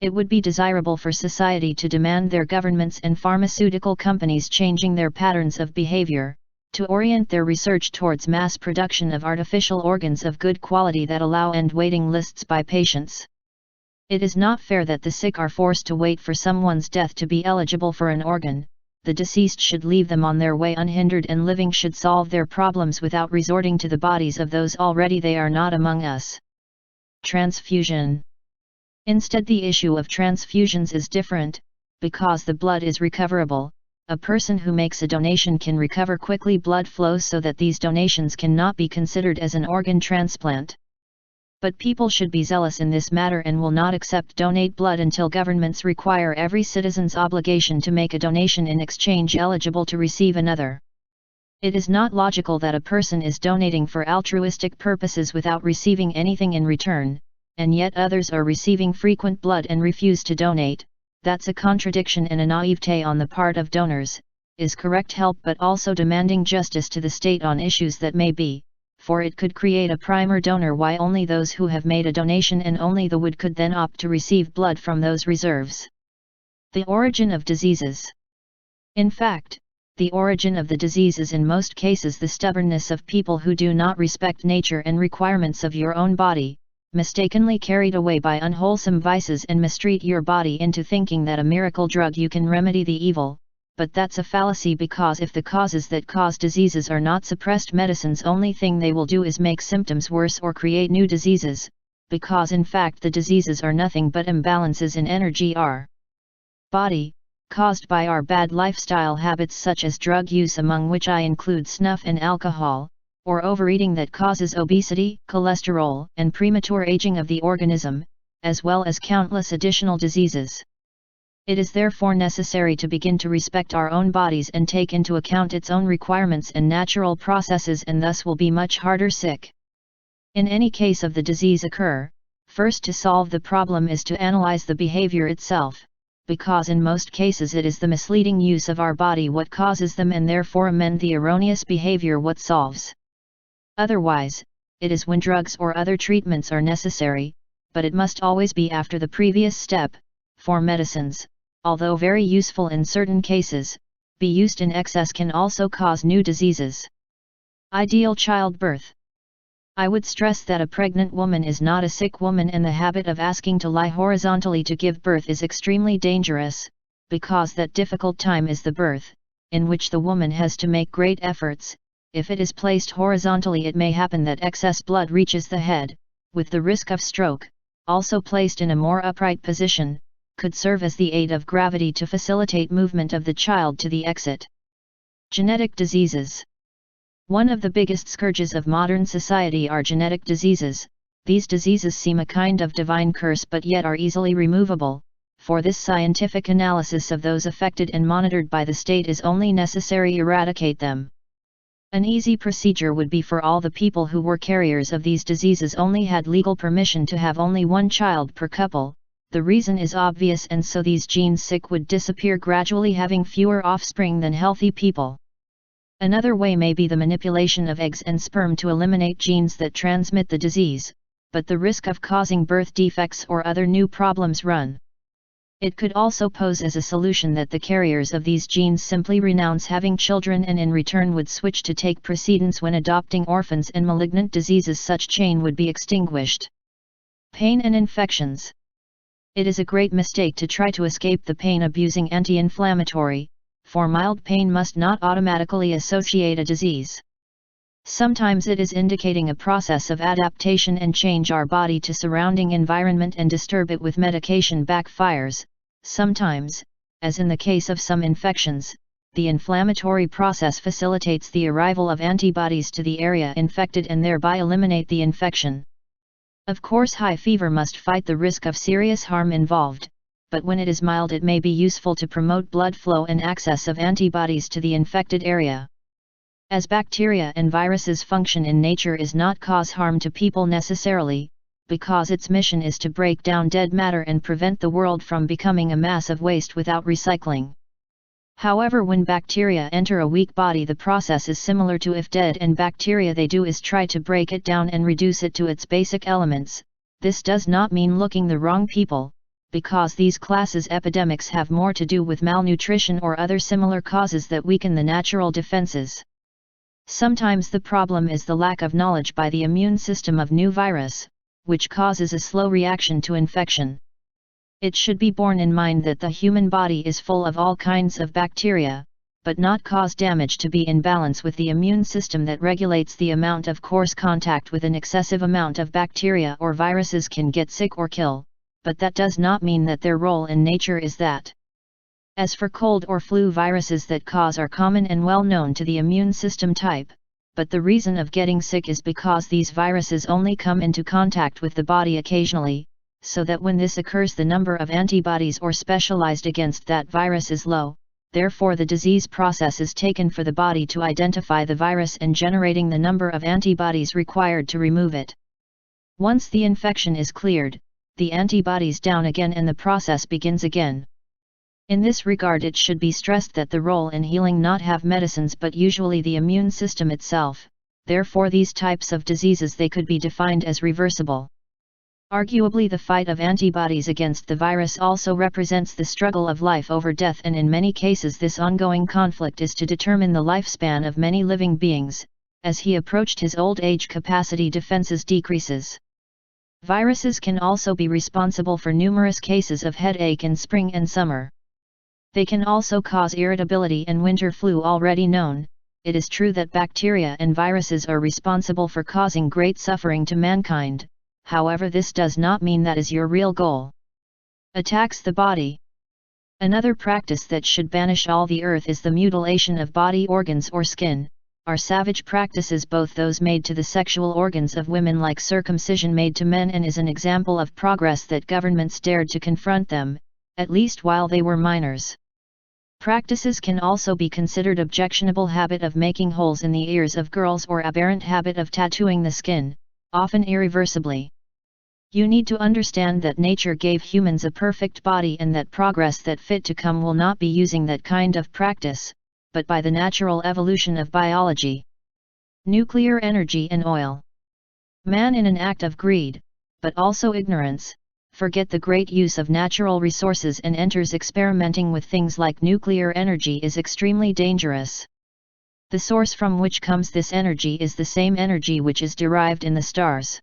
It would be desirable for society to demand their governments and pharmaceutical companies changing their patterns of behavior, to orient their research towards mass production of artificial organs of good quality that allow end waiting lists by patients. It is not fair that the sick are forced to wait for someone's death to be eligible for an organ. The deceased should leave them on their way unhindered, and living should solve their problems without resorting to the bodies of those already they are not among us. Transfusion. Instead, the issue of transfusions is different, because the blood is recoverable. A person who makes a donation can recover quickly blood flows so that these donations cannot be considered as an organ transplant. But people should be zealous in this matter and will not accept donate blood until governments require every citizen's obligation to make a donation in exchange eligible to receive another. It is not logical that a person is donating for altruistic purposes without receiving anything in return, and yet others are receiving frequent blood and refuse to donate. That's a contradiction and a naivete on the part of donors. Is correct help but also demanding justice to the state on issues that may be, for it could create a primer donor why only those who have made a donation and only the would could then opt to receive blood from those reserves. The origin of diseases. In fact, the origin of the disease is in most cases the stubbornness of people who do not respect nature and requirements of your own body, mistakenly carried away by unwholesome vices and mistreat your body into thinking that a miracle drug you can remedy the evil, but that's a fallacy because if the causes that cause diseases are not suppressed, medicine's only thing they will do is make symptoms worse or create new diseases, because in fact the diseases are nothing but imbalances in energy our body, caused by our bad lifestyle habits such as drug use, among which I include snuff and alcohol, or overeating that causes obesity, cholesterol, and premature aging of the organism, as well as countless additional diseases. It is therefore necessary to begin to respect our own bodies and take into account its own requirements and natural processes, and thus will be much harder sick. In any case of the disease occur, first to solve the problem is to analyze the behavior itself, because in most cases it is the misleading use of our body what causes them, and therefore amend the erroneous behavior what solves. Otherwise, it is when drugs or other treatments are necessary, but it must always be after the previous step, for medicines, although very useful in certain cases, be used in excess can also cause new diseases. Ideal childbirth. I would stress that a pregnant woman is not a sick woman, and the habit of asking to lie horizontally to give birth is extremely dangerous, because that difficult time is the birth, in which the woman has to make great efforts. If it is placed horizontally, it may happen that excess blood reaches the head, with the risk of stroke. Also placed in a more upright position, could serve as the aid of gravity to facilitate movement of the child to the exit. Genetic diseases. One of the biggest scourges of modern society are genetic diseases. These diseases seem a kind of divine curse but yet are easily removable. For this, scientific analysis of those affected and monitored by the state is only necessary to eradicate them. An easy procedure would be for all the people who were carriers of these diseases only had legal permission to have only one child per couple. The reason is obvious, and so these genes sick would disappear gradually, having fewer offspring than healthy people. Another way may be the manipulation of eggs and sperm to eliminate genes that transmit the disease, but the risk of causing birth defects or other new problems run. It could also pose as a solution that the carriers of these genes simply renounce having children and in return would switch to take precedence when adopting orphans and malignant diseases. Such chain would be extinguished. Pain and infections. It is a great mistake to try to escape the pain abusing anti-inflammatory, for mild pain must not automatically associate a disease. Sometimes it is indicating a process of adaptation and change our body to surrounding environment, and disturb it with medication backfires. Sometimes, as in the case of some infections, the inflammatory process facilitates the arrival of antibodies to the area infected and thereby eliminate the infection. Of course, high fever must fight the risk of serious harm involved, but when it is mild it may be useful to promote blood flow and access of antibodies to the infected area. As bacteria and viruses function in nature is not cause harm to people necessarily, because its mission is to break down dead matter and prevent the world from becoming a mass of waste without recycling. However, when bacteria enter a weak body, the process is similar to if dead and bacteria they do is try to break it down and reduce it to its basic elements. This does not mean looking the wrong people, because these classes epidemics have more to do with malnutrition or other similar causes that weaken the natural defenses. Sometimes the problem is the lack of knowledge by the immune system of new virus, which causes a slow reaction to infection. It should be borne in mind that the human body is full of all kinds of bacteria, but not cause damage to be in balance with the immune system that regulates the amount of coarse contact with an excessive amount of bacteria or viruses can get sick or kill. but that does not mean that their role in nature is that. As for cold or flu viruses that cause are common and well known to the immune system type, but the reason of getting sick is because these viruses only come into contact with the body occasionally, so that when this occurs the number of antibodies or specialized against that virus is low, therefore the disease process is taken for the body to identify the virus and generating the number of antibodies required to remove it. Once the infection is cleared, the antibodies down again and the process begins again. In this regard it should be stressed that the role in healing not have medicines but usually the immune system itself, therefore these types of diseases they could be defined as reversible. Arguably the fight of antibodies against the virus also represents the struggle of life over death, and in many cases this ongoing conflict is to determine the lifespan of many living beings. As he approached his old age capacity defenses decreases. Viruses can also be responsible for numerous cases of headache in spring and summer. They can also cause irritability and winter flu already known. It is true that bacteria and viruses are responsible for causing great suffering to mankind, however this does not mean that is your real goal. Attacks the body. Another practice that should banish all the earth is the mutilation of body organs or skin, are savage practices, both those made to the sexual organs of women like circumcision made to men, and is an example of progress that governments dared to confront them, at least while they were minors. Practices can also be considered objectionable: habit of making holes in the ears of girls or aberrant habit of tattooing the skin, often irreversibly. You need to understand that nature gave humans a perfect body and that progress that fit to come will not be using that kind of practice, but by the natural evolution of biology. Nuclear energy and oil. Man, in an act of greed, but also ignorance, forget the great use of natural resources and enters experimenting with things like nuclear energy is extremely dangerous. The source from which comes this energy is the same energy which is derived in the stars.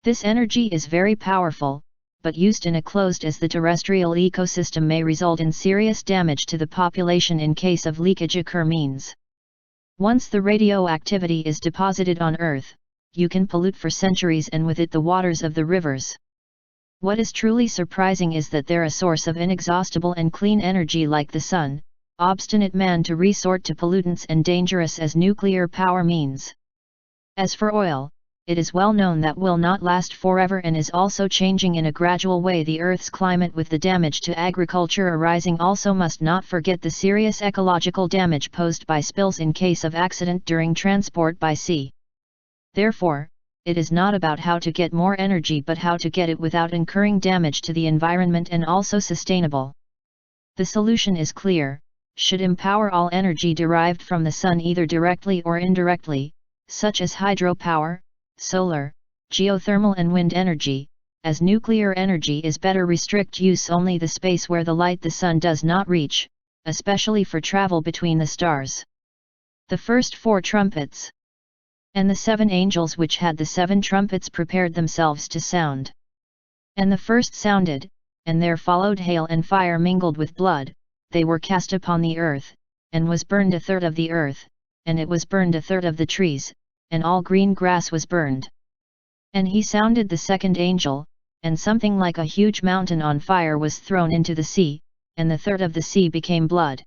This energy is very powerful, but used in a closed as the terrestrial ecosystem may result in serious damage to the population in case of leakage occur means. Once the radioactivity is deposited on Earth, you can pollute for centuries and with it the waters of the rivers. What is truly surprising is that there is a source of inexhaustible and clean energy like the sun, obstinate man to resort to pollutants and dangerous as nuclear power means. As for oil, it is well known that will not last forever and is also changing in a gradual way the Earth's climate, with the damage to agriculture arising. Also must not forget the serious ecological damage posed by spills in case of accident during transport by sea. Therefore, it is not about how to get more energy but how to get it without incurring damage to the environment and also sustainable. The solution is clear: should empower all energy derived from the sun either directly or indirectly, such as hydropower, solar, geothermal and wind energy. As nuclear energy is better, restrict use only the space where the light the sun does not reach, especially for travel between the stars. The first 4 trumpets. And the 7 angels which had the 7 trumpets prepared themselves to sound. And the first sounded, and there followed hail and fire mingled with blood, they were cast upon the earth, and was burned 1/3 of the earth, and it was burned 1/3 of the trees, and all green grass was burned. And he sounded the second angel, and something like a huge mountain on fire was thrown into the sea, and the 1/3 of the sea became blood.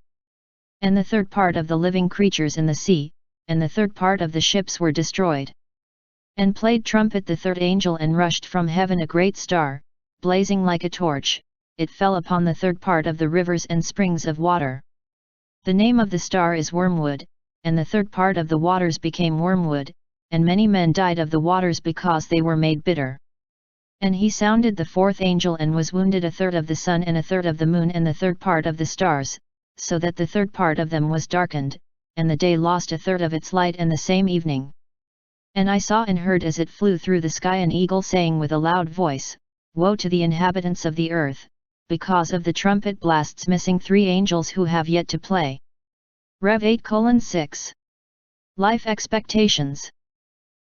And the 1/3 part of the living creatures in the sea, and the 1/3 part of the ships were destroyed. And played trumpet the 3rd angel, and rushed from heaven a great star, blazing like a torch, it fell upon the 3rd part of the rivers and springs of water. The name of the star is Wormwood, and the 3rd part of the waters became wormwood, and many men died of the waters because they were made bitter. And he sounded the 4th angel, and was wounded 1/3 of the sun and 1/3 of the moon and the 3rd part of the stars, so that the 3rd part of them was darkened, and the day lost 1/3 of its light and the same evening. And I saw and heard as it flew through the sky an eagle saying with a loud voice, Woe to the inhabitants of the earth, because of the trumpet blasts missing 3 angels who have yet to play. Rev 8:6. Life expectations.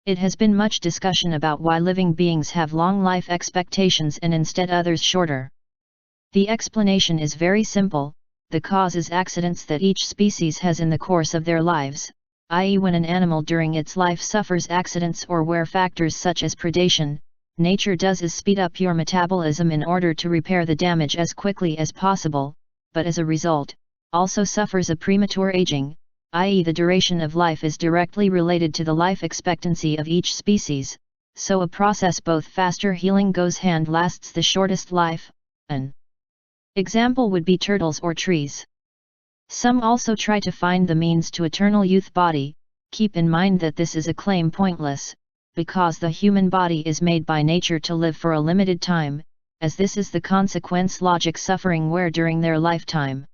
It has been much discussion about why living beings have long life expectations and instead others shorter. The explanation is very simple: the cause is accidents that each species has in the course of their lives, i.e. when an animal during its life suffers accidents or where factors such as predation, nature does is speed up your metabolism in order to repair the damage as quickly as possible, but as a result, also suffers a premature aging, i.e. the duration of life is directly related to the life expectancy of each species, so a process both faster healing goes hand lasts the shortest life. An example would be turtles or trees. Some also try to find the means to eternal youth body. Keep in mind that this is a claim pointless, because the human body is made by nature to live for a limited time, as this is the consequence logic suffering wear during their lifetime.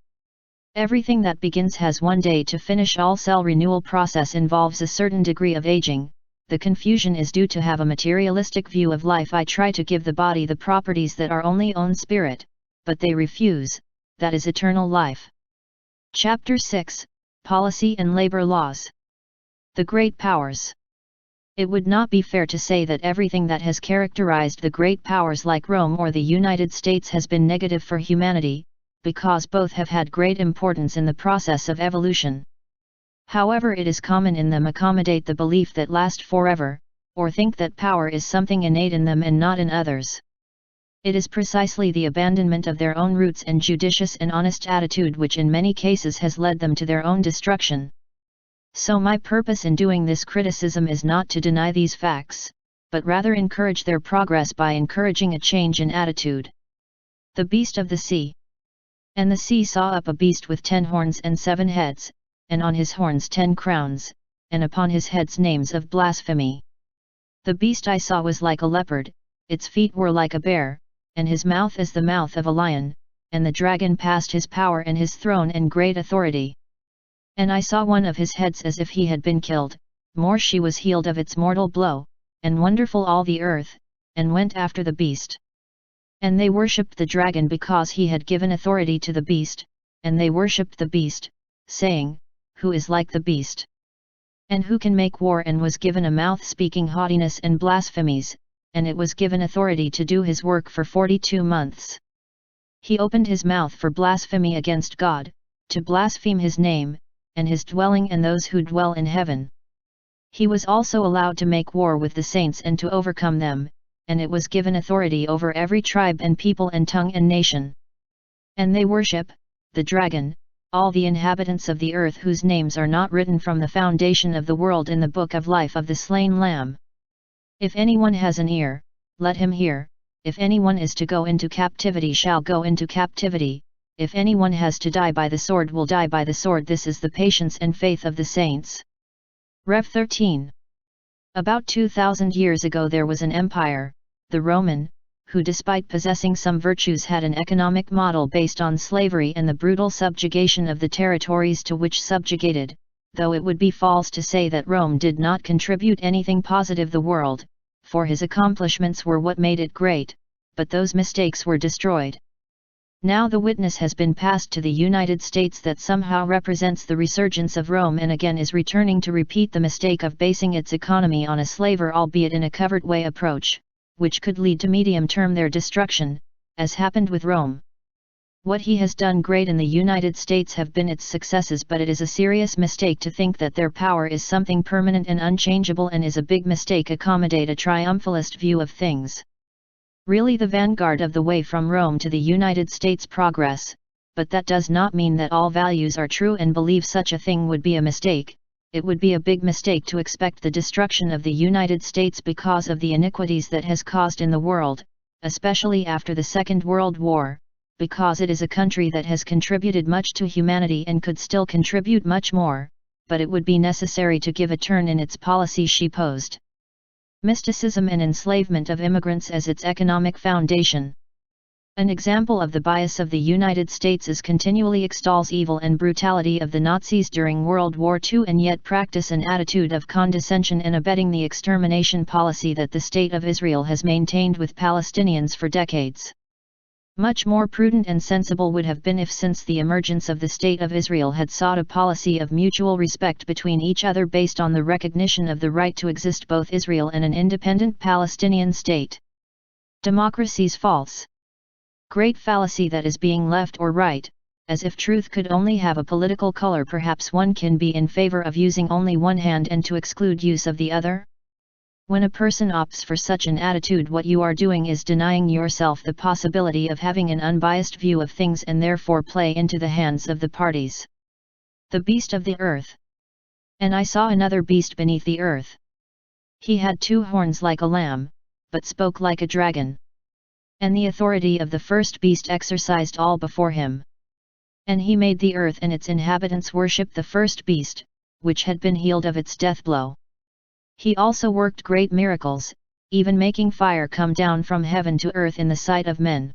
Everything that begins has one day to finish. All cell renewal process involves a certain degree of aging. The confusion is due to have a materialistic view of life. I try to give the body the properties that are only own spirit, but they refuse, that is eternal life. Chapter 6, Policy and Labor Laws. The Great Powers. It would not be fair to say that everything that has characterized the great powers like Rome or the United States has been negative for humanity, because both have had great importance in the process of evolution. However, it is common in them accommodate the belief that last forever, or think that power is something innate in them and not in others. It is precisely the abandonment of their own roots and judicious and honest attitude which in many cases has led them to their own destruction. So my purpose in doing this criticism is not to deny these facts, but rather encourage their progress by encouraging a change in attitude. The beast of the sea. And the sea saw up a beast with 10 horns and 7 heads, and on his horns 10 crowns, and upon his heads names of blasphemy. The beast I saw was like a leopard, its feet were like a bear, and his mouth as the mouth of a lion, and the dragon passed his power and his throne and great authority. And I saw one of his heads as if he had been killed, more she was healed of its mortal blow, and wonderful all the earth, and went after the beast. And they worshipped the dragon because he had given authority to the beast, and they worshipped the beast, saying, Who is like the beast? And who can make war? And was given a mouth speaking haughtiness and blasphemies, and it was given authority to do his work for 42 months. He opened his mouth for blasphemy against God, to blaspheme his name, and his dwelling and those who dwell in heaven. He was also allowed to make war with the saints and to overcome them, and it was given authority over every tribe and people and tongue and nation. And they worship the dragon, all the inhabitants of the earth whose names are not written from the foundation of the world in the book of life of the slain Lamb. If anyone has an ear, let him hear. If anyone is to go into captivity shall go into captivity. If anyone has to die by the sword will die by the sword. This is the patience and faith of the saints. Rev 13. About 2000 years ago there was an empire, the Roman, who despite possessing some virtues had an economic model based on slavery and the brutal subjugation of the territories to which subjugated, though it would be false to say that Rome did not contribute anything positive the world, for his accomplishments were what made it great, but those mistakes were destroyed. Now the witness has been passed to the United States that somehow represents the resurgence of Rome and again is returning to repeat the mistake of basing its economy on a slaver albeit in a covert way approach, which could lead to medium-term their destruction, as happened with Rome. What he has done great in the United States have been its successes, but it is a serious mistake to think that their power is something permanent and unchangeable, and is a big mistake accommodate a triumphalist view of things. Really the vanguard of the way from Rome to the United States progress, but that does not mean that all values are true, and believe such a thing would be a mistake. It would be a big mistake to expect the destruction of the United States because of the iniquities that has caused in the world, especially after the Second World War, because it is a country that has contributed much to humanity and could still contribute much more, but it would be necessary to give a turn in its policy. She posed mysticism and enslavement of immigrants as its economic foundation. An example of the bias of the United States is continually extols evil and brutality of the Nazis during World War II and yet practice an attitude of condescension and abetting the extermination policy that the State of Israel has maintained with Palestinians for decades. Much more prudent and sensible would have been if, since the emergence of the State of Israel, had sought a policy of mutual respect between each other based on the recognition of the right to exist both Israel and an independent Palestinian state. Democracy's false. Great fallacy that is being left or right, as if truth could only have a political color. Perhaps one can be in favor of using only one hand and to exclude use of the other? When a person opts for such an attitude, what you are doing is denying yourself the possibility of having an unbiased view of things and therefore play into the hands of the parties. The beast of the earth. And I saw another beast beneath the earth. He had 2 horns like a lamb, but spoke like a dragon. And the authority of the first beast exercised all before him. And he made the earth and its inhabitants worship the first beast, which had been healed of its death blow. He also worked great miracles, even making fire come down from heaven to earth in the sight of men.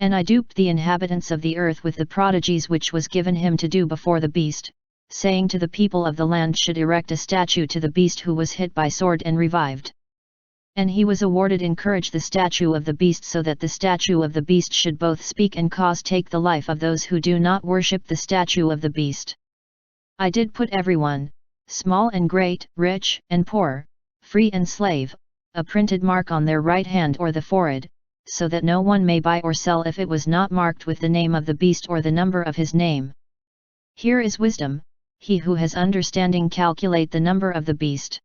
And I duped the inhabitants of the earth with the prodigies which was given him to do before the beast, saying to the people of the land should erect a statue to the beast who was hit by sword and revived. And he was awarded in courage the statue of the beast, so that the statue of the beast should both speak and cause take the life of those who do not worship the statue of the beast. I did put everyone, small and great, rich and poor, free and slave, a printed mark on their right hand or the forehead, so that no one may buy or sell if it was not marked with the name of the beast or the number of his name. Here is wisdom, he who has understanding calculate the number of the beast.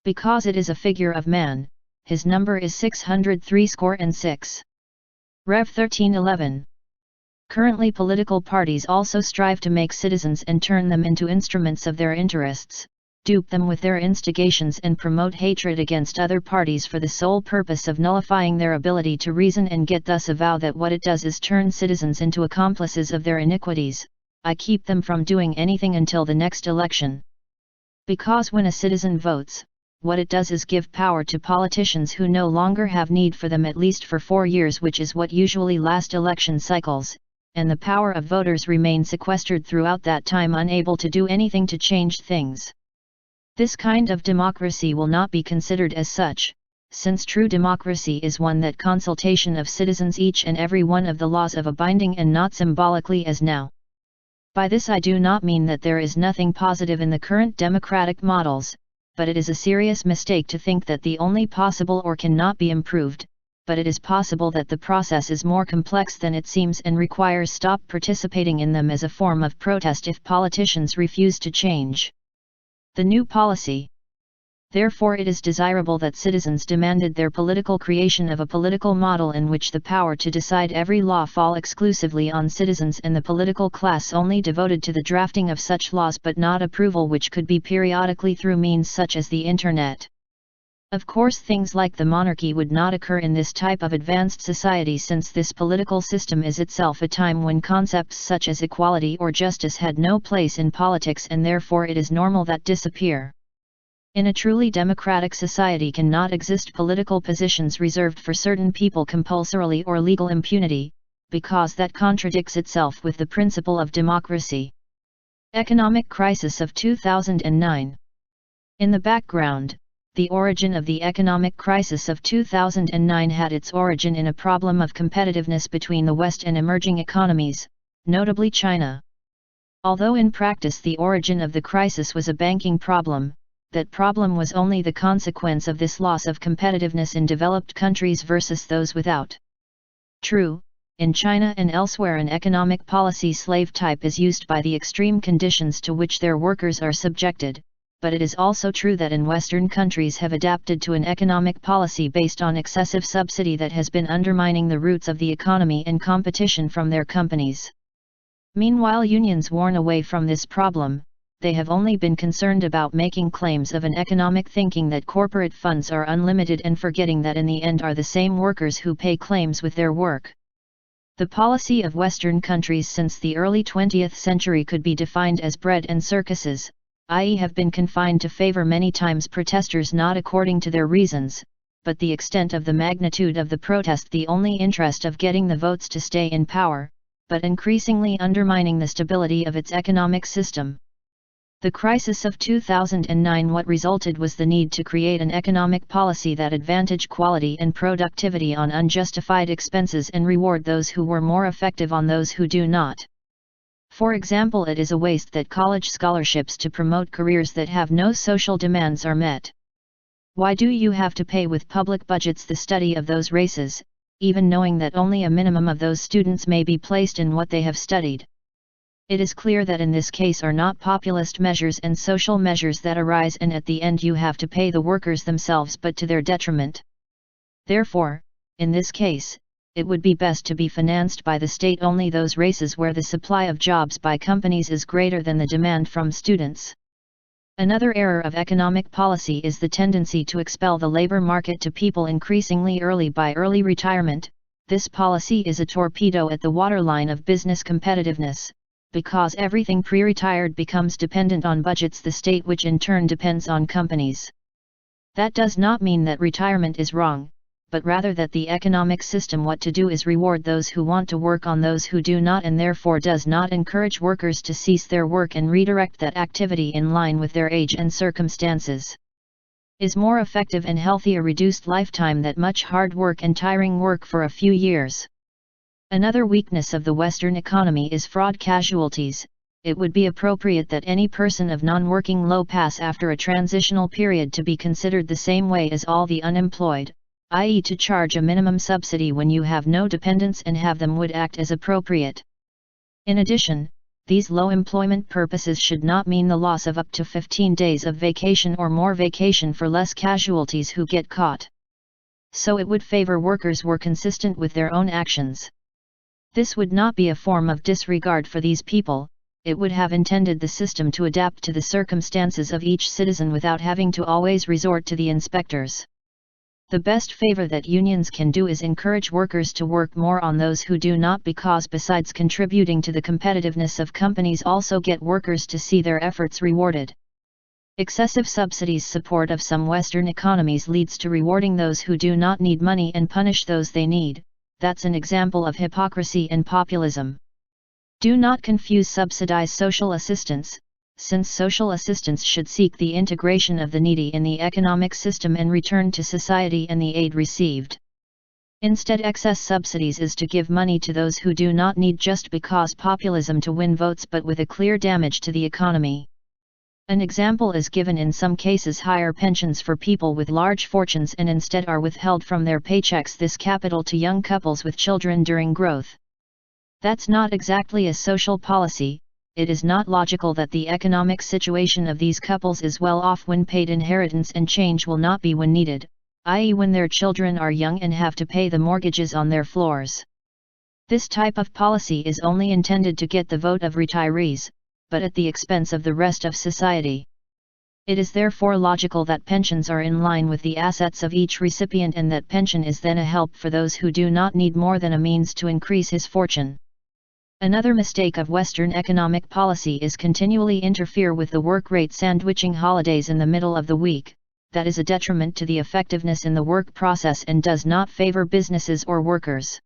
Because it is a figure of man, his number is 666. Rev 13:11. Currently political parties also strive to make citizens and turn them into instruments of their interests, dupe them with their instigations and promote hatred against other parties for the sole purpose of nullifying their ability to reason, and get thus a vow that what it does is turn citizens into accomplices of their iniquities. I keep them from doing anything until the next election. Because when a citizen votes, what it does is give power to politicians who no longer have need for them, at least for 4 years, which is what usually last election cycles, and the power of voters remain sequestered throughout that time, unable to do anything to change things. This kind of democracy will not be considered as such, since true democracy is one that consultation of citizens, each and every one of the laws of a binding, and not symbolically as now. By this I do not mean that there is nothing positive in the current democratic models, but it is a serious mistake to think that the only possible or cannot be improved, but it is possible that the process is more complex than it seems and requires stop participating in them as a form of protest if politicians refuse to change the new policy. Therefore it is desirable that citizens demanded their political creation of a political model in which the power to decide every law fall exclusively on citizens and the political class only devoted to the drafting of such laws, but not approval, which could be periodically through means such as the Internet. Of course, things like the monarchy would not occur in this type of advanced society, since this political system is itself a time when concepts such as equality or justice had no place in politics, and therefore it is normal that disappear. In a truly democratic society cannot exist political positions reserved for certain people compulsorily or legal impunity, because that contradicts itself with the principle of democracy. Economic crisis of 2009. In the background, the origin of the economic crisis of 2009 had its origin in a problem of competitiveness between the West and emerging economies, notably China. Although in practice the origin of the crisis was a banking problem, that problem was only the consequence of this loss of competitiveness in developed countries versus those without. True, in China and elsewhere an economic policy slave type is used by the extreme conditions to which their workers are subjected, but it is also true that in Western countries have adapted to an economic policy based on excessive subsidy that has been undermining the roots of the economy and competition from their companies. Meanwhile, unions worn away from this problem, they have only been concerned about making claims of an economic thinking that corporate funds are unlimited, and forgetting that in the end are the same workers who pay claims with their work. The policy of Western countries since the early 20th century could be defined as bread and circuses, i.e. have been confined to favor many times protesters not according to their reasons, but the extent of the magnitude of the protest the only interest of getting the votes to stay in power, but increasingly undermining the stability of its economic system. The crisis of 2009, what resulted was the need to create an economic policy that advantage quality and productivity on unjustified expenses and reward those who were more effective on those who do not. For example, it is a waste that college scholarships to promote careers that have no social demands are met. Why do you have to pay with public budgets the study of those races, even knowing that only a minimum of those students may be placed in what they have studied? It is clear that in this case are not populist measures and social measures that arise, and at the end you have to pay the workers themselves, but to their detriment. Therefore, in this case, it would be best to be financed by the state only those races where the supply of jobs by companies is greater than the demand from students. Another error of economic policy is the tendency to expel the labor market to people increasingly early by early retirement. This policy is a torpedo at the waterline of business competitiveness, because everything pre-retired becomes dependent on budgets the state, which in turn depends on companies. That does not mean that retirement is wrong, but rather that the economic system what to do is reward those who want to work on those who do not, and therefore does not encourage workers to cease their work and redirect that activity in line with their age and circumstances. Is more effective and healthy a reduced lifetime than much hard work and tiring work for a few years. Another weakness of the Western economy is fraud casualties. It would be appropriate that any person of non-working low pass after a transitional period to be considered the same way as all the unemployed, i.e. to charge a minimum subsidy when you have no dependents and have them would act as appropriate. In addition, these low employment purposes should not mean the loss of up to 15 days of vacation or more vacation for less casualties who get caught. So it would favor workers were consistent with their own actions. This would not be a form of disregard for these people. It would have intended the system to adapt to the circumstances of each citizen without having to always resort to the inspectors. The best favor that unions can do is encourage workers to work more on those who do not, because besides contributing to the competitiveness of companies also get workers to see their efforts rewarded. Excessive subsidies support of some Western economies leads to rewarding those who do not need money and punish those they need. That's an example of hypocrisy and populism. Do not confuse subsidized social assistance, since social assistance should seek the integration of the needy in the economic system and return to society and the aid received. Instead, excess subsidies is to give money to those who do not need just because populism to win votes, but with a clear damage to the economy. An example is given: in some cases higher pensions for people with large fortunes and instead are withheld from their paychecks this capital to young couples with children during growth. That's not exactly a social policy. It is not logical that the economic situation of these couples is well off when paid inheritance and change will not be when needed, i.e. when their children are young and have to pay the mortgages on their floors. This type of policy is only intended to get the vote of retirees, but at the expense of the rest of society. It is therefore logical that pensions are in line with the assets of each recipient, and that pension is then a help for those who do not need more than a means to increase his fortune. Another mistake of Western economic policy is continually interfere with the work rate, sandwiching holidays in the middle of the week. That is a detriment to the effectiveness in the work process and does not favor businesses or workers.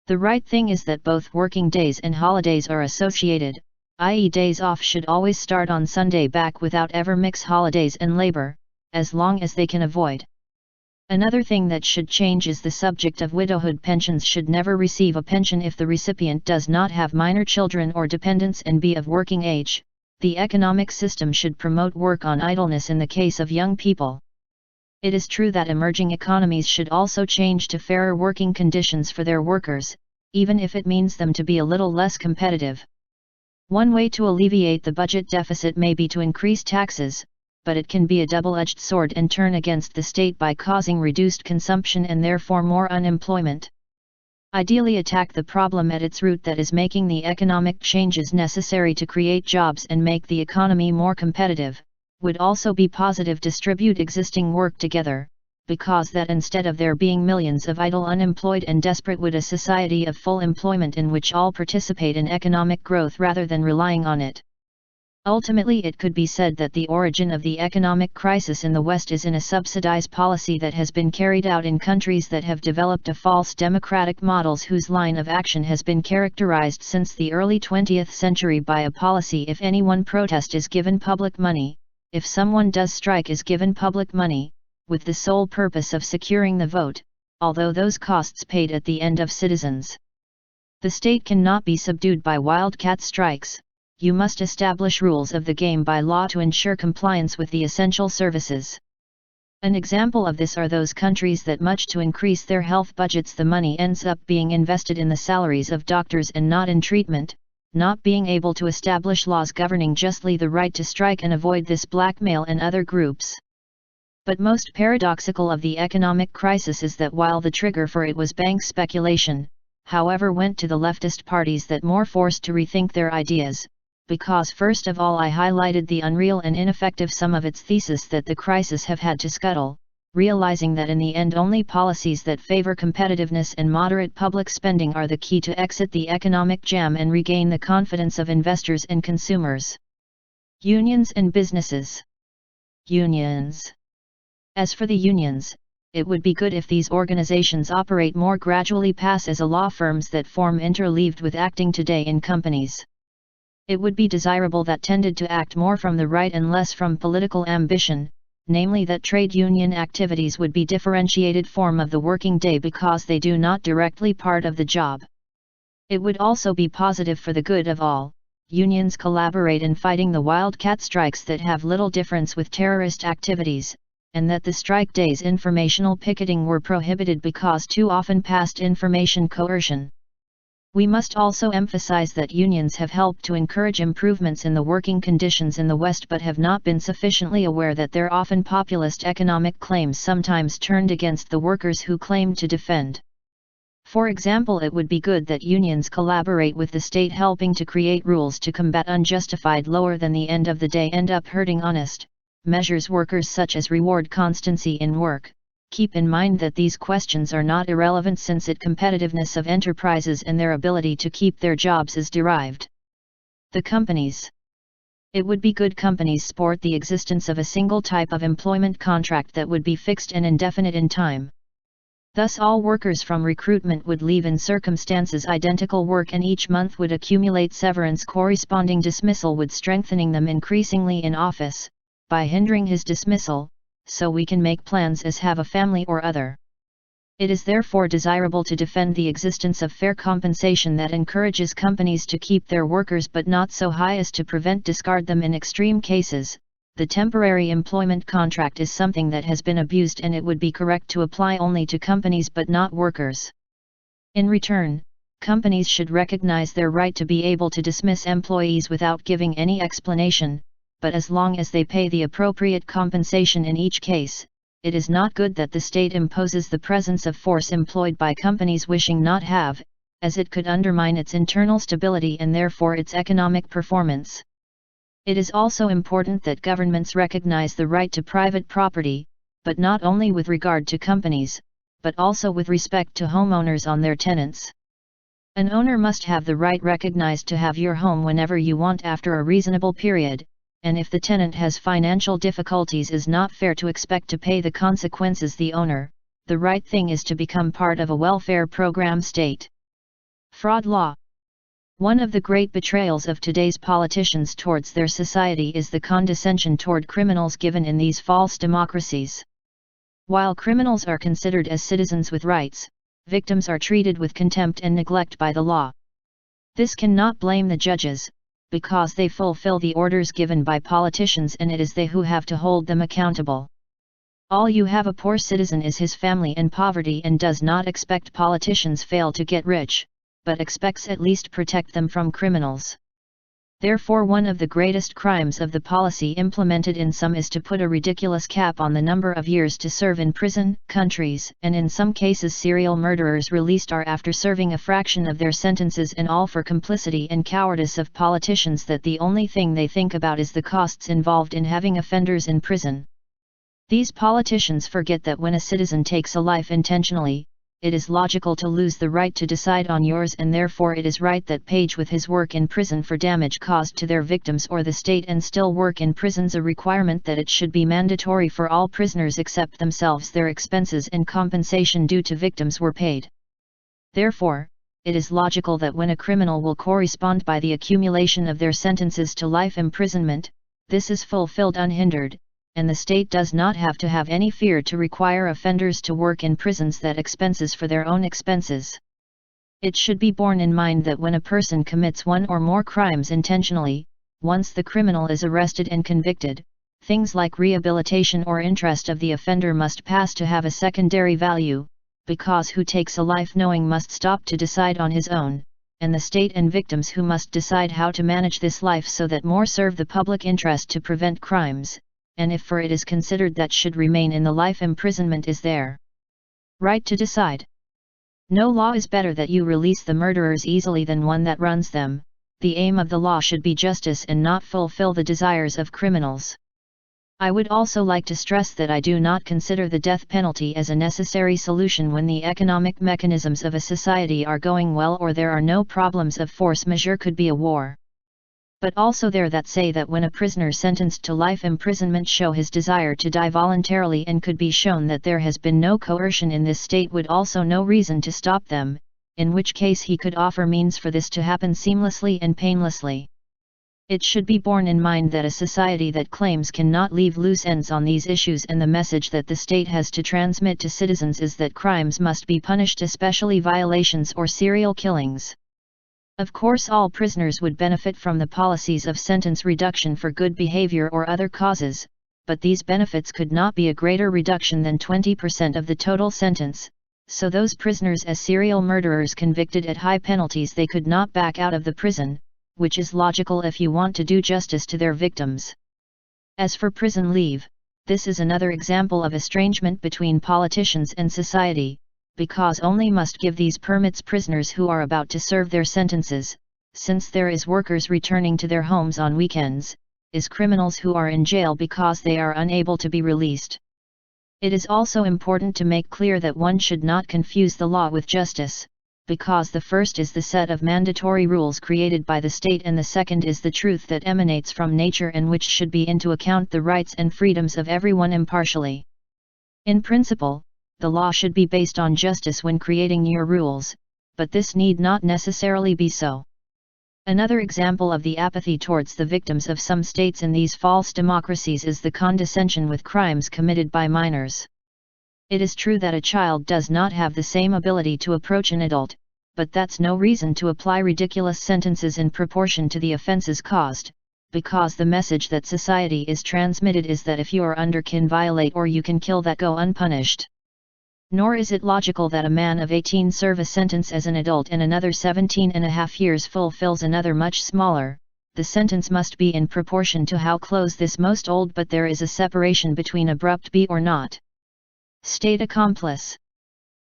The right thing is that both working days and holidays are associated, i.e. days off should always start on Sunday back without ever mix holidays and labor, as long as they can avoid. Another thing that should change is the subject of widowhood. Pensions should never receive a pension if the recipient does not have minor children or dependents and be of working age. The economic system should promote work on idleness in the case of young people. It is true that emerging economies should also change to fairer working conditions for their workers, even if it means them to be a little less competitive. One way to alleviate the budget deficit may be to increase taxes, but it can be a double-edged sword and turn against the state by causing reduced consumption and therefore more unemployment. Ideally, attack the problem at its root, that is making the economic changes necessary to create jobs and make the economy more competitive. Would also be positive: distribute existing work together, because that instead of there being millions of idle, unemployed and desperate, would a society of full employment in which all participate in economic growth rather than relying on it. Ultimately, it could be said that the origin of the economic crisis in the West is in a subsidized policy that has been carried out in countries that have developed a false democratic models, whose line of action has been characterized since the early 20th century by a policy: if anyone protest is given public money, if someone does strike is given public money, with the sole purpose of securing the vote, although those costs paid at the end of citizens. The state cannot be subdued by wildcat strikes. You must establish rules of the game by law to ensure compliance with the essential services. An example of this are those countries that, much to increase their health budgets, the money ends up being invested in the salaries of doctors and not in treatment. not being able to establish laws governing justly the right to strike and avoid this blackmail and other groups. But most paradoxical of the economic crisis is that while the trigger for it was bank speculation, however went to the leftist parties that more forced to rethink their ideas, because first of all I highlighted the unreal and ineffective sum of its thesis that the crisis have had to scuttle, realizing that in the end only policies that favor competitiveness and moderate public spending are the key to exit the economic jam and regain the confidence of investors and consumers. Unions and businesses. Unions. As for the unions, it would be good if these organizations operate more gradually pass as a law firms that form interleaved with acting today in companies. It would be desirable that tended to act more from the right and less from political ambition, namely that trade union activities would be differentiated form of the working day because they do not directly part of the job. It would also be positive for the good of all, unions collaborate in fighting the wildcat strikes that have little difference with terrorist activities, and that the strike days informational picketing were prohibited because too often passed information coercion. We must also emphasize that unions have helped to encourage improvements in the working conditions in the West but have not been sufficiently aware that their often populist economic claims sometimes turned against the workers who claimed to defend. For example, it would be good that unions collaborate with the state helping to create rules to combat unjustified lower than the end of the day end up hurting honest measures workers such as reward constancy in work. Keep in mind that these questions are not irrelevant since its competitiveness of enterprises and their ability to keep their jobs is derived. The companies. It would be good companies sport the existence of a single type of employment contract that would be fixed and indefinite in time. Thus all workers from recruitment would leave in circumstances identical work and each month would accumulate severance corresponding dismissal with strengthening them increasingly in office, by hindering his dismissal, so we can make plans as have a family or other. It is therefore desirable to defend the existence of fair compensation that encourages companies to keep their workers but not so high as to prevent discard them in extreme cases. The temporary employment contract is something that has been abused and it would be correct to apply only to companies but not workers. In return, companies should recognize their right to be able to dismiss employees without giving any explanation, but as long as they pay the appropriate compensation in each case, it is not good that the state imposes the presence of force employed by companies wishing not have, as it could undermine its internal stability and therefore its economic performance. It is also important that governments recognize the right to private property, but not only with regard to companies, but also with respect to homeowners on their tenants. An owner must have the right recognized to have your home whenever you want after a reasonable period, and if the tenant has financial difficulties, it is not fair to expect to pay the consequences the owner. The right thing is to become part of a welfare program state. Fraud law. One of the great betrayals of today's politicians towards their society is the condescension toward criminals given in these false democracies. While criminals are considered as citizens with rights, victims are treated with contempt and neglect by the law. This cannot blame the judges, because they fulfill the orders given by politicians and it is they who have to hold them accountable. All you have a poor citizen is his family and poverty and does not expect politicians fail to get rich, but expects at least protect them from criminals. Therefore one of the greatest crimes of the policy implemented in some is to put a ridiculous cap on the number of years to serve in prison countries, and in some cases serial murderers released are after serving a fraction of their sentences, and all for complicity and cowardice of politicians that the only thing they think about is the costs involved in having offenders in prison. These politicians forget that when a citizen takes a life intentionally, it is logical to lose the right to decide on yours, and therefore it is right that page with his work in prison for damage caused to their victims or the state and still work in prisons, a requirement that it should be mandatory for all prisoners except themselves their expenses and compensation due to victims were paid. Therefore, it is logical that when a criminal will correspond by the accumulation of their sentences to life imprisonment, this is fulfilled unhindered, and the state does not have to have any fear to require offenders to work in prisons that expenses for their own expenses. It should be borne in mind that when a person commits one or more crimes intentionally, once the criminal is arrested and convicted, things like rehabilitation or interest of the offender must pass to have a secondary value, because who takes a life knowing must stop to decide on his own, and the state and victims who must decide how to manage this life so that more serve the public interest to prevent crimes, and if for it is considered that should remain in the life imprisonment is their right to decide. No law is better that you release the murderers easily than one that runs them. The aim of the law should be justice and not fulfill the desires of criminals. I would also like to stress that I do not consider the death penalty as a necessary solution when the economic mechanisms of a society are going well or there are no problems of force majeure could be a war. But also there that say that when a prisoner sentenced to life imprisonment show his desire to die voluntarily and could be shown that there has been no coercion in this state would also no reason to stop them, in which case he could offer means for this to happen seamlessly and painlessly. It should be borne in mind that a society that claims cannot leave loose ends on these issues and the message that the state has to transmit to citizens is that crimes must be punished, especially violations or serial killings. Of course all prisoners would benefit from the policies of sentence reduction for good behavior or other causes, but these benefits could not be a greater reduction than 20% of the total sentence, so those prisoners as serial murderers convicted at high penalties they could not back out of the prison, which is logical if you want to do justice to their victims. As for prison leave, this is another example of estrangement between politicians and society, because only must give these permits prisoners who are about to serve their sentences, since there is workers returning to their homes on weekends, is criminals who are in jail because they are unable to be released. It is also important to make clear that one should not confuse the law with justice, because the first is the set of mandatory rules created by the state and the second is the truth that emanates from nature and which should be into account the rights and freedoms of everyone impartially. In principle, the law should be based on justice when creating your rules, but this need not necessarily be so. Another example of the apathy towards the victims of some states in these false democracies is the condescension with crimes committed by minors. It is true that a child does not have the same ability to approach an adult, but that's no reason to apply ridiculous sentences in proportion to the offenses caused, because the message that society is transmitted is that if you are under can violate or you can kill that go unpunished. Nor is it logical that a man of 18 serve a sentence as an adult and another 17.5 years fulfills another much smaller. The sentence must be in proportion to how close this most old, but there is a separation between abrupt be or not. State accomplice.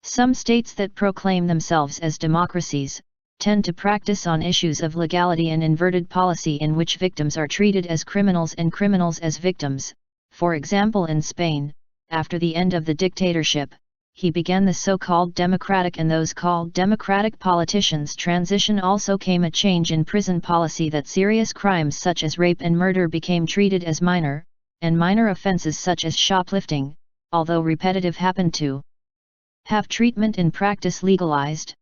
Some states that proclaim themselves as democracies, tend to practice on issues of legality an inverted policy in which victims are treated as criminals and criminals as victims. For example, in Spain, after the end of the dictatorship, he began the so-called democratic and those called democratic politicians transition. Also came a change in prison policy that serious crimes such as rape and murder became treated as minor, and minor offenses such as shoplifting, although repetitive, happened to have treatment in practice legalized.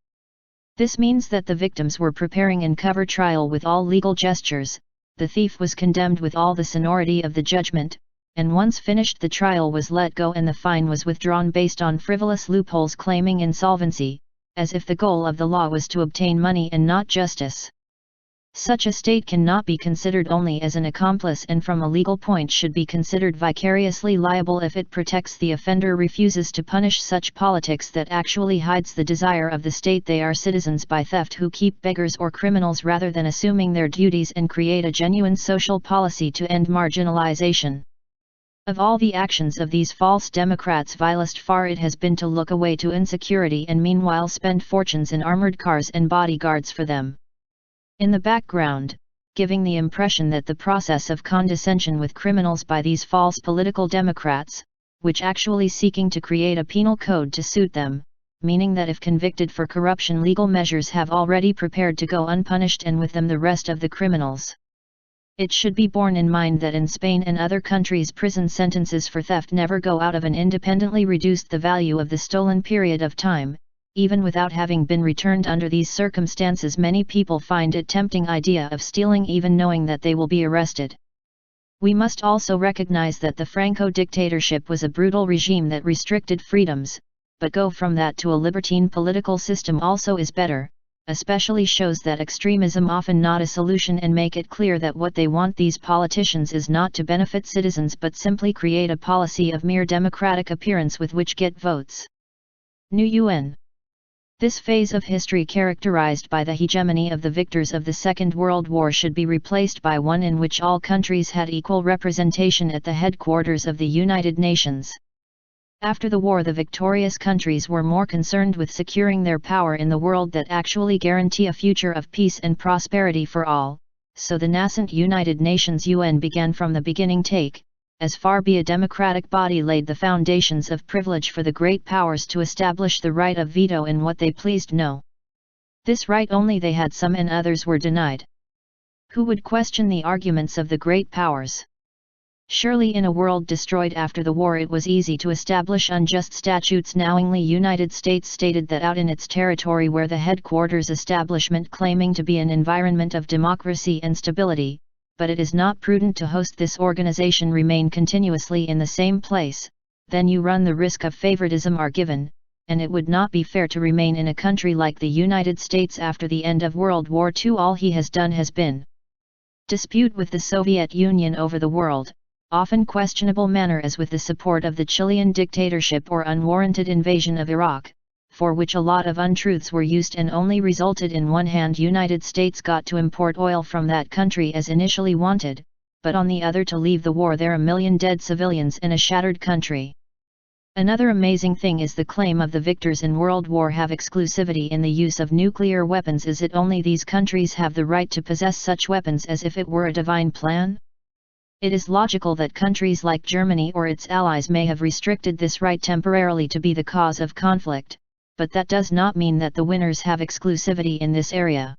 This means that the victims were preparing in cover trial with all legal gestures, the thief was condemned with all the sonority of the judgment, and once finished the trial was let go and the fine was withdrawn based on frivolous loopholes claiming insolvency, as if the goal of the law was to obtain money and not justice. Such a state cannot be considered only as an accomplice and from a legal point should be considered vicariously liable if it protects the offender, refuses to punish such politics that actually hides the desire of the state they are citizens by theft, who keep beggars or criminals rather than assuming their duties and create a genuine social policy to end marginalization. Of all the actions of these false democrats, vilest far it has been to look away to insecurity and meanwhile spend fortunes in armored cars and bodyguards for them. In the background, giving the impression that the process of condescension with criminals by these false political democrats, which actually seeking to create a penal code to suit them, meaning that if convicted for corruption legal measures have already prepared to go unpunished and with them the rest of the criminals. It should be borne in mind that in Spain and other countries prison sentences for theft never go out of and independently reduced the value of the stolen period of time. Even without having been returned under these circumstances, many people find it tempting idea of stealing even knowing that they will be arrested. We must also recognize that the Franco dictatorship was a brutal regime that restricted freedoms, but go from that to a libertine political system also is better, especially shows that extremism often not a solution and make it clear that what they want these politicians is not to benefit citizens but simply create a policy of mere democratic appearance with which get votes. New UN This phase of history characterized by the hegemony of the victors of the Second World War should be replaced by one in which all countries had equal representation at the headquarters of the United Nations. After the war, the victorious countries were more concerned with securing their power in the world that actually guarantee a future of peace and prosperity for all, so the nascent United Nations UN began from the beginning as far be a democratic body laid the foundations of privilege for the great powers to establish the right of veto in what they pleased. No. This right only they had some and others were denied. Who would question the arguments of the great powers? Surely in a world destroyed after the war it was easy to establish unjust statutes. Knowingly United States stated that out in its territory where the headquarters establishment claiming to be an environment of democracy and stability, but it is not prudent to host this organization remain continuously in the same place, then you run the risk of favoritism are given, and it would not be fair to remain in a country like the United States after the end of World War II. All he has done has been dispute with the Soviet Union over the world, often questionable manner as with the support of the Chilean dictatorship or unwarranted invasion of Iraq, for which a lot of untruths were used and only resulted in one hand United States got to import oil from that country as initially wanted, but on the other to leave the war there, a million dead civilians and a shattered country. Another amazing thing is the claim of the victors in World War have exclusivity in the use of nuclear weapons. Is it only these countries have the right to possess such weapons as if it were a divine plan? It is logical that countries like Germany or its allies may have restricted this right temporarily to be the cause of conflict, but that does not mean that the winners have exclusivity in this area.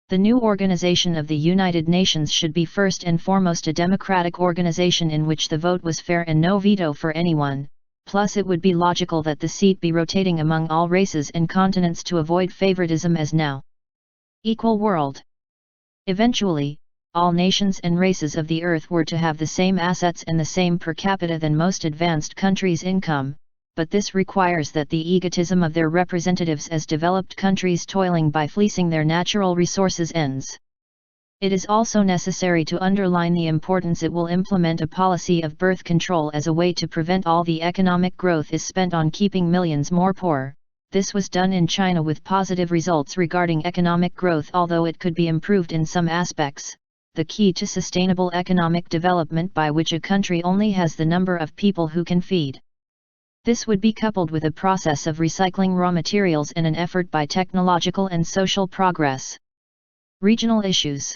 The new organization of the United Nations should be first and foremost a democratic organization in which the vote was fair and no veto for anyone, plus it would be logical that the seat be rotating among all races and continents to avoid favoritism as now. Equal world. Eventually, all nations and races of the earth were to have the same assets and the same per capita than most advanced countries' income, but this requires that the egotism of their representatives as developed countries toiling by fleecing their natural resources ends. It is also necessary to underline the importance it will implement a policy of birth control as a way to prevent all the economic growth is spent on keeping millions more poor. This was done in China with positive results regarding economic growth, although it could be improved in some aspects. The key to sustainable economic development by which a country only has the number of people who can feed. This would be coupled with a process of recycling raw materials and an effort by technological and social progress. Regional issues.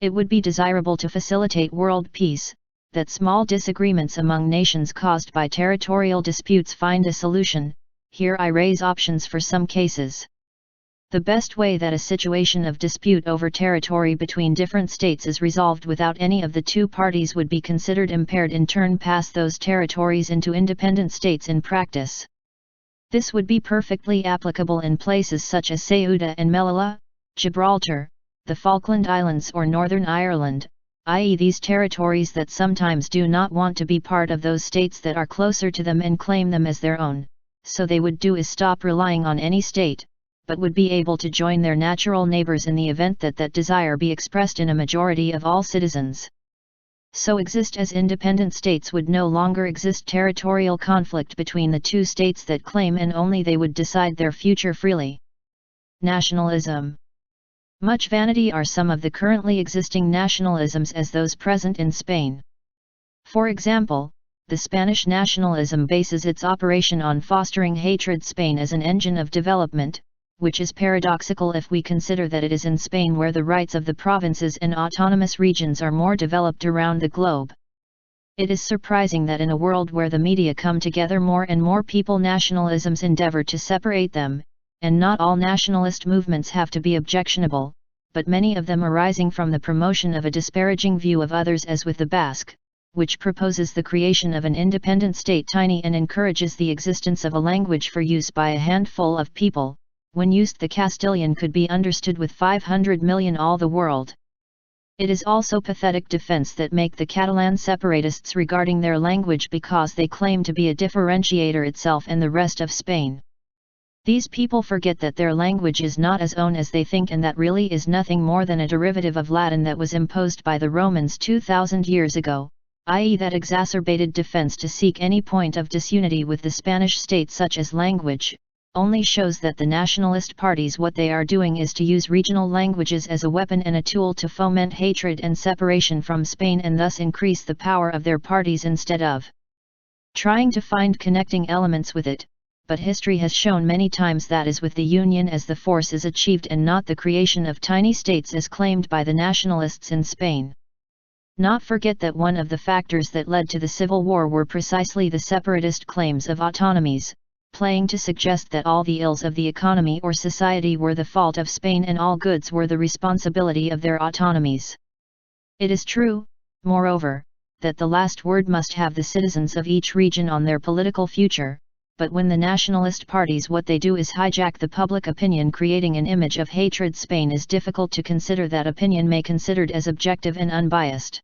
It would be desirable to facilitate world peace, that small disagreements among nations caused by territorial disputes find a solution. Here I raise options for some cases. The best way that a situation of dispute over territory between different states is resolved without any of the two parties would be considered impaired in turn pass those territories into independent states in practice. This would be perfectly applicable in places such as Ceuta and Melilla, Gibraltar, the Falkland Islands or Northern Ireland, i.e. these territories that sometimes do not want to be part of those states that are closer to them and claim them as their own, so they would do is stop relying on any state, but would be able to join their natural neighbors in the event that that desire be expressed in a majority of all citizens. So exist as independent states would no longer exist territorial conflict between the two states that claim and only they would decide their future freely. Nationalism. Much vanity are some of the currently existing nationalisms as those present in Spain. For example, the Spanish nationalism bases its operation on fostering hatred Spain as an engine of development, which is paradoxical if we consider that it is in Spain where the rights of the provinces and autonomous regions are more developed around the globe. It is surprising that in a world where the media come together more and more people nationalisms endeavor to separate them, and not all nationalist movements have to be objectionable, but many of them arising from the promotion of a disparaging view of others as with the Basque, which proposes the creation of an independent state tiny and encourages the existence of a language for use by a handful of people. When used the Castilian could be understood with 500 million all the world. It is also pathetic defense that make the Catalan separatists regarding their language because they claim to be a differentiator itself and the rest of Spain. These people forget that their language is not as own as they think and that really is nothing more than a derivative of Latin that was imposed by the Romans 2000 years ago, i.e. that exacerbated defense to seek any point of disunity with the Spanish state such as language, only shows that the nationalist parties what they are doing is to use regional languages as a weapon and a tool to foment hatred and separation from Spain and thus increase the power of their parties instead of trying to find connecting elements with it, but history has shown many times that is with the union as the force is achieved and not the creation of tiny states as claimed by the nationalists in Spain. Not forget that one of the factors that led to the Civil War were precisely the separatist claims of autonomies, playing to suggest that all the ills of the economy or society were the fault of Spain and all goods were the responsibility of their autonomies. It is true, moreover, that the last word must have the citizens of each region on their political future, but when the nationalist parties what they do is hijack the public opinion creating an image of hatred, Spain is difficult to consider that opinion may considered as objective and unbiased.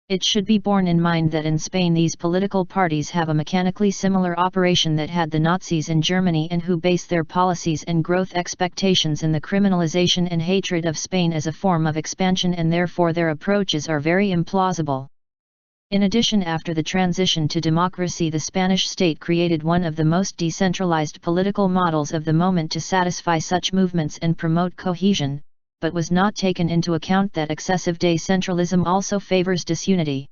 It should be borne in mind that in Spain these political parties have a mechanically similar operation that had the Nazis in Germany and who base their policies and growth expectations in the criminalization and hatred of Spain as a form of expansion, and therefore their approaches are very implausible. In addition, after the transition to democracy, the Spanish state created one of the most decentralized political models of the moment to satisfy such movements and promote cohesion, but was not taken into account that excessive decentralism also favors disunity.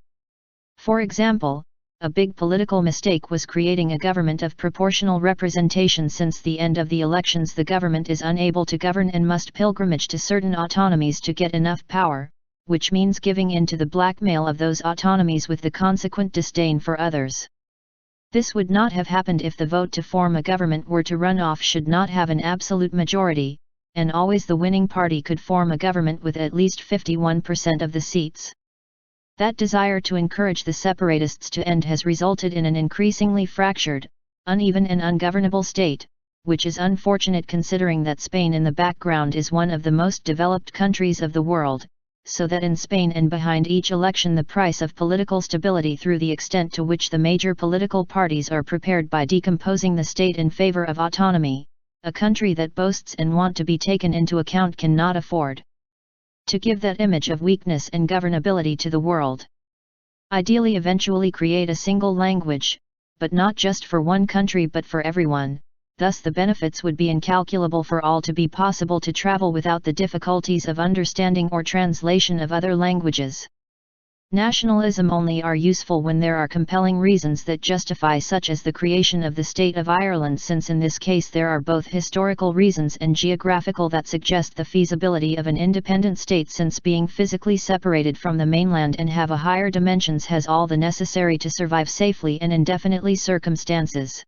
For example, a big political mistake was creating a government of proportional representation. Since the end of the elections the government is unable to govern and must pilgrimage to certain autonomies to get enough power, which means giving in to the blackmail of those autonomies with the consequent disdain for others. This would not have happened if the vote to form a government were to run off should not have an absolute majority, and always the winning party could form a government with at least 51% of the seats. That desire to encourage the separatists to end has resulted in an increasingly fractured, uneven and ungovernable state, which is unfortunate considering that Spain in the background is one of the most developed countries of the world, so that in Spain and behind each election the price of political stability through the extent to which the major political parties are prepared by decomposing the state in favor of autonomy, a country that boasts and want to be taken into account cannot afford to give that image of weakness and governability to the world. Ideally eventually create a single language, but not just for one country but for everyone. Thus the benefits would be incalculable for all to be possible to travel without the difficulties of understanding or translation of other languages. Nationalism only are useful when there are compelling reasons that justify, such as the creation of the State of Ireland, since in this case there are both historical reasons and geographical that suggest the feasibility of an independent state, since being physically separated from the mainland and have a higher dimensions has all the necessary to survive safely and indefinitely circumstances.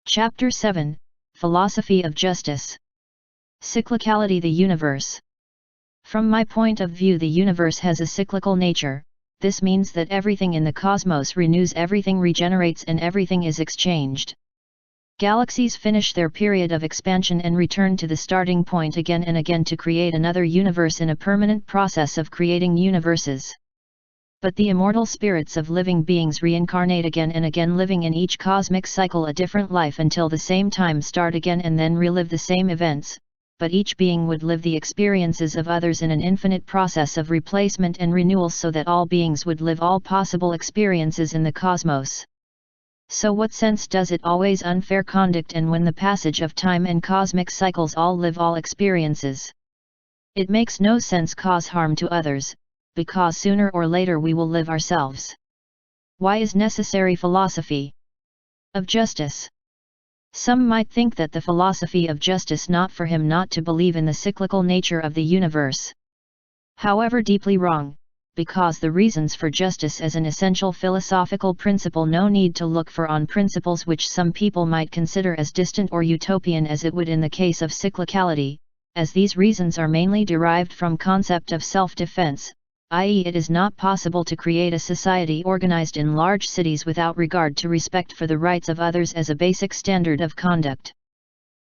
Chapter 7, Philosophy of Justice. Cyclicality. The universe. From my point of view, the universe has a cyclical nature. This means that everything in the cosmos renews, everything regenerates, and everything is exchanged. Galaxies finish their period of expansion and return to the starting point again and again to create another universe in a permanent process of creating universes. But the immortal spirits of living beings reincarnate again and again, living in each cosmic cycle a different life until the same time start again and then relive the same events, but each being would live the experiences of others in an infinite process of replacement and renewal, so that all beings would live all possible experiences in the cosmos. So what sense does it always unfair conduct, and when the passage of time and cosmic cycles all live all experiences? It makes no sense cause harm to others, because sooner or later we will live ourselves. Why is necessary philosophy of justice? Some might think that the philosophy of justice not for him not to believe in the cyclical nature of the universe. However, deeply wrong, because the reasons for justice as an essential philosophical principle no need to look for on principles which some people might consider as distant or utopian as it would in the case of cyclicality, as these reasons are mainly derived from concept of self-defense, i.e. it is not possible to create a society organized in large cities without regard to respect for the rights of others as a basic standard of conduct.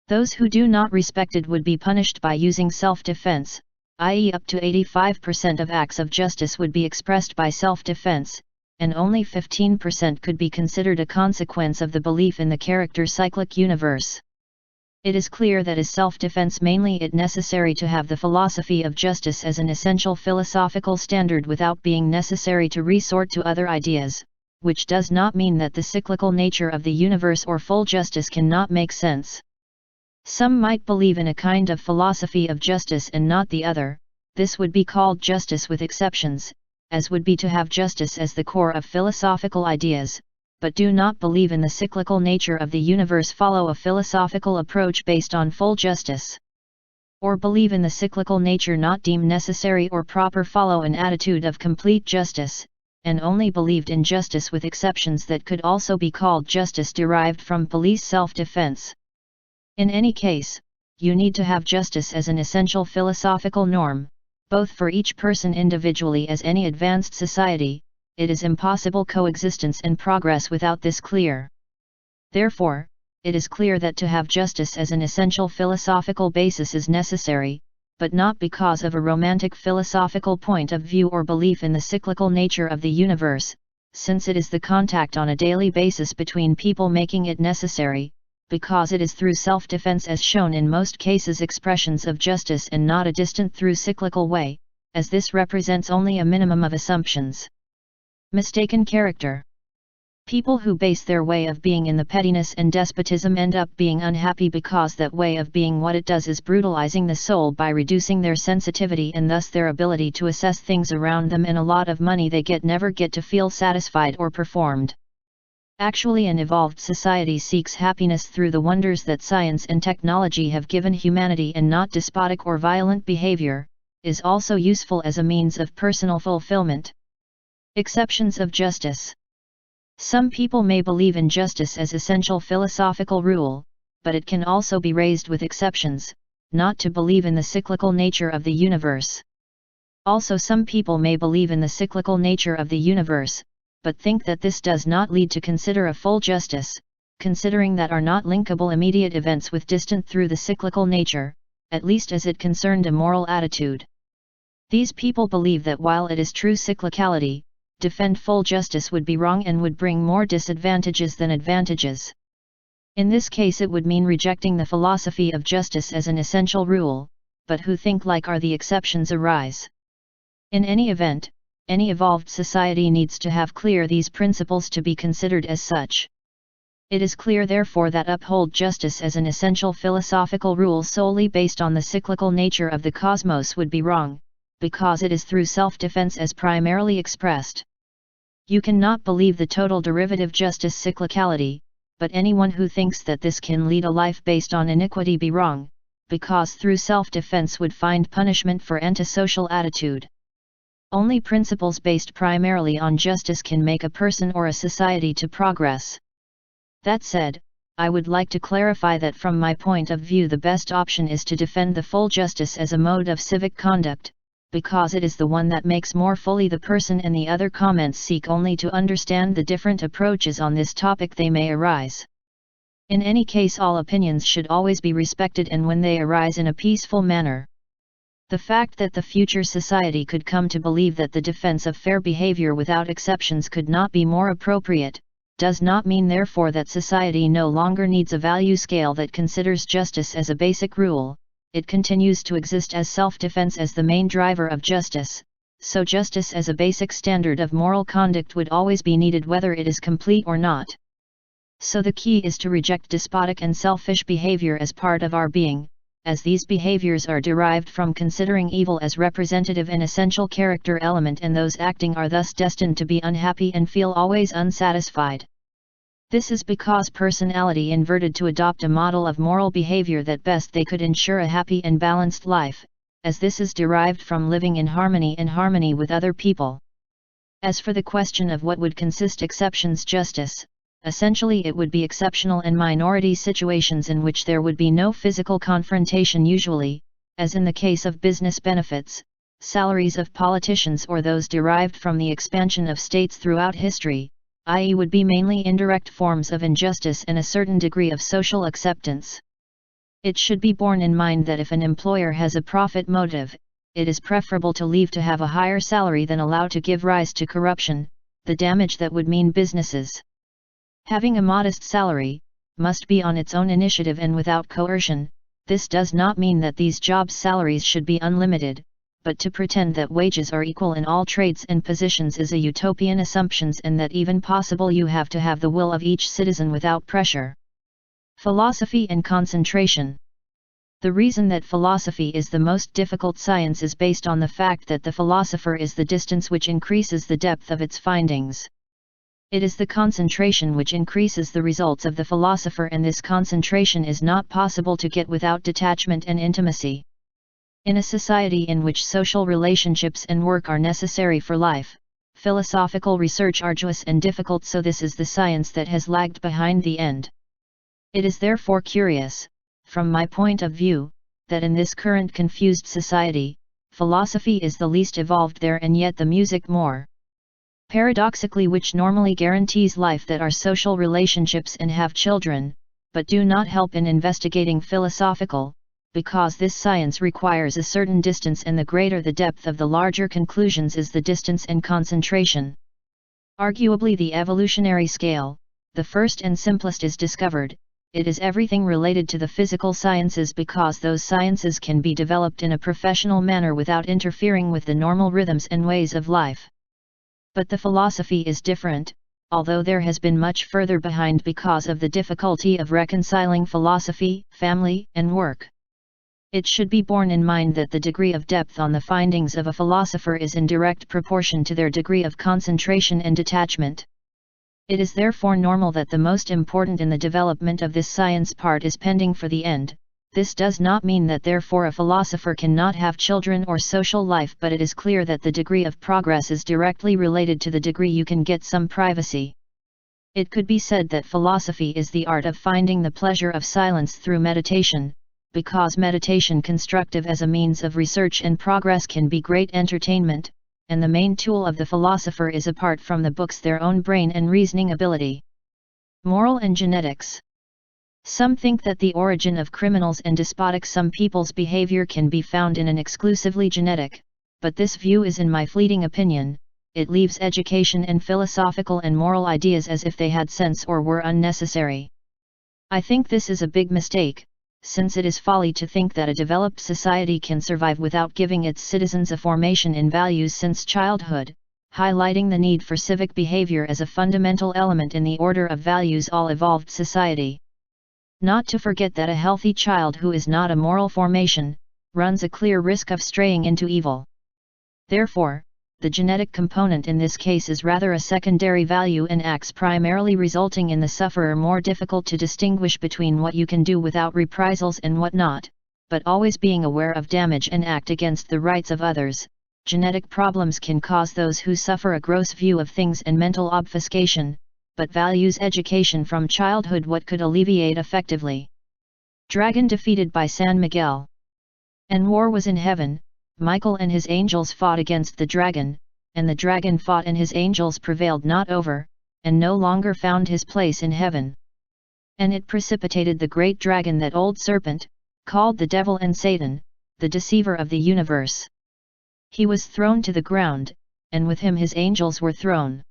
Those who do not respect it would be punished by using self-defense, i.e. up to 85% of acts of justice would be expressed by self-defense, and only 15% could be considered a consequence of the belief in the character cyclic universe. It is clear that as self-defense mainly it necessary to have the philosophy of justice as an essential philosophical standard without being necessary to resort to other ideas, which does not mean that the cyclical nature of the universe or full justice cannot make sense. Some might believe in a kind of philosophy of justice and not the other. This would be called justice with exceptions, as would be to have justice as the core of philosophical ideas, but do not believe in the cyclical nature of the universe, follow a philosophical approach based on full justice. Or believe in the cyclical nature not deemed necessary or proper, follow an attitude of complete justice, and only believed in justice with exceptions that could also be called justice derived from police self-defense. In any case, you need to have justice as an essential philosophical norm, both for each person individually as any advanced society. It is impossible coexistence and progress without this clear. Therefore, it is clear that to have justice as an essential philosophical basis is necessary, but not because of a romantic philosophical point of view or belief in the cyclical nature of the universe, since it is the contact on a daily basis between people making it necessary, because it is through self-defense as shown in most cases expressions of justice and not a distant through cyclical way, as this represents only a minimum of assumptions. Mistaken character. People who base their way of being in the pettiness and despotism end up being unhappy because that way of being what it does is brutalizing the soul by reducing their sensitivity and thus their ability to assess things around them, and a lot of money they never get to feel satisfied or performed. Actually, an evolved society seeks happiness through the wonders that science and technology have given humanity, and not despotic or violent behavior, is also useful as a means of personal fulfillment. Exceptions of justice. Some people may believe in justice as essential philosophical rule, but it can also be raised with exceptions, not to believe in the cyclical nature of the universe. Also, some people may believe in the cyclical nature of the universe, but think that this does not lead to consider a full justice, considering that are not linkable immediate events with distant through the cyclical nature, at least as it concerned a moral attitude. These people believe that while it is true cyclicality, defend full justice would be wrong and would bring more disadvantages than advantages. In this case it would mean rejecting the philosophy of justice as an essential rule, but who think like are the exceptions arise. In any event, any evolved society needs to have clear these principles to be considered as such. It is clear therefore that uphold justice as an essential philosophical rule solely based on the cyclical nature of the cosmos would be wrong, because it is through self-defense as primarily expressed. You cannot believe the total derivative justice cyclicality, but anyone who thinks that this can lead a life based on iniquity be wrong, because through self-defense would find punishment for antisocial attitude. Only principles based primarily on justice can make a person or a society to progress. That said, I would like to clarify that from my point of view the best option is to defend the full justice as a mode of civic conduct, because it is the one that makes more fully the person, and the other comments seek only to understand the different approaches on this topic they may arise. In any case, all opinions should always be respected, and when they arise in a peaceful manner. The fact that the future society could come to believe that the defense of fair behavior without exceptions could not be more appropriate, does not mean therefore that society no longer needs a value scale that considers justice as a basic rule. It continues to exist as self-defense as the main driver of justice, so justice as a basic standard of moral conduct would always be needed whether it is complete or not. So the key is to reject despotic and selfish behavior as part of our being, as these behaviors are derived from considering evil as representative and essential character element, and those acting are thus destined to be unhappy and feel always unsatisfied. This is because personality inverted to adopt a model of moral behavior that best they could ensure a happy and balanced life, as this is derived from living in harmony with other people. As for the question of what would consist exceptions justice, essentially it would be exceptional and minority situations in which there would be no physical confrontation, usually, as in the case of business benefits, salaries of politicians, or those derived from the expansion of states throughout history, i.e. would be mainly indirect forms of injustice and a certain degree of social acceptance. It should be borne in mind that if an employer has a profit motive, it is preferable to leave to have a higher salary than allow to give rise to corruption, the damage that would mean businesses. Having a modest salary must be on its own initiative and without coercion. This does not mean that these jobs' salaries should be unlimited, but to pretend that wages are equal in all trades and positions is a utopian assumption, and that even possible you have to have the will of each citizen without pressure. Philosophy and concentration. The reason that philosophy is the most difficult science is based on the fact that the philosopher is the distance which increases the depth of its findings. It is the concentration which increases the results of the philosopher, and this concentration is not possible to get without detachment and intimacy. In a society in which social relationships and work are necessary for life, philosophical research arduous and difficult, so this is the science that has lagged behind the end. It is therefore curious, from my point of view, that in this current confused society, philosophy is the least evolved there and yet the music more. Paradoxically, which normally guarantees life, that are social relationships and have children, but do not help in investigating philosophical, because this science requires a certain distance, and the greater the depth of the larger conclusions is the distance and concentration. Arguably the evolutionary scale, the first and simplest, is discovered. It is everything related to the physical sciences, because those sciences can be developed in a professional manner without interfering with the normal rhythms and ways of life. But the philosophy is different, although there has been much further behind because of the difficulty of reconciling philosophy, family, and work. It should be borne in mind that the degree of depth on the findings of a philosopher is in direct proportion to their degree of concentration and detachment. It is therefore normal that the most important in the development of this science part is pending for the end. This does not mean that therefore a philosopher cannot have children or social life, but it is clear that the degree of progress is directly related to the degree you can get some privacy. It could be said that philosophy is the art of finding the pleasure of silence through meditation, because meditation constructive as a means of research and progress can be great entertainment, and the main tool of the philosopher is, apart from the books, their own brain and reasoning ability. Moral and genetics. Some think that the origin of criminals and despotic some people's behavior can be found in an exclusively genetic, but this view is, in my fleeting opinion, it leaves education and philosophical and moral ideas as if they had sense or were unnecessary. I think this is a big mistake, since it is folly to think that a developed society can survive without giving its citizens a formation in values since childhood, highlighting the need for civic behavior as a fundamental element in the order of values all evolved society. Not to forget that a healthy child who is not a moral formation, runs a clear risk of straying into evil. Therefore, the genetic component in this case is rather a secondary value and acts primarily resulting in the sufferer more difficult to distinguish between what you can do without reprisals and what not, but always being aware of damage and act against the rights of others. Genetic problems can cause those who suffer a gross view of things and mental obfuscation, but values education from childhood what could alleviate effectively. Dragon defeated by San Miguel. And war was in heaven. Michael and his angels fought against the dragon, and the dragon fought and his angels prevailed not over, and no longer found his place in heaven. And it precipitated the great dragon, that old serpent, called the devil and Satan, the deceiver of the universe. He was thrown to the ground, and with him his angels were thrown.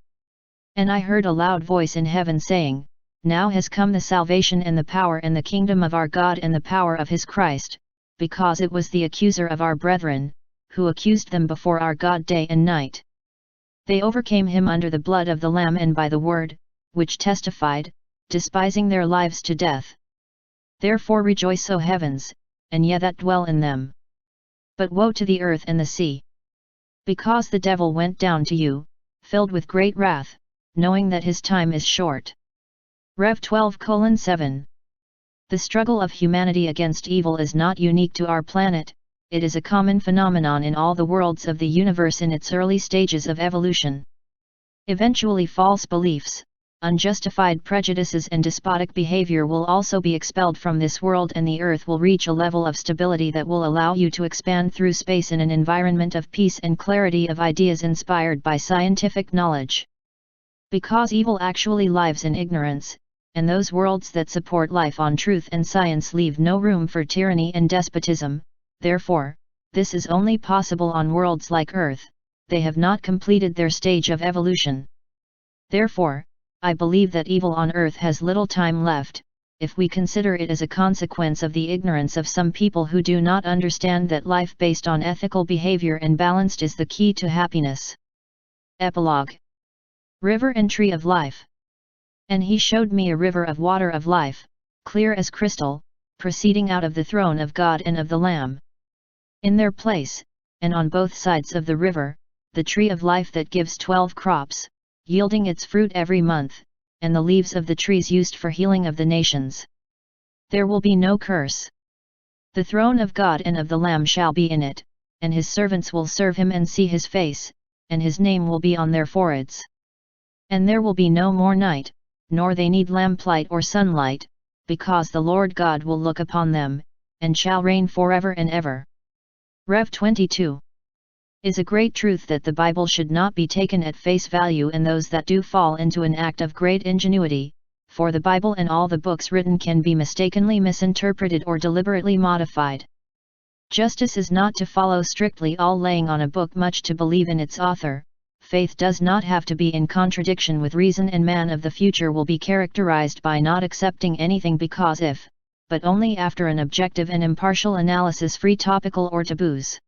And I heard a loud voice in heaven saying, Now has come the salvation and the power and the kingdom of our God and the power of his Christ, because it was the accuser of our brethren, who accused them before our God day and night. They overcame him under the blood of the Lamb and by the word, which testified, despising their lives to death. Therefore rejoice, O heavens, and ye that dwell in them. But woe to the earth and the sea! Because the devil went down to you, filled with great wrath, knowing that his time is short. Rev 12:7. The struggle of humanity against evil is not unique to our planet, it is a common phenomenon in all the worlds of the universe in its early stages of evolution. Eventually false beliefs, unjustified prejudices and despotic behavior will also be expelled from this world, and the earth will reach a level of stability that will allow you to expand through space in an environment of peace and clarity of ideas inspired by scientific knowledge. Because evil actually lives in ignorance, and those worlds that support life on truth and science leave no room for tyranny and despotism, therefore, this is only possible on worlds like Earth, they have not completed their stage of evolution. Therefore, I believe that evil on Earth has little time left, if we consider it as a consequence of the ignorance of some people who do not understand that life based on ethical behavior and balanced is the key to happiness. Epilogue. River and Tree of Life. And he showed me a river of water of life, clear as crystal, proceeding out of the throne of God and of the Lamb. In their place, and on both sides of the river, the tree of life that gives 12 crops, yielding its fruit every month, and the leaves of the trees used for healing of the nations. There will be no curse. The throne of God and of the Lamb shall be in it, and his servants will serve him and see his face, and his name will be on their foreheads. And there will be no more night, nor they need lamplight or sunlight, because the Lord God will look upon them, and shall reign forever and ever. Rev 22 is a great truth that the Bible should not be taken at face value, and those that do fall into an act of great ingenuity, for the Bible and all the books written can be mistakenly misinterpreted or deliberately modified. Justice is not to follow strictly all laying on a book much to believe in its author. Faith does not have to be in contradiction with reason, and man of the future will be characterized by not accepting anything because if, but only after an objective and impartial analysis free topical or taboos.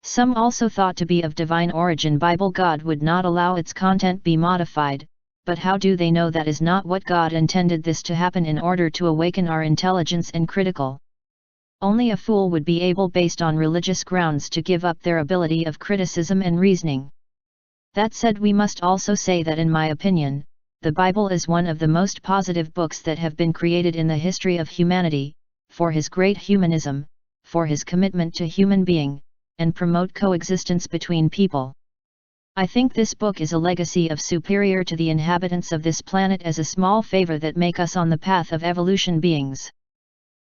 Some also thought to be of divine origin Bible God would not allow its content be modified, but how do they know that is not what God intended this to happen in order to awaken our intelligence and critical? Only a fool would be able based on religious grounds to give up their ability of criticism and reasoning. That said, we must also say that in my opinion, the Bible is one of the most positive books that have been created in the history of humanity, for his great humanism, for his commitment to human being, and promote coexistence between people. I think this book is a legacy of superior to the inhabitants of this planet as a small favor that make us on the path of evolution beings.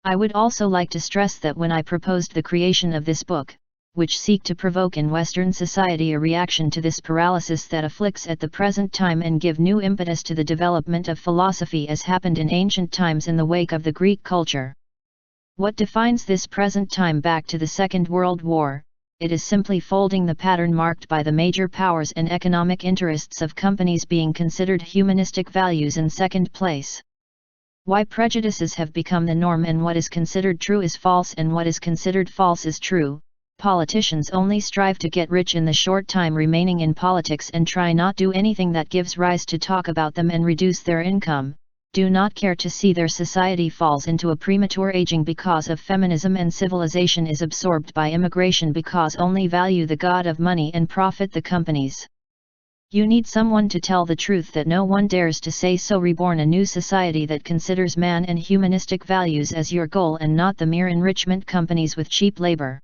I would also like to stress that when I proposed the creation of this book, which seek to provoke in Western society a reaction to this paralysis that afflicts at the present time and give new impetus to the development of philosophy as happened in ancient times in the wake of the Greek culture. What defines this present time back to the Second World War? It is simply folding the pattern marked by the major powers and economic interests of companies being considered humanistic values in second place. Why prejudices have become the norm and what is considered true is false and what is considered false is true. Politicians only strive to get rich in the short time remaining in politics and try not do anything that gives rise to talk about them and reduce their income. Do not care to see their society falls into a premature aging because of feminism, and civilization is absorbed by immigration because only value the god of money and profit the companies. You need someone to tell the truth that no one dares to say so. Reborn a new society that considers man and humanistic values as your goal and not the mere enrichment companies with cheap labor.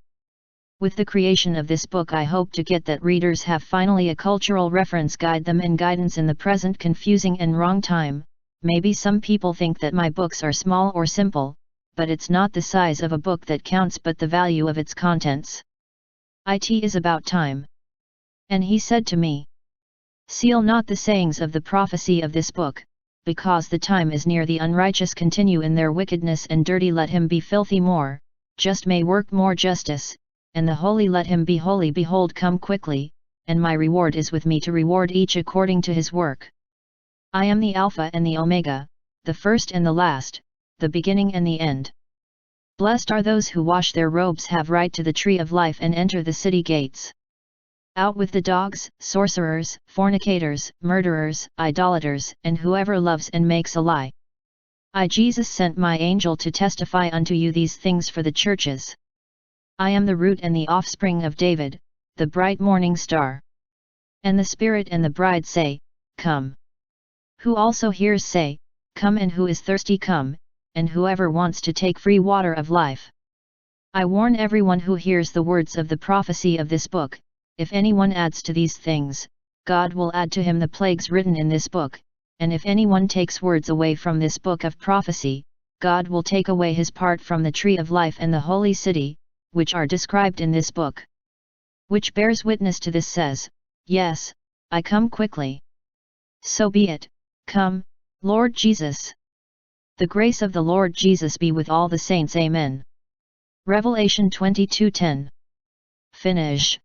With the creation of this book I hope to get that readers have finally a cultural reference guide them and guidance in the present confusing and wrong time. Maybe some people think that my books are small or simple, but it's not the size of a book that counts but the value of its contents. It is about time. And he said to me, seal not the sayings of the prophecy of this book, because the time is near. The unrighteous continue in their wickedness, and dirty let him be filthy more, just may work more justice, and the holy let him be holy. Behold, come quickly, and my reward is with me to reward each according to his work. I am the Alpha and the Omega, the first and the last, the beginning and the end. Blessed are those who wash their robes, have right to the tree of life, and enter the city gates. Out with the dogs, sorcerers, fornicators, murderers, idolaters, and whoever loves and makes a lie. I, Jesus, sent my angel to testify unto you these things for the churches. I am the root and the offspring of David, the bright morning star. And the Spirit and the bride say, come. Who also hears say, come, and who is thirsty come, and whoever wants to take free water of life. I warn everyone who hears the words of the prophecy of this book, if anyone adds to these things, God will add to him the plagues written in this book, and if anyone takes words away from this book of prophecy, God will take away his part from the tree of life and the holy city, which are described in this book. Which bears witness to this says, yes, I come quickly. So be it, come, Lord Jesus. The grace of the Lord Jesus be with all the saints. Amen. Revelation 22:10. Finish.